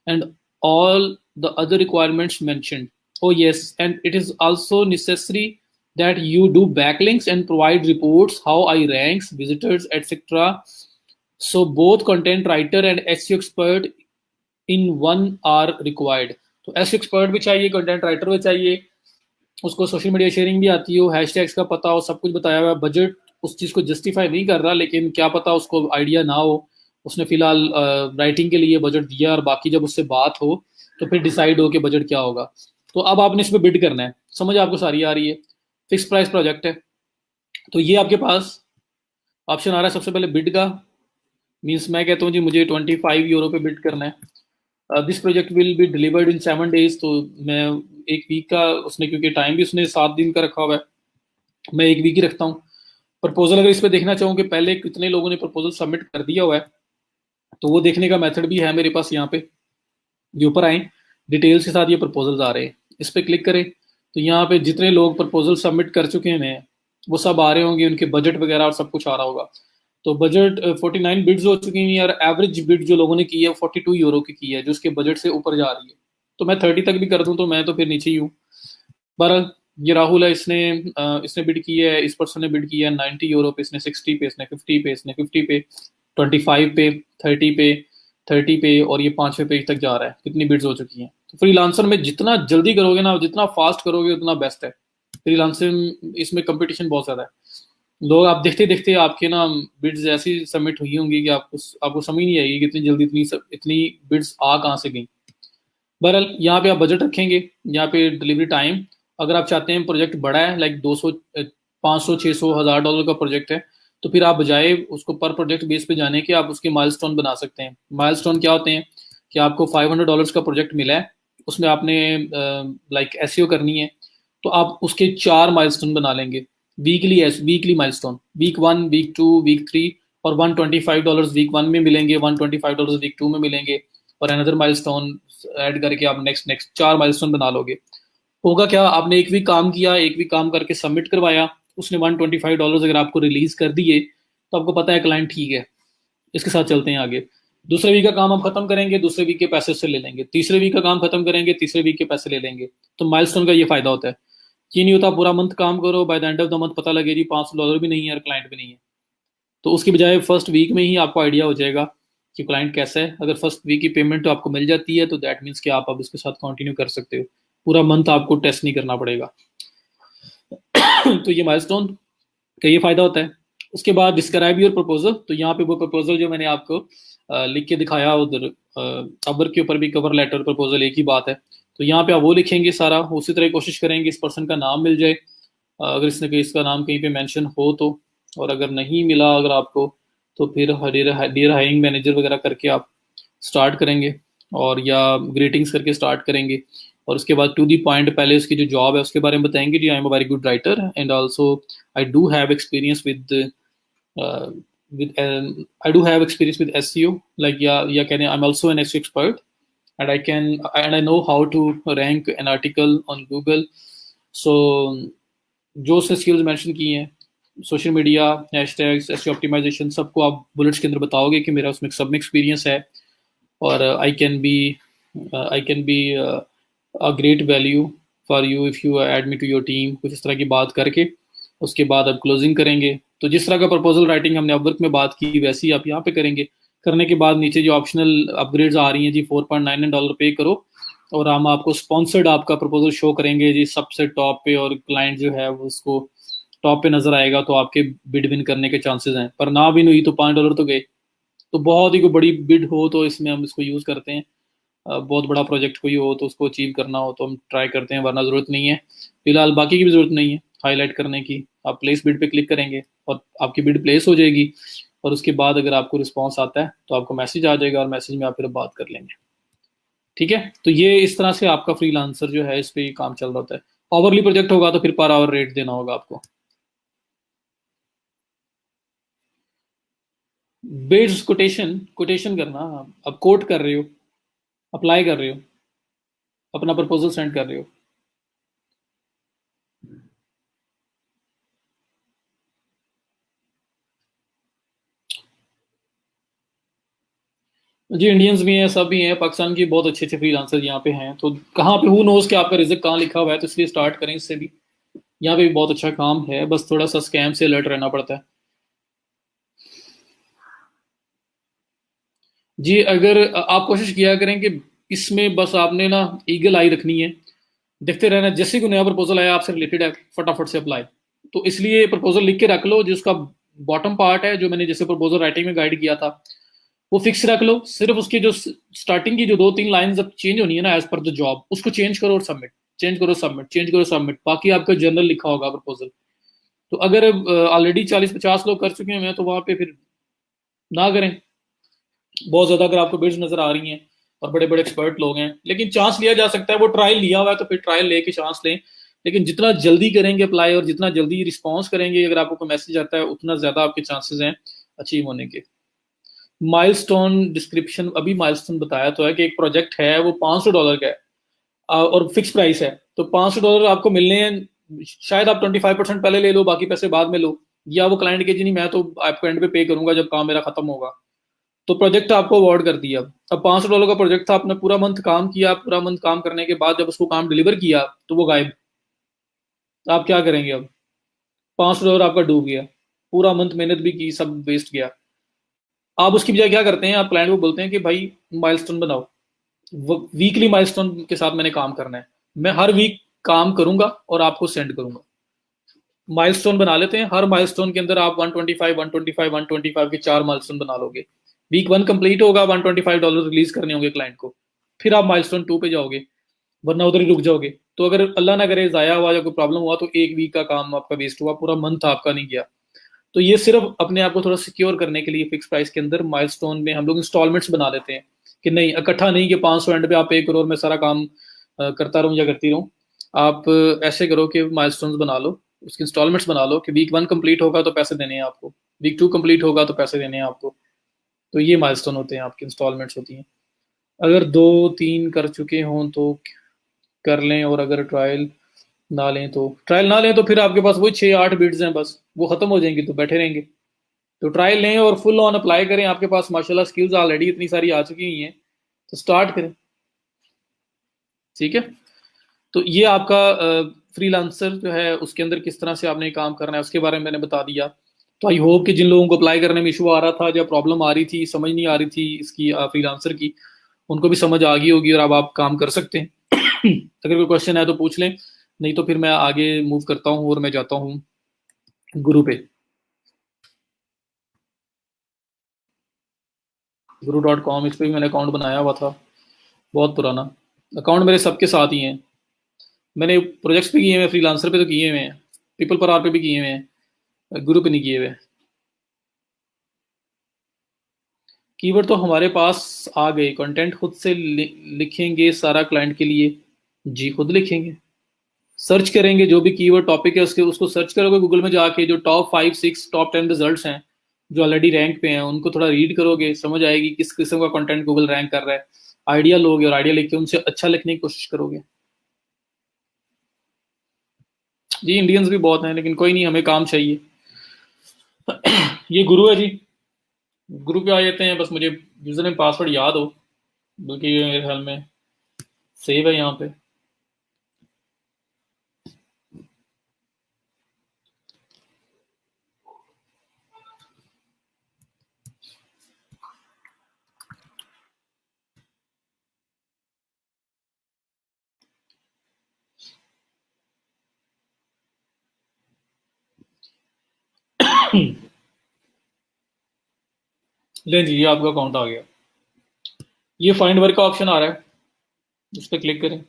and all the other requirements mentioned. Oh yes, and it is also necessary that you do backlinks and provide reports how I ranks, visitors, etc. So both content writer and SEO expert in one are required. तो SEO expert भी चाहिए, content writer भी चाहिए, उसको सोशल मीडिया शेयरिंग भी आती हो, हैशटैग्स का पता हो, सब कुछ बताया हुआ है। बजट उस चीज़ को जस्टिफाई नहीं कर रहा, लेकिन क्या पता उसको आइडिया ना हो, उसने फिलहाल राइटिंग के लिए बजट दिया और बाकी जब उससे बात हो तो फिर डिसाइड हो कि बजट क्या होगा। तो अब आपने इस पर बिड करना है, समझ आपको सारी आ रही है। फिक्स प्राइस प्रोजेक्ट है, तो ये आपके पास ऑप्शन आ रहा है सबसे पहले बिड का। मीन्स मैं कहता हूँ जी मुझे 25 यूरो पे बिड करना है। This project will be delivered in 7 days. तो मैं एक वीक का, उसने क्योंकि टाइम भी उसने 7 दिन का रखा हुआ है, मैं एक वीक ही रखता हूँ। प्रपोजल अगर इस पर देखना चाहूँ कि पहले कितने लोगों ने प्रपोजल सबमिट कर दिया हुआ है, तो वो देखने का मेथड भी है मेरे पास। यहाँ पे ये ऊपर आए, डिटेल्स के साथ ये प्रपोजल्स आ रहे हैं, इस पर क्लिक करें तो यहाँ पे जितने लोग प्रपोजल सबमिट कर चुके हैं वो सब आ रहे होंगे, उनके बजट वगैरह और सब कुछ आ रहा होगा। तो बजट 49 बिड्स हो चुकी हैं और एवरेज बिड जो लोगों ने की है 42 यूरो की है, जो उसके बजट से ऊपर जा रही है। तो मैं 30 तक भी कर दूं तो मैं तो फिर नीचे ही हूँ। बहरहाल ये राहुल है, इसने बिड की है, इस पर्सन ने बिड किया है 90 यूरो पे, इसने 60 पे, इसने 50 पे, इसने 50 पे, 25 पे, 30 पे, 30 पे, और ये 5वें पेज तक जा रहा है। कितनी बिड्स हो चुकी हैं। तो फ्रीलांसर में जितना जल्दी करोगे ना, जितना फास्ट करोगे उतना बेस्ट है। फ्रीलांसर इसमें कंपटीशन बहुत ज़्यादा है। लोग आप देखते देखते आपके ना बिड्स ऐसी सबमिट हुई होंगी कि आपको समझ नहीं आएगी कि इतनी जल्दी इतनी बिड्स आ कहाँ से गई। बहरहाल यहाँ पे आप बजट रखेंगे, यहाँ पे डिलीवरी टाइम, अगर आप चाहते हैं प्रोजेक्ट बड़ा है, लाइक 200 500 600 1000 डॉलर का प्रोजेक्ट है, तो फिर आप बजाय उसको पर प्रोजेक्ट बेस पे जाने के आप उसके माइलस्टोन बना सकते हैं। माइलस्टोन क्या होते हैं कि आपको $500 का प्रोजेक्ट मिला है, उसमें आपने लाइक एसईओ करनी है, तो आप उसके 4 माइलस्टोन बना लेंगे। Weekly milestone, week 1, week 2, week 3, और $125 वीक 1 में मिलेंगे, $125 वीक 2 में मिलेंगे, और अनदर माइलस्टोन ऐड करके आप नेक्स्ट 4 माइलस्टोन बना लोगे। होगा क्या, आपने एक वीक काम किया, एक वीक काम करके सबमिट करवाया, उसने $125 अगर आपको रिलीज कर दिए तो आपको पता है क्लाइंट ठीक है, इसके साथ चलते हैं आगे। दूसरे वीक का काम हम खत्म करेंगे, दूसरे वीक के पैसे उससे ले लेंगे। तीसरे वीक का काम खत्म करेंगे, तीसरे वीक के पैसे ले लेंगे। तो माइलस्टोन का ये फायदा होता है। ये नहीं होता पूरा मंथ काम करो, by the end of the month पता लगे जी $500 भी नहीं है और क्लाइंट भी नहीं है। तो उसकी बजाय फर्स्ट वीक में ही आपको आइडिया हो जाएगा कि क्लाइंट कैसा है। अगर फर्स्ट वीक की पेमेंट तो आपको मिल जाती है तो दैट मीन्स कि आप अब इसके साथ कंटिन्यू कर सकते हो, पूरा मंथ आपको टेस्ट नहीं करना पड़ेगा। तो ये माइलस्टोन का ये फायदा होता है। उसके बाद डिस्क्राइब योर प्रपोजल, तो यहाँ पे वो प्रपोजल जो मैंने आपको लिख के दिखाया उधर अपवर्क के ऊपर भी, कवर लेटर प्रपोजल एक ही बात है। तो यहाँ पे आप वो लिखेंगे सारा, उसी तरह कोशिश करेंगे इस पर्सन का नाम मिल जाए, अगर इसका नाम कहीं पे मेंशन हो तो, और अगर नहीं मिला अगर आपको, तो फिर डियर हायरिंग मैनेजर वगैरह करके आप स्टार्ट करेंगे, और या ग्रीटिंग्स करके स्टार्ट करेंगे। और उसके बाद टू दी पॉइंट पहले उसकी जो जॉब है उसके बारे में बताएंगे जी, I am a very good writer and also I do have experience with SEO, like या कहने I'm also an SEO expert and I know how to rank an article on Google. So जो उसने स्किल्स मेंशन की हैं, social media, hashtags, SEO optimization, सबको आप बुलेट्स के अंदर बताओगे कि मेरा उसमें सब में एक्सपीरियंस है, और I can be a great value for you if you add me to your team, कुछ इस तरह की बात करके उसके बाद अब क्लोजिंग करेंगे। तो जिस तरह का प्रपोजल राइटिंग हमने अपवर्क में बात की वैसे ही आप यहाँ पे करेंगे। करने के बाद नीचे जो ऑप्शनल अपग्रेड्स आ रही हैं जी, $4.99 पे करो और हम आपको स्पॉन्सर्ड आपका प्रपोजल शो करेंगे जी सबसे टॉप पे, और क्लाइंट जो है वो उसको टॉप पे नजर आएगा, तो आपके बिड विन करने के चांसेस हैं। पर ना विन हुई तो $5 तो गए। तो बहुत ही कोई बड़ी बिड हो तो इसमें हम इसको यूज़ करते हैं, बहुत बड़ा प्रोजेक्ट कोई हो तो उसको अचीव करना हो तो हम ट्राई करते हैं, वरना ज़रूरत नहीं है। फिलहाल बाकी की भी ज़रूरत नहीं है हाईलाइट करने की। आप प्लेस बिड पे क्लिक करेंगे और आपकी बिड प्लेस हो जाएगी, और उसके बाद अगर आपको रिस्पॉन्स आता है तो आपको मैसेज आ जाएगा, और मैसेज में आप फिर बात कर लेंगे। ठीक है, तो ये इस तरह से आपका फ्रीलांसर जो है इस पे काम चल रहा होता है। ओवरली प्रोजेक्ट होगा तो फिर पर आवर रेट देना होगा आपको। बिड्स कोटेशन करना, अब कोट कर रहे हो, अप्लाई कर रहे हो, अपना प्रपोजल सेंड कर रहे हो। जी इंडियंस भी हैं, सब भी हैं, पाकिस्तान की बहुत अच्छे अच्छे फ्रीलांसर यहाँ पे हैं। तो कहाँ पे हु नोज कि आपका रिजल्ट कहाँ लिखा हुआ है, तो इसलिए स्टार्ट करें इससे भी। यहाँ पे भी बहुत अच्छा काम है, बस थोड़ा सा स्कैम से अलर्ट रहना पड़ता है। जी अगर आप कोशिश किया करें कि इसमें बस आपने ना ईगल आई रखनी है, देखते रहना, जैसे कोई नया प्रपोजल आया आपसे रिलेटेड है फटाफट से अप्लाई। तो इसलिए प्रपोजल लिख के रख लो, जिसका बॉटम पार्ट है जो मैंने जैसे प्रपोजल राइटिंग में गाइड किया था वो फिक्स रख लो। सिर्फ उसकी जो स्टार्टिंग की जो 2-3 लाइन जब चेंज होनी है ना एज पर द जॉब, उसको चेंज करो और सबमिट, चेंज करो सबमिट, चेंज करो सबमिट। बाकी आपका जनरल लिखा होगा प्रपोजल। तो अगर ऑलरेडी 40-50 लोग कर चुके हैं तो वहां पे फिर ना करें। बहुत ज्यादा अगर आपको बिड्स नजर आ रही हैं और बड़े बड़े एक्सपर्ट लोग हैं, लेकिन चांस लिया जा सकता है, वो ट्रायल लिया हुआ है तो फिर ट्रायल लेके चांस लें। लेकिन जितना जल्दी करेंगे अप्लाई और जितना जल्दी रिस्पॉन्स करेंगे, अगर आपको कोई मैसेज आता है, उतना ज्यादा आपके चांसेस हैं अचीव होने के। माइलस्टोन डिस्क्रिप्शन अभी माइलस्टोन बताया तो है कि एक प्रोजेक्ट है वो $500 का है, और फिक्स प्राइस है। तो $500 आपको मिलने हैं, शायद आप 25% पहले ले लो, बाकी पैसे बाद में लो। या वो क्लाइंट के जी नहीं मैं तो आपको एंड पे पे करूंगा जब काम मेरा खत्म होगा। तो प्रोजेक्ट आपको अवार्ड कर दिया। अब $500 का प्रोजेक्ट था, आपने पूरा मंथ काम किया, पूरा मंथ काम करने के बाद जब उसको काम डिलीवर किया तो वो गायब। तो आप क्या करेंगे अब? $500 आपका डूब गया, पूरा मंथ मेहनत भी की, सब वेस्ट गया। आप उसकी बजाय क्या करते हैं, आप क्लाइंट को बोलते हैं कि भाई माइलस्टोन बनाओ, वीकली माइलस्टोन के साथ मैंने काम करना है, मैं हर वीक काम करूंगा और आपको सेंड करूंगा। माइलस्टोन बना लेते हैं, हर माइलस्टोन के अंदर आप 125 125 125 के 4 माइलस्टोन बना लोगे। वीक 1 कंप्लीट होगा, $125 रिलीज करने होंगे क्लाइंट को, फिर आप माइलस्टोन 2 पे जाओगे, वरना उधर ही रुक जाओगे। तो अगर अल्लाह ना करे जाया हुआ या कोई प्रॉब्लम हुआ तो एक वीक का काम आपका वेस्ट हुआ, पूरा मंथ आपका नहीं गया। तो ये सिर्फ अपने आप को थोड़ा सिक्योर करने के लिए फिक्स प्राइस के अंदर माइलस्टोन में हम लोग इंस्टॉलमेंट्स बना लेते हैं, कि नहीं इकट्ठा नहीं कि 500 एंड पे आप 1 करोड़ में सारा काम करता रहूं या करती रहूं। आप ऐसे करो कि माइलस्टोन्स बना लो, उसकी इंस्टॉलमेंट्स बना लो कि वीक 1 कंप्लीट होगा तो पैसे देने हैं आपको, वीक 2 कंप्लीट होगा तो पैसे देने हैं आपको। तो ये माइलस्टोन होते हैं, आपकी इंस्टॉलमेंट्स होती हैं। अगर 2-3 कर चुके हों तो कर लें, और अगर ट्रायल ना लें तो फिर आपके पास वही 6-8 बिड्स हैं, बस वो खत्म हो जाएंगी तो बैठे रहेंगे। तो ट्रायल लें और फुल ऑन अप्लाई करें, आपके पास माशाल्लाह स्किल्स ऑलरेडी इतनी सारी आ चुकी हुई हैं, तो स्टार्ट करें। ठीक है, तो ये आपका फ्रीलांसर जो है उसके अंदर किस तरह से आपने काम करना है उसके बारे में मैंने बता दिया। तो आई होप कि जिन लोगों को अप्लाई करने में इशू आ रहा था, या प्रॉब्लम आ रही थी, समझ नहीं आ रही थी इसकी फ्रीलांसर की, उनको भी समझ आ गई होगी और अब आप काम कर सकते हैं। अगर कोई क्वेश्चन है तो पूछ लें, नहीं तो फिर मैं आगे मूव करता हूँ और मैं जाता हूँ गुरु पे। guru.com, इस पर भी मैंने अकाउंट बनाया हुआ था, बहुत पुराना अकाउंट, मेरे सबके साथ ही हैं। मैंने प्रोजेक्ट्स भी किए हुए हैं, फ्रीलांसर पे तो किए हुए हैं, पीपल पर आर पे भी किए हुए हैं, गुरु पे नहीं किए हुए। कीवर्ड तो हमारे पास आ गए, कंटेंट खुद से लिखेंगे सारा क्लाइंट के लिए? जी खुद लिखेंगे, सर्च करेंगे जो भी कीवर्ड टॉपिक है उसके, उसको सर्च करोगे गूगल में जाके, जो टॉप 5 6 टॉप 10 रिजल्ट्स हैं जो ऑलरेडी रैंक पे हैं, उनको थोड़ा रीड करोगे, समझ आएगी किस किस्म का कंटेंट गूगल रैंक कर रहा है। आइडिया लोगे और आइडिया लिख के उनसे अच्छा लिखने की कोशिश करोगे। जी इंडियंस भी बहुत हैं, लेकिन कोई नहीं, हमें काम चाहिए। ये गुरु है जी, गुरु पे आ जाते हैं। बस मुझे यूजर नेम पासवर्ड याद हो, बल्कि ये मेरे ख्याल में सेव है यहाँ पे। ले जी, ये आपका अकाउंट आ गया। ये फाइंड वर्क का ऑप्शन आ रहा है, उस पर क्लिक करें।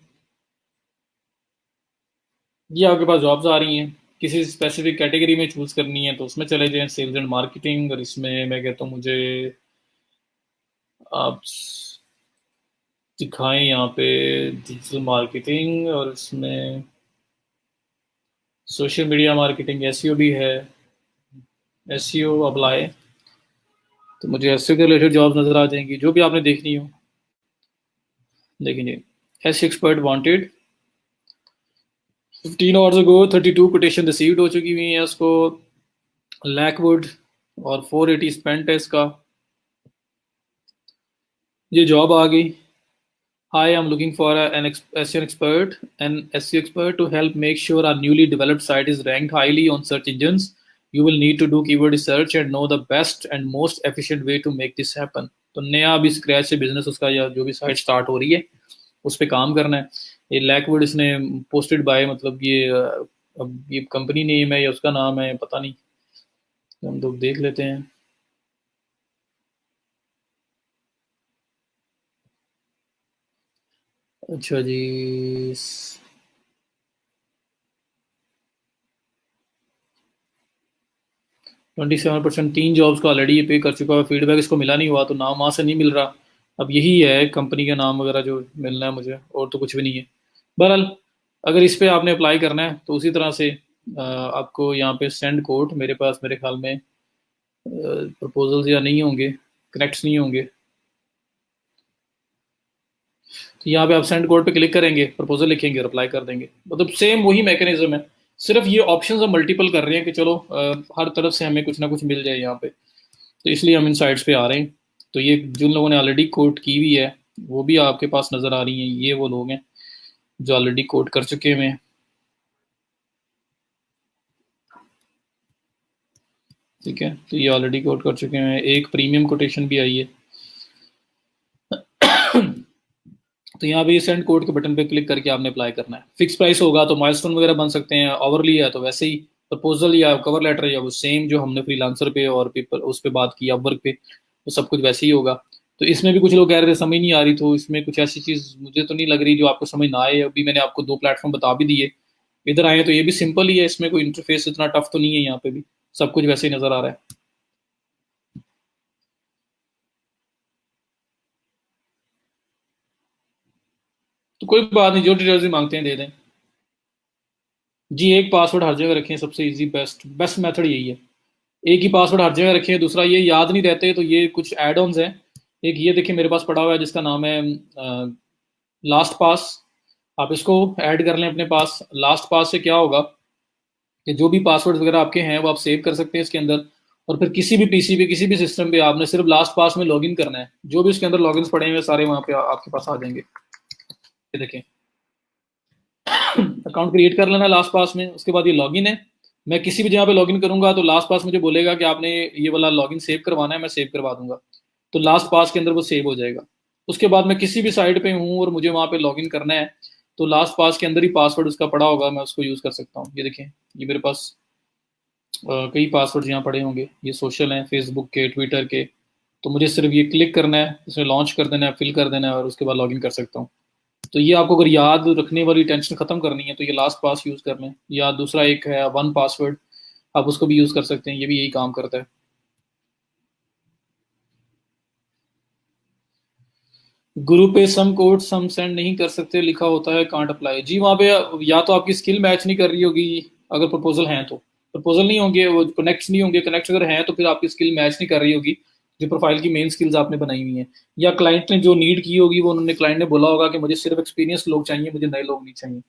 ये आपके पास जॉब्स आ रही हैं, किसी स्पेसिफिक कैटेगरी में चूज करनी है तो उसमें चले जाएं, सेल्स एंड मार्केटिंग, और इसमें मैं कहता हूँ मुझे आप दिखाएं यहाँ पे डिजिटल मार्केटिंग, और इसमें सोशल मीडिया मार्केटिंग, एसईओ भी है, एसईओ अप्लाई। तो मुझे एसईओ के रिलेटेड जॉब नजर आ जाएंगी जो भी आपने देखनी हो। देखेंगे S expert wanted, 15 hours ago 32 quotation received हो चुकी हुई है उसको, लैकवुड, और 480 स्पेंट है इसका। ये जॉब आ गई। Hi, I'm looking for SEO expert and SEO expert to help make sure our newly developed site is ranked highly on search engines. You will need to do keyword research and know the best and most efficient way to make this happen. तो नया अभी स्क्रैच से बिजनेस उसका या जो भी साइट स्टार्ट हो रही है उस पर काम करना है। ये लैकवर्ड इसने पोस्टेड बाय मतलब ये अब ये कंपनी नेम है या उसका नाम है पता नहीं, हम लोग देख लेते हैं। अच्छा जी, 27% 3 जॉब्स को ऑलरेडी ये पे कर चुका है, फीडबैक इसको मिला नहीं हुआ तो नाम वहाँ से नहीं मिल रहा। अब यही है कंपनी का नाम वगैरह जो मिलना है मुझे, और तो कुछ भी नहीं है। बहरहाल अगर इस पे आपने अप्लाई करना है तो उसी तरह से आपको यहाँ पे सेंड कोड, मेरे पास मेरे ख्याल में प्रपोजल्स या नहीं होंगे, कनेक्ट्स नहीं होंगे, तो यहाँ पे आप सेंड कोड पे क्लिक करेंगे, प्रपोजल लिखेंगे और अप्लाई कर देंगे। मतलब सेम वही मैकेनिज्म है, सिर्फ ये ऑप्शंस हम मल्टीपल कर रहे हैं कि चलो हर तरफ से हमें कुछ ना कुछ मिल जाए यहाँ पे, तो इसलिए हम इन साइट्स पे आ रहे हैं। तो ये जिन लोगों ने ऑलरेडी कोड की हुई है वो भी आपके पास नज़र आ रही हैं, ये वो लोग हैं जो ऑलरेडी कोड कर चुके हुए हैं। ठीक है, तो ये ऑलरेडी कोड कर चुके हैं, एक प्रीमियम कोटेशन भी आई है। तो यहाँ पे सेंड कोड के बटन पे क्लिक करके आपने अप्लाई करना है। फिक्स प्राइस होगा तो माइलस्टोन वगैरह बन सकते हैं, ओवरली है तो वैसे ही प्रपोजल या कवर लेटर या वो सेम जो हमने फ्रीलांसर पे और पेपर उस पे बात की अपवर्क पे, तो सब कुछ वैसे ही होगा। तो इसमें भी कुछ लोग कह रहे थे समझ नहीं आ रही, तो इसमें कुछ ऐसी चीज़ मुझे तो नहीं लग रही जो आपको समझ ना आए। अभी मैंने आपको 2 प्लेटफॉर्म बता भी दिए, इधर आए तो ये भी सिंपल ही है, इसमें कोई इंटरफेस इतना टफ तो नहीं है, यहाँ पे भी सब कुछ वैसे ही नज़र आ रहा है। तो कोई बात नहीं, जो डिटेल्स भी मांगते हैं दे दें जी। एक पासवर्ड हर जगह रखें, सबसे इजी बेस्ट बेस्ट मेथड यही है। एक ही पासवर्ड हर जगह रखें। दूसरा, ये याद नहीं रहते तो ये कुछ एड ऑन्स हैं। एक ये देखिए मेरे पास पड़ा हुआ है जिसका नाम है लास्ट पास, आप इसको ऐड कर लें अपने पास। लास्ट पास से क्या होगा कि जो भी पासवर्ड वगैरह आपके हैं वो आप सेव कर सकते हैं इसके अंदर, और फिर किसी भी पीसी पे किसी भी सिस्टम पे आपने सिर्फ लास्ट पास में लॉगिन करना है, जो भी उसके अंदर लॉगिन्स पड़े हुए सारे वहाँ पे आपके पास आ जाएंगे। ये देखें, अकाउंट क्रिएट कर लेना लास्ट पास में, उसके बाद ये लॉगिन है। मैं किसी भी जगह पे लॉगिन करूंगा तो लास्ट पास मुझे बोलेगा कि आपने ये वाला लॉगिन सेव करवाना है, मैं सेव करवा दूंगा, तो लास्ट पास के अंदर वो सेव हो जाएगा। उसके बाद मैं किसी भी साइट पे हूँ और मुझे वहाँ पे लॉगिन करना है तो लास्ट पास के अंदर ही पासवर्ड उसका पड़ा होगा, मैं उसको यूज़ कर सकता हूँ। ये देखें, ये मेरे पास कई पासवर्ड यहाँ पड़े होंगे, ये सोशल हैं, फेसबुक के, ट्विटर के। तो मुझे सिर्फ ये क्लिक करना है, इसमें लॉन्च कर देना है, फिल कर देना है और उसके बाद लॉगिन कर सकता हूँ। तो ये आपको अगर याद रखने वाली टेंशन खत्म करनी है तो ये लास्ट पास यूज़ कर लें, या दूसरा एक है वन पासवर्ड, आप उसको भी यूज़ कर सकते हैं, ये भी यही काम करता है। ग्रुप पे सम कोड सम सेंड नहीं कर सकते लिखा होता है, कांट अप्लाई जी। वहाँ पे या तो आपकी स्किल मैच नहीं कर रही होगी, अगर प्रपोजल हैं तो प्रपोजल नहीं होंगे, वो कनेक्ट नहीं होंगे, कनेक्ट अगर हैं तो फिर आपकी स्किल मैच नहीं कर रही होगी जो प्रोफाइल की मेन स्किल्स आपने बनाई हुई हैं, या क्लाइंट ने जो नीड की होगी वो उन्होंने क्लाइंट ने बोला होगा कि मुझे सिर्फ एक्सपीरियंस लोग चाहिए, मुझे नए लोग नहीं चाहिए,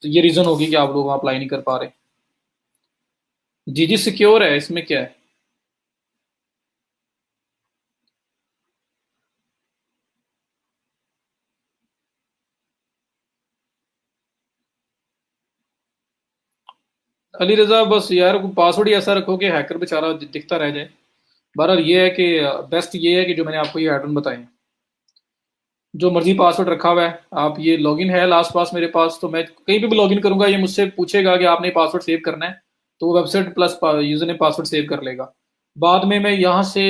तो ये रीज़न होगी कि आप लोग वहाँ अप्लाई नहीं कर पा रहे। जी जी सिक्योर है, इसमें क्या है। अली रजा बस यार पासवर्ड ही ऐसा रखो कि हैकर बेचारा दिखता रह जाए। बहरहाल ये है कि बेस्ट ये है कि जो मैंने आपको ये ऐड ऑन बताए हैं, जो मर्जी पासवर्ड रखा हुआ है आप, ये लॉगिन है लास्ट पास मेरे पास, तो मैं कहीं पे भी लॉगिन करूंगा ये मुझसे पूछेगा कि आपने पासवर्ड सेव करना है, तो वो वेबसाइट प्लस यूजर ने पासवर्ड सेव कर लेगा। बाद में मैं यहाँ से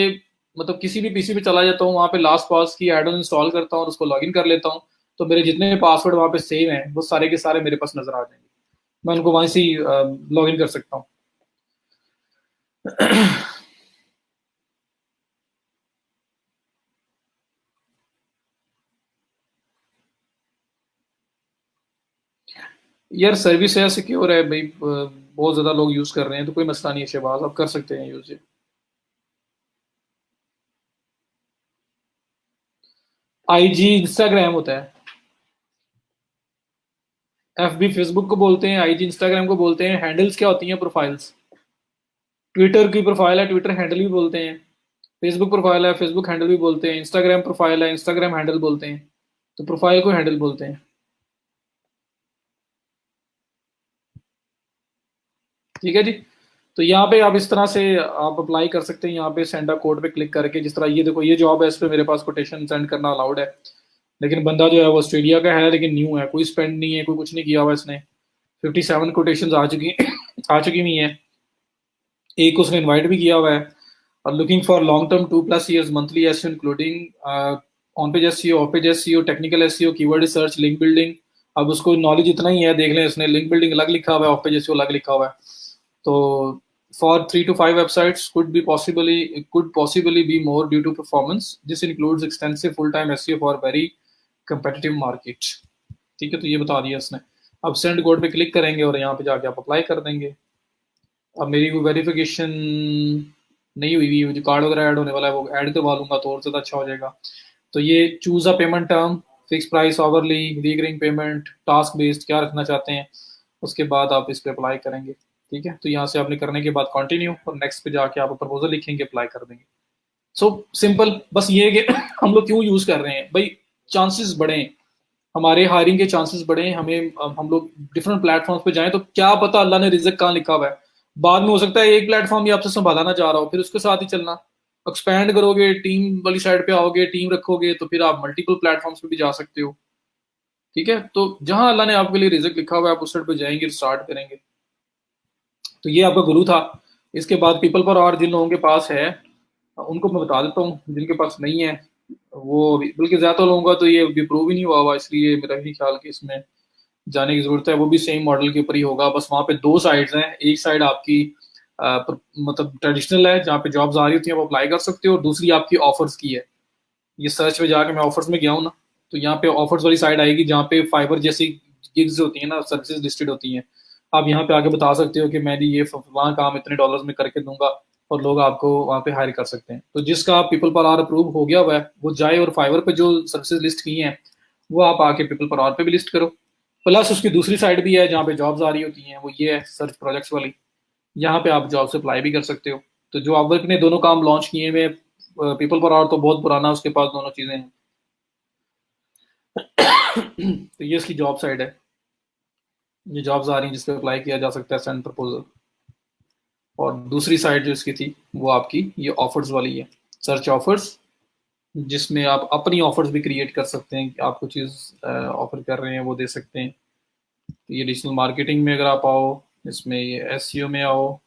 मतलब किसी भी पीसी पे चला जाता हूँ, वहाँ पे लास्ट पास की एड ऑन इंस्टॉल करता हूँ और उसको लॉगिन कर लेता हूँ, तो मेरे जितने पासवर्ड वहाँ पे सेव हैं वो सारे के सारे मेरे पास नजर आ जाएंगे, मैं उनको वहीं से लॉगिन कर सकता हूँ। यार सर्विस है, सिक्योर है भाई, बहुत ज्यादा लोग यूज कर रहे हैं तो कोई मसला नहीं है शहबाज, आप कर सकते हैं यूज। आईजी इंस्टाग्राम होता है, एफबी फेसबुक को बोलते हैं, आईजी इंस्टाग्राम को बोलते हैं। हैंडल्स क्या होती हैं, प्रोफाइल्स। ट्विटर की प्रोफाइल है, ट्विटर हैंडल भी बोलते हैं। फेसबुक प्रोफाइल है, फेसबुक हैंडल भी बोलते हैं, इंस्टाग्राम प्रोफाइल है, इंस्टाग्राम हैंडल बोलते हैं, तो प्रोफाइल को हैंडल बोलते हैं। ठीक है जी। तो यहाँ पे आप इस तरह से आप अप्लाई कर सकते हैं, यहाँ पे सेंड अ कोड पे क्लिक करके। जिस तरह ये देखो, ये जॉब है, इस पे मेरे पास कोटेशन सेंड करना अलाउड है, लेकिन बंदा जो है वो ऑस्ट्रेलिया का है, लेकिन न्यू है, कोई स्पेंड नहीं है, कोई कुछ नहीं किया हुआ इसने। 57 कोटेशन आ चुकी आ चुकी हुई हैं, एक उसने इनवाइट भी किया हुआ है। और looking for long term 2+ years monthly SEO including on page SEO, off page SEO, technical SEO, keyword research, link building. अब उसको नॉलेज इतना ही है, देख लें, इसने लिंक बिल्डिंग अलग लिखा हुआ है, ऑफ पेज एसईओ अलग लिखा हुआ है। तो for 3 to 5 websites could possibly be more due to performance. This includes extensive full-time SEO for very competitive market. ठीक है, तो ये बता दिया इसने। अब सेंड कोड पे क्लिक करेंगे और यहाँ पे जाके आप अप्लाई कर देंगे। अब मेरी कोई वेरिफिकेशन नहीं हुई हुई, जो कार्ड वगैरह ऐड होने वाला है वो ऐड करवा लूंगा तो और ज़्यादा अच्छा हो जाएगा। तो ये choose a payment term, fix price, hourly, recurring payment, task based, क्या रखना चाहते हैं, उसके बाद आप इस पे अप्लाई करेंगे। ठीक है, तो यहाँ से आपने करने के बाद कंटिन्यू, और नेक्स्ट पे जाके आप प्रपोजल लिखेंगे, अप्लाई कर देंगे। सो सिंपल, बस ये है कि हम लोग क्यों यूज कर रहे हैं भाई, चांसेस बढ़े, हमारे हायरिंग के चांसेस बढ़े, हमें हम लोग डिफरेंट प्लेटफॉर्म्स पे जाएं, तो क्या पता अल्लाह ने रिजक कहाँ लिखा हुआ है। बाद में हो सकता है एक प्लेटफॉर्म ही आपसे संभाला ना जा रहा हो, फिर उसके साथ ही चलना। एक्सपैंड करोगे, टीम वाली साइड पे आओगे, टीम रखोगे, तो फिर आप मल्टीपल प्लेटफॉर्म्स पे भी जा सकते हो। ठीक है, तो जहां अल्लाह ने आपके लिए रिजक लिखा हुआ है आप उस साइड पे जाएंगे, स्टार्ट करेंगे। तो ये आपका गुरु था। इसके बाद पीपल पर और जिन लोगों के पास है उनको मैं बता देता हूँ, जिनके पास नहीं है वो बल्कि ज्यादा लोगों का तो ये अभी प्रूव ही नहीं हुआ हुआ, इसलिए मेरा भी ख्याल कि इसमें जाने की जरूरत है। वो भी सेम मॉडल के ऊपर ही होगा, बस वहाँ पे दो साइड्स हैं। एक साइड आपकी मतलब ट्रेडिशनल है, जहाँ पे जॉब्स आ रही होती हैं, आप अप्लाई कर सकते हो, और दूसरी आपकी ऑफर्स की है। ये सर्च में जाके मैं ऑफर्स में गया हूँ ना, तो यहाँ पे ऑफर्स वाली साइड आएगी, जहाँ पे फाइबर जैसी गिग्स होती है ना, सर्विसेज लिस्टेड होती हैं। आप यहाँ पे आके बता सकते हो कि मैं ये वहाँ काम इतने डॉलर्स में करके दूंगा, और लोग आपको वहाँ पे हायर कर सकते हैं। तो जिसका पीपल पर आवर अप्रूव हो गया हुआ है वो जाए, और फाइवर पे जो सर्विसेज लिस्ट की हैं वो आप आके पीपल पर आवर पे भी लिस्ट करो। प्लस उसकी दूसरी साइड भी है जहाँ पे जॉब्स आ रही होती हैं, वो ये है सर्च प्रोजेक्ट्स वाली। यहाँ पे आप जॉब से अप्लाई भी कर सकते हो। तो जो अपवर्क ने दोनों काम लॉन्च किए हुए, पीपल पर आवर तो बहुत पुराना, उसके पास दोनों चीजें हैं। तो ये इसकी जॉब साइड है, ये जॉब्स आ रही हैं जिस पे अप्लाई किया जा सकता है, सेंड प्रपोजल। और दूसरी साइड जो इसकी थी वो आपकी ये ऑफर्स वाली है, सर्च ऑफर्स, जिसमें आप अपनी ऑफर्स भी क्रिएट कर सकते हैं कि आप कुछ चीज़ ऑफर कर रहे हैं वो दे सकते हैं। तो ये डिजिटल मार्केटिंग में अगर आप आओ, इसमें ये एसईओ में आओ,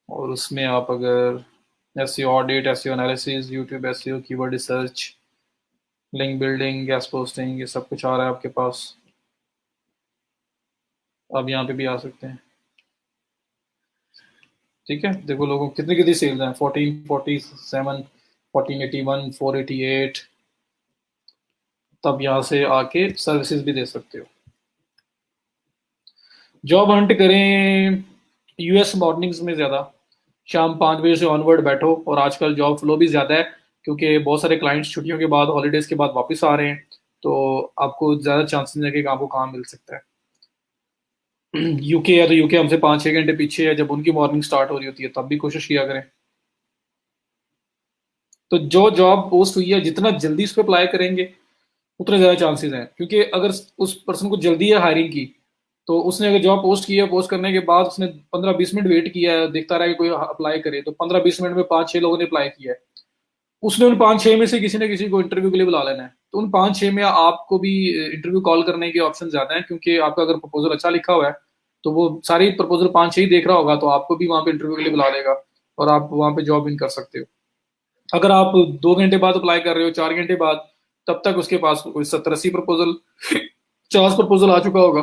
और उसमें आप अगर SEO audit, SEO analysis, YouTube SEO, keyword research, link building, gas posting, ये सब कुछ आ रहा है आपके पास। आप यहाँ पे भी आ सकते हैं। ठीक है, देखो लोगों कितनी कितनी सेल्स हैं, 1447, 1481, 488। तब यहाँ से आके सर्विसेज भी दे सकते हो। जॉब हंट करें यूएस मॉर्निंग्स में ज़्यादा, शाम 5 बजे से ऑनवर्ड बैठो, और आजकल जॉब फ्लो भी ज़्यादा है क्योंकि बहुत सारे क्लाइंट्स छुट्टियों के बाद, हॉलीडेज़ के बाद वापस आ रहे हैं, तो आपको ज़्यादा चांसेस है कि आपको काम मिल सकता है। यूके है तो यूके हमसे 5-6 घंटे पीछे है, जब उनकी मॉर्निंग स्टार्ट हो रही होती है तब भी कोशिश किया करें। तो जो जॉब पोस्ट हुई है जितना जल्दी उस पर अप्लाई करेंगे उतने ज़्यादा चांसेस हैं, क्योंकि अगर उस पर्सन को जल्दी है हायरिंग की, तो उसने अगर जॉब पोस्ट की है, पोस्ट करने के बाद उसने 15-20 मिनट वेट किया है, देखता रहा कि कोई अप्लाई करे, तो 15-20 मिनट में 5-6 लोगों ने अप्लाई किया है, उसने उन 5-6 में से किसी न किसी को इंटरव्यू के लिए बुला लेना है। तो उन 5-6 में आपको भी इंटरव्यू कॉल करने के ऑप्शन ज्यादा है, क्योंकि आपका अगर प्रपोजल अच्छा लिखा हुआ है तो वो सारी प्रपोजल 5-6 ही देख रहा होगा, तो आपको भी वहां पे इंटरव्यू के लिए बुला लेगा, और आप वहां पे जॉब इन कर सकते हो। अगर आप 2 घंटे बाद अप्लाई कर रहे हो, 4 घंटे बाद, तब तक उसके पास कोई 70-80 प्रपोजल, 50 प्रपोजल आ चुका होगा।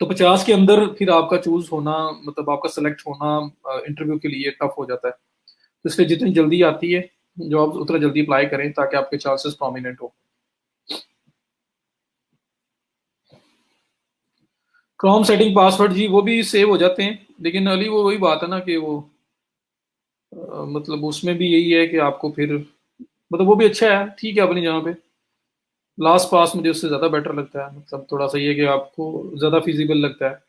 तो 50 के अंदर फिर आपका चूज होना, मतलब आपका सेलेक्ट होना इंटरव्यू के लिए टफ हो जाता है। तो इसलिए जितनी जल्दी आती है जॉब उतना जल्दी अप्लाई करें ताकि आपके चांसेस प्रोमिनेंट हो। क्रोम सेटिंग पासवर्ड जी वो भी सेव हो जाते हैं, लेकिन अली वो वही बात है ना कि वो मतलब उसमें भी यही है कि आपको फिर, मतलब वो भी अच्छा है, ठीक है अपनी जगह पे। लास्ट पास मुझे उससे ज़्यादा बेटर लगता है, मतलब थोड़ा सा ये है कि आपको ज़्यादा फिजिबल लगता है।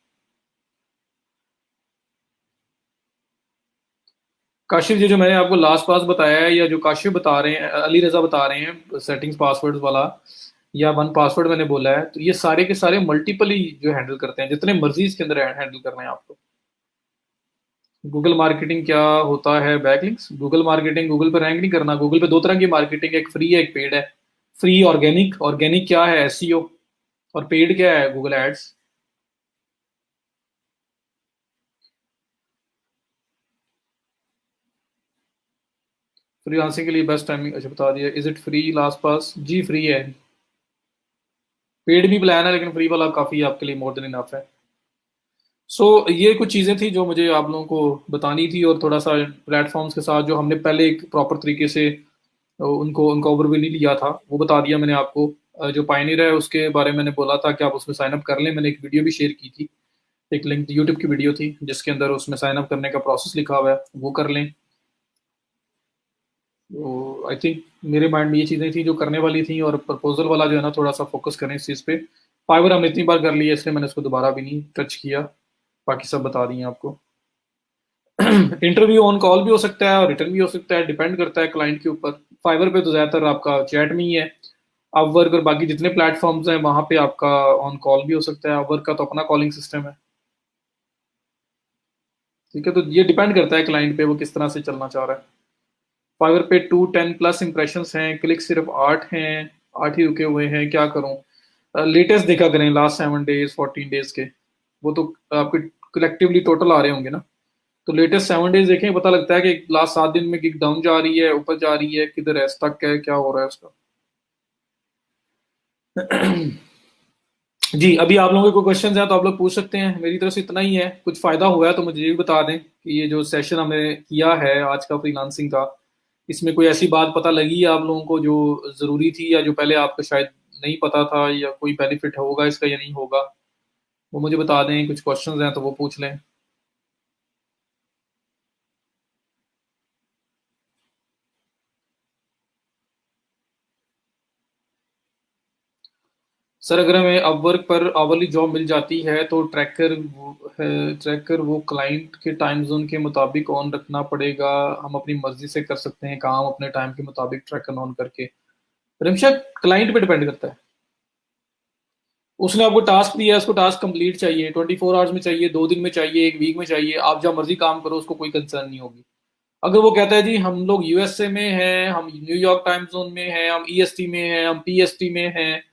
काशिफ जी, जो मैंने आपको लास्ट पास बताया है, या जो काशिफ बता रहे हैं, अली रजा बता रहे हैं सेटिंग्स पासवर्ड वाला, या वन पासवर्ड मैंने बोला है, तो ये सारे के सारे मल्टीपली जो हैंडल करते हैं, जितने मर्जी इसके अंदर हैंडल करना है आपको। गूगल मार्केटिंग क्या होता है? बैकलिंक्स। गूगल मार्केटिंग, गूगल पे रैंक नहीं करना। गूगल पे दो तरह की मार्केटिंग है, एक फ्री है एक पेड है। फ्री ऑर्गेनिक, ऑर्गेनिक क्या है? एसईओ। और पेड क्या है? Google ads. फ्रीलांसिंग के लिए बेस्ट टाइमिंग अच्छा बता दिया। Is it free last pass? जी फ्री है। पेड भी प्लान है, लेकिन फ्री वाला काफ़ी आपके लिए मोर देन इनफ है। सो ये कुछ चीज़ें थी जो मुझे आप लोगों को बतानी थी, और थोड़ा सा प्लेटफॉर्म्स के साथ जो हमने पहले एक प्रॉपर तरीके से उनको उनका ओवरव्यू नहीं लिया था, वो बता दिया मैंने आपको। जो पायनियर है उसके बारे में मैंने बोला था कि आप उसमें साइन अप कर लें। मैंने एक वीडियो भी शेयर की थी, एक लिंक यूट्यूब की वीडियो थी जिसके अंदर उसमें साइन अप करने का प्रोसेस लिखा हुआ है, वो कर लें। तो आई थिंक मेरे माइंड में ये चीज़ें थी जो करने वाली थी, और प्रपोजल वाला जो है ना, थोड़ा सा फोकस करें इस चीज़ पे। फाइवर हमने इतनी बार कर लिया, इसलिए मैंने उसको दोबारा भी नहीं टच किया। बाकी सब बता दिए आपको। इंटरव्यू ऑन कॉल भी हो सकता है और रिटर्न भी हो सकता है, डिपेंड करता है क्लाइंट के ऊपर। फाइवर पे तो ज़्यादातर आपका चैट में ही है। अपवर्क और बाकी जितने प्लेटफॉर्म्स हैं वहाँ पे आपका ऑन कॉल भी हो सकता है। अपवर्क का तो अपना कॉलिंग सिस्टम है, ठीक है। तो ये डिपेंड करता है क्लाइंट पे, वो किस तरह से चलना चाह रहा है। फाइवर पे 210+ इंप्रेशंस हैं, क्लिक सिर्फ 8 हैं। 8 ही रुके हुए हैं, क्या करूं? लेटेस्ट देखा करें, लास्ट 7 डेज 14 डेज के, वो तो आपके कलेक्टिवली टोटल आ रहे होंगे ना। तो लेटेस्ट 7 डेज देखें, पता लगता है कि लास्ट 7 दिन में गिग डाउन जा रही है, ऊपर जा रही है, किधर है, स्टक है, क्या हो रहा है उसका। जी, अभी आप लोगों के कोई क्वेश्चन हैं तो आप लोग पूछ सकते हैं। मेरी तरफ से इतना ही है। कुछ फायदा हुआ है तो मुझे ये भी बता दें कि ये जो सेशन हमने किया है आज का फ्रीलांसिंग का, इसमें कोई ऐसी बात पता लगी है आप लोगों को जो जरूरी थी, या जो पहले आपको शायद नहीं पता था, या कोई बेनिफिट होगा इसका या नहीं होगा, वो मुझे बता दें। कुछ क्वेश्चंस हैं तो वो पूछ लें। सर, अगर हमें अपवर्क पर आवरली जॉब मिल जाती है तो ट्रैकर वो क्लाइंट के टाइम जोन के मुताबिक ऑन रखना पड़ेगा? हम अपनी मर्जी से कर सकते हैं काम अपने टाइम के मुताबिक ट्रैकर ऑन करके? रमशा, क्लाइंट पे डिपेंड करता है। उसने आपको टास्क दिया है, उसको टास्क कंप्लीट चाहिए, 24 आवर्स में चाहिए, 2 दिन में चाहिए, एक वीक में चाहिए, आप जब मर्जी काम करो, उसको कोई कंसर्न नहीं होगी। अगर वो कहता है जी हम लोग यूएसए में हैं, हम न्यूयॉर्क टाइम जोन में हैं, हम ईएसटी में हैं, हम पीएसटी में हैं,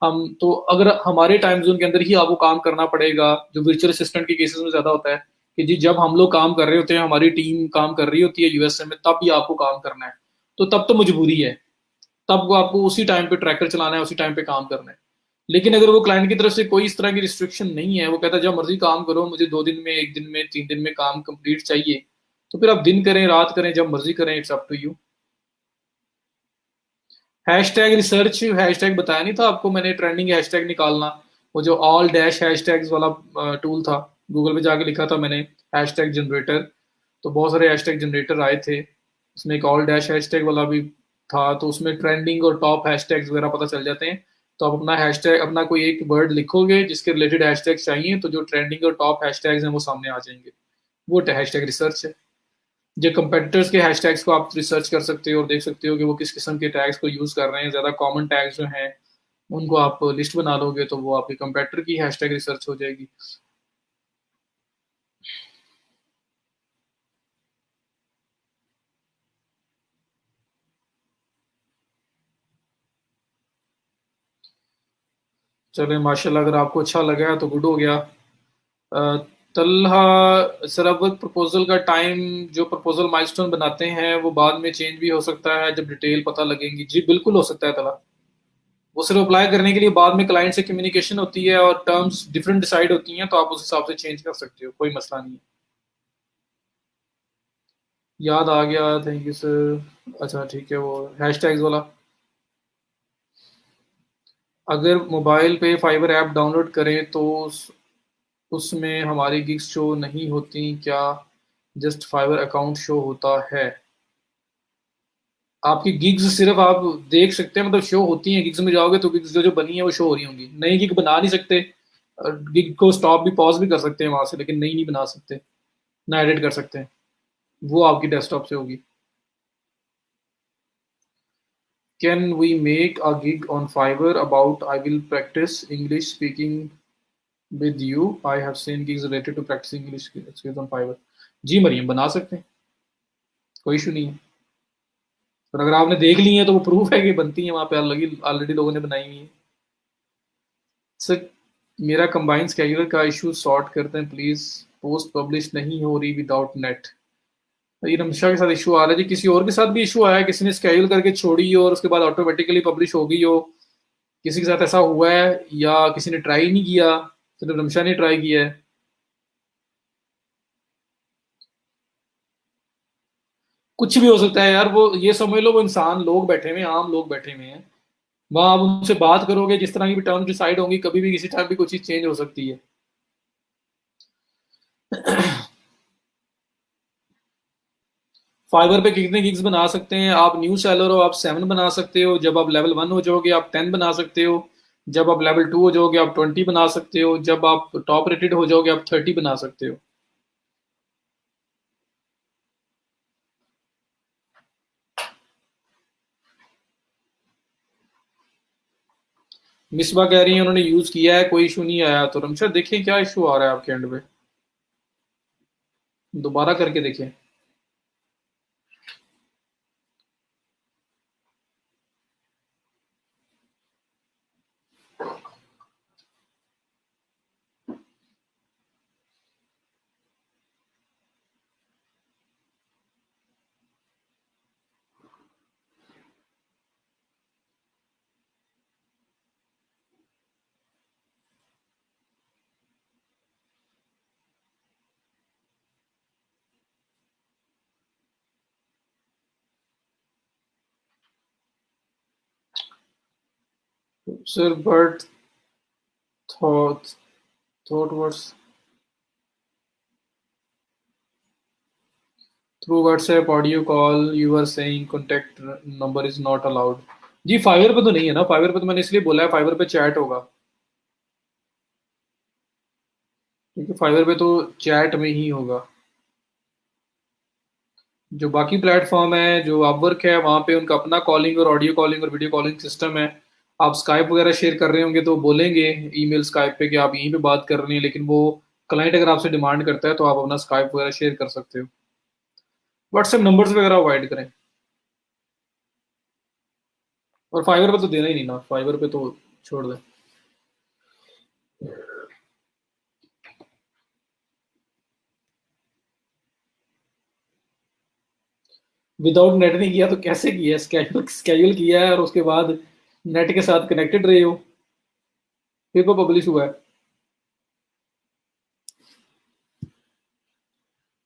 हम तो अगर हमारे टाइम जोन के अंदर ही आपको काम करना पड़ेगा, जो वर्चुअल असिस्टेंट के केसेस में ज्यादा होता है कि जी जब हम लोग काम कर रहे होते हैं, हमारी टीम काम कर रही होती है यूएसए में, तब ही आपको काम करना है। तो तब तो मजबूरी है, तब वो आपको उसी टाइम पे ट्रैकर चलाना है, उसी टाइम पे काम करना है। लेकिन अगर वो क्लाइंट की तरफ से कोई इस तरह की रिस्ट्रिक्शन नहीं है, वो कहता है जब मर्जी काम करो, मुझे 2 दिन में, 1 दिन में, 3 दिन में काम कंप्लीट चाहिए, तो फिर आप दिन करें रात करें जब मर्जी करें, it's up to you. Hashtag research, hashtag बताया नहीं था आपको मैंने, ट्रेंडिंग हैशटैग निकालना, वो जो ऑल डैश हैशटैग्स वाला टूल था, गूगल पे जाके लिखा था मैंने हैशटैग जनरेटर, तो बहुत सारे हैशटैग जनरेटर आए थे। उसमें एक ऑल डैश हैशटैग वाला भी था, तो उसमें ट्रेंडिंग और टॉप हैशटैग्स वगैरह पता चल जाते हैं। तो आप अपना हैशटैग, अपना कोई एक वर्ड लिखोगे जिसके रिलेटेड हैशटैग्स चाहिए, तो जो ट्रेंडिंग और टॉप हैशटैग्स हैं वो सामने आ जाएंगे। वो हैशटैग रिसर्च है। जो कंपेटिटर्स के हैशटैग्स को आप रिसर्च कर सकते हो और देख सकते हो कि वो किस किस्म के टैग्स को यूज कर रहे हैं। ज्यादा कॉमन टैग्स जो हैं उनको आप लिस्ट बना लोगे तो वो आपके कंपेटिटर की हैशटैग रिसर्च हो जाएगी। चले माशाल्लाह, अगर आपको अच्छा लगा है तो गुड हो गया। तल्हा सर, अब प्रपोजल का टाइम, जो प्रपोजल माइलस्टोन बनाते हैं वो बाद में चेंज भी हो सकता है जब डिटेल पता लगेंगी? जी बिल्कुल हो सकता है तला। वो सिर्फ अप्लाई करने के लिए बाद में क्लाइंट से कम्युनिकेशन होती है और टर्म्स डिफरेंट डिसाइड होती हैं, तो आप उस हिसाब से चेंज कर सकते हो, कोई मसला नहीं है। याद आ गया, थैंक यू सर। अच्छा ठीक है, वो हैशटैग्स वाला, अगर मोबाइल पे फाइबर ऐप डाउनलोड करें तो उसमें हमारी गिग्स शो नहीं होती क्या? जस्ट फाइवर अकाउंट शो होता है? आपकी गिग्स सिर्फ आप देख सकते हैं, मतलब शो होती हैं। गिग्स में जाओगे तो गिग्स जो जो बनी है वो शो हो रही होंगी। नई गिग बना नहीं सकते, गिग को स्टॉप भी पॉज भी कर सकते हैं वहां से, लेकिन नई नहीं बना सकते, ना एडिट कर सकते हैं। वो आपकी डेस्कटॉप से होगी। Can we make a gig on Fiverr about I will practice English speaking with you, I have seen gigs related to practice English skills on Fiverr. जी मरियम, बना सकते हैं, कोई इशू नहीं है। और अगर आपने देख ली है तो वो प्रूफ है कि बनती है, वहां पे ऑलरेडी लोगों ने बनाई हुई है। सर मेरा कंबाइन स्केड्यूलर का इशू सॉर्ट करते हैं प्लीज, पोस्ट पब्लिश नहीं हो रही विदाउट नेट। ये रमशा के साथ इशू आ रहा है जी, किसी और के साथ भी इशू आया है, किसी ने स्केड्यूल करके छोड़ी हो और उसके बाद ऑटोमेटिकली पब्लिश हो गई हो, किसी के साथ ऐसा हुआ है, या किसी ने ट्राई नहीं किया, सिर्फ रमशा ने ट्राई किया है। कुछ भी हो सकता है यार, वो ये समझ लो वो इंसान लोग बैठे हुए हैं, आम लोग बैठे हुए हैं, वहां आप उनसे बात करोगे, जिस तरह की भी टर्म डिसाइड होंगी, कभी भी किसी टाइम भी कुछ चीज चेंज हो सकती है। फाइवर पे कितने गिग्स बना सकते हैं आप? न्यू सेलर हो आप 7 बना सकते हो, जब आप लेवल 1 हो जाओगे आप 10 बना सकते हो, जब आप लेवल 2 हो जाओगे आप 20 बना सकते हो, जब आप टॉप रेटेड हो जाओगे आप 30 बना सकते हो। मिसबा कह रही है उन्होंने यूज किया है, कोई इशू नहीं आया। तो रमशा देखिए क्या इशू आ रहा है आपके एंड पे, दोबारा करके देखिए। Sir but thought thought words through WhatsApp audio call you are saying contact number is not allowed. जी फाइवर पे तो नहीं है ना, फाइवर पे तो मैंने इसलिए बोला है, फाइवर पे चैट होगा, क्योंकि फाइवर पे तो चैट में ही होगा। जो बाकी प्लेटफॉर्म है, जो अपवर्क है, वहाँ पे उनका अपना कॉलिंग और ऑडियो कॉलिंग और वीडियो कॉलिंग सिस्टम है। आप स्काइप वगैरह शेयर कर रहे होंगे तो बोलेंगे ईमेल स्काइप पे कि आप यहीं पे बात कर रहे हैं, लेकिन वो क्लाइंट अगर आपसे डिमांड करता है तो आप अपना स्काइप वगैरह शेयर कर सकते हो। व्हाट्सएप नंबर्स वगैरह अवॉइड करें। और फाइवर पे तो देना ही नहीं ना, फाइवर पे तो छोड़ दें। विदाउट नेट नहीं किया तो कैसे किया? स्केड्यूल स्केड्यूल किया है और उसके बाद नेट के साथ कनेक्टेड रहे हो, फिर वो पब्लिश हुआ है।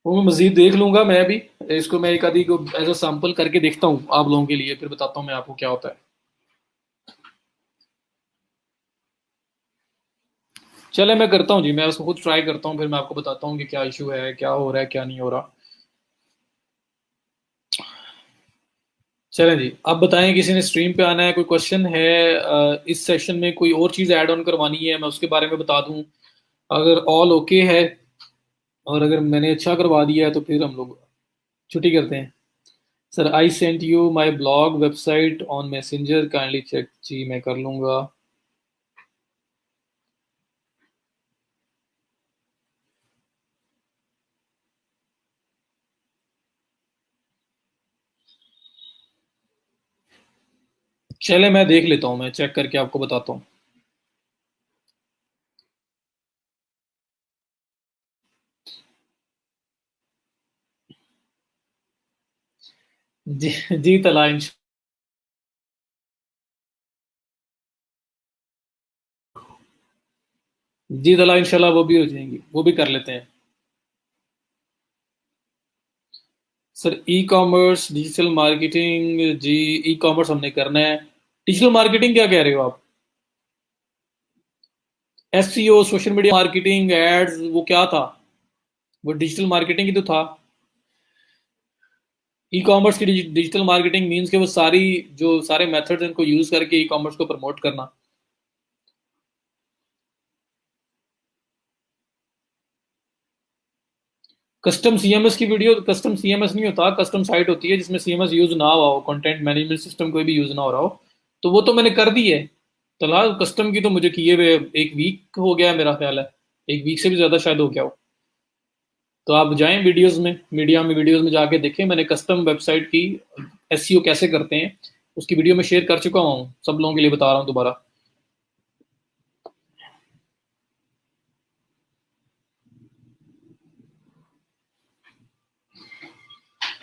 वो मैं मजीद देख लूंगा मैं भी, इसको मैं एक आधी को एज अ सैंपल करके देखता हूँ आप लोगों के लिए, फिर बताता हूँ मैं आपको क्या होता है। चले मैं करता हूँ जी, मैं उसको खुद ट्राई करता हूँ, फिर मैं आपको बताता हूँ कि क्या इशू है, क्या हो रहा है, क्या नहीं हो रहा। चलें जी, अब बताएं किसी ने स्ट्रीम पे आना है, कोई क्वेश्चन है? इस सेशन में कोई और चीज़ ऐड ऑन करवानी है मैं उसके बारे में बता दूं, अगर ऑल ओके है, और अगर मैंने अच्छा करवा दिया है तो फिर हम लोग छुट्टी करते हैं। Sir I sent you my blog website on Messenger, kindly check. जी मैं कर लूँगा। चले मैं देख लेता हूँ, मैं चेक करके आपको बताता हूँ। जी जी तला जी तला इंशाल्लाह वो भी हो जाएंगी, वो भी कर लेते हैं। Sir ecommerce digital marketing, जी ई कॉमर्स हमने करना है। डिजिटल मार्केटिंग क्या कह रहे हो आप? SEO, social media marketing, ads, वो क्या था? वो डिजिटल मार्केटिंग ही तो था। ई कॉमर्स की डिजिटल मार्केटिंग मींस के वो सारी जो सारे मेथड्स हैं उनको यूज करके ई कॉमर्स को प्रमोट करना। कस्टम सीएमएस की वीडियो, कस्टम सीएमएस नहीं होता, कस्टम साइट होती है जिसमें सीएमएस यूज ना हुआ हो, कंटेंट मैनेजमेंट सिस्टम कोई भी यूज ना हो रहा हो, तो वो तो मैंने कर दी है। फिलहाल कस्टम की तो मुझे किए हुए 1 वीक हो गया है, मेरा ख्याल है 1 वीक से भी ज्यादा शायद हो गया हो। तो आप जाएं वीडियोस में, मीडिया में वीडियोस में जाके देखें, मैंने कस्टम वेबसाइट की एसईओ कैसे करते हैं उसकी वीडियो में शेयर कर चुका हूँ, सब लोगों के लिए बता रहा हूँ दोबारा।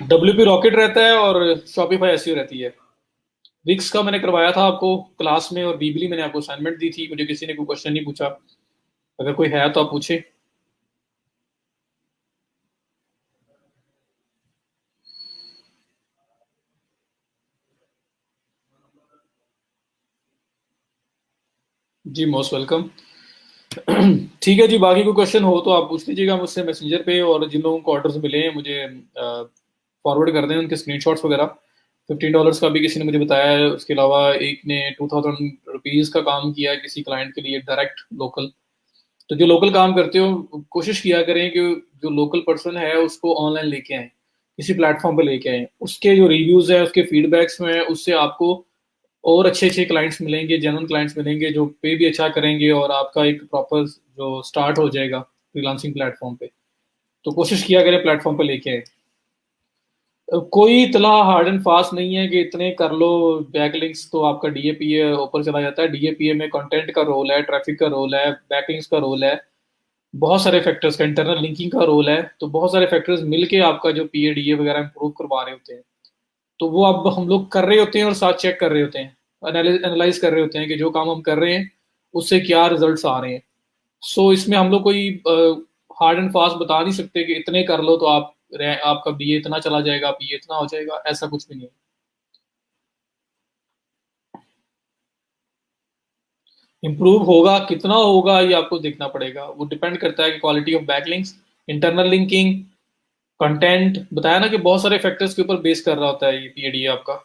WP रॉकेट रहता है और शॉपिफाई एसईओ रहती है। विक्स का मैंने करवाया था आपको क्लास में, और बीबली मैंने आपको असाइनमेंट दी थी, मुझे किसी ने कोई क्वेश्चन नहीं पूछा, अगर कोई है तो आप पूछे। जी मोस्ट वेलकम। ठीक है जी, बाकी कोई क्वेश्चन हो तो आप पूछ लीजिएगा मुझसे मैसेंजर पे, और जिन लोगों को ऑर्डर्स मिले हैं मुझे फॉरवर्ड कर दें उनके स्क्रीनशॉट्स वगैरह। $15 का भी किसी ने मुझे बताया है, उसके अलावा एक ने ₹2000 का काम किया है किसी क्लाइंट के लिए डायरेक्ट लोकल। तो जो लोकल काम करते हो कोशिश किया करें कि जो लोकल पर्सन है उसको ऑनलाइन लेके आए, किसी प्लेटफॉर्म पे लेके आए, उसके जो रिव्यूज है उसके फीडबैक्स में उससे आपको और अच्छे अच्छे क्लाइंट्स मिलेंगे, जेन्युइन क्लाइंट्स मिलेंगे जो पे भी अच्छा करेंगे, और आपका एक प्रॉपर जो स्टार्ट हो जाएगा फ्रीलांसिंग प्लेटफॉर्म पे। तो कोशिश किया करें प्लेटफॉर्म पे लेके आए। कोई इतना हार्ड एंड फास्ट नहीं है कि इतने कर लो, बैकलिंक्स तो आपका डीएपीए ऊपर चला जाता है। डीएपीए में कंटेंट का रोल है, ट्रैफिक का रोल है, बैकलिंक्स का रोल है, बहुत सारे फैक्टर्स का, इंटरनल लिंकिंग का रोल है। तो बहुत सारे फैक्टर्स मिलके आपका जो पीएडीए वगैरह इंप्रूव करवा रहे होते हैं। तो वो अब हम लोग कर रहे होते हैं और साथ चेक कर रहे होते हैं, एनालाइज कर रहे होते हैं कि जो काम हम कर रहे हैं उससे क्या रिजल्ट्स आ रहे हैं। सो इसमें हम लोग कोई हार्ड एंड फास्ट बता नहीं सकते कि इतने कर लो तो आपका बीए इतना चला जाएगा, बीए इतना हो जाएगा, ऐसा कुछ भी नहीं। इम्प्रूव होगा कितना होगा ये आपको देखना पड़ेगा, वो डिपेंड करता है कि quality of backlinks, internal linking, content, बताया ना कि बहुत सारे फैक्टर्स के ऊपर बेस कर रहा होता है ये पीएडीए आपका।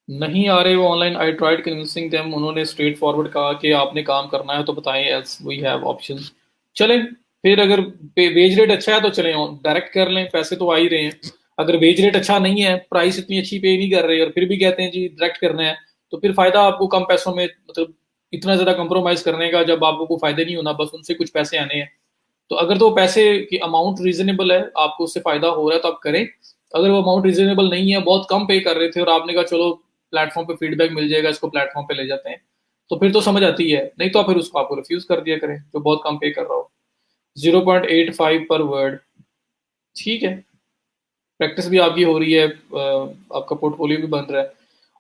नहीं आ रहे वो online, I tried convincing them, उन्होंने स्ट्रेट फॉरवर्ड कहा कि आपने काम करना है तो बताएं, एल्स वी हैव ऑप्शंस। चलें, फिर अगर वेज रेट अच्छा है तो चलें डायरेक्ट कर लें, पैसे तो आ ही रहे हैं। अगर वेज रेट अच्छा नहीं है, प्राइस इतनी अच्छी पे नहीं कर रहे और फिर भी कहते हैं जी डायरेक्ट करना है, तो फिर फायदा आपको कम पैसों में, मतलब इतना ज्यादा कंप्रोमाइज करने का जब आपको कोई फायदा नहीं होना, बस उनसे कुछ पैसे आने हैं। तो अगर तो पैसे की अमाउंट रीजनेबल है, आपको उससे फायदा हो रहा है तो आप करें। अगर वो अमाउंट रीजनेबल नहीं है, बहुत कम पे कर रहे थे और आपने कहा चलो प्लेटफॉर्म पे फीडबैक मिल जाएगा, इसको प्लेटफॉर्म पे ले जाते हैं, तो फिर तो समझ आती है। नहीं तो फिर उसको आपको रिफ्यूज कर दिया करें जो बहुत कम पे कर रहा हो। 0.85 पर वर्ड, ठीक है, प्रैक्टिस भी आपकी हो रही है, आपका पोर्टफोलियो भी बन रहा है।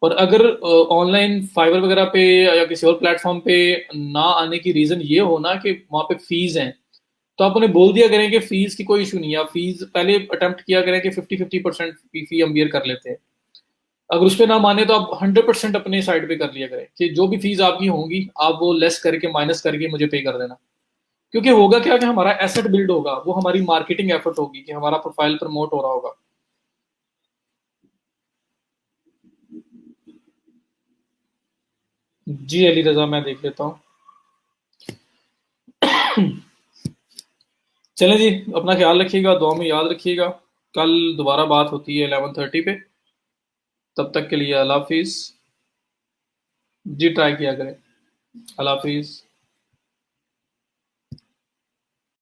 और अगर ऑनलाइन फाइवर वगैरह पे या किसी और प्लेटफॉर्म पे ना आने की रीजन ये हो ना कि वहाँ पे फीस हैं, तो आप उन्हें बोल दिया करें कि फीस की कोई इशू नहीं है, आप फीस पहले अटेम्प्ट किया करें कि 50-50% फी हम बियर कर लेते हैं। अगर उस पर ना माने तो आप 100% अपने साइड पे कर लिया करें कि जो भी फीस आपकी होंगी आप वो लेस करके, माइनस करके मुझे पे कर देना। क्योंकि होगा क्या कि हमारा एसेट बिल्ड होगा, वो हमारी मार्केटिंग एफर्ट होगी कि हमारा प्रोफाइल प्रमोट हो रहा होगा। जी अली रजा, मैं देख लेता हूँ। चलें जी, अपना ख्याल रखिएगा, दुआ में याद रखिएगा। कल दोबारा बात होती है 11:30 पे, तब तक के लिए अल्लाह हाफिज़। जी ट्राई किया करें। अल्लाह हाफिज़।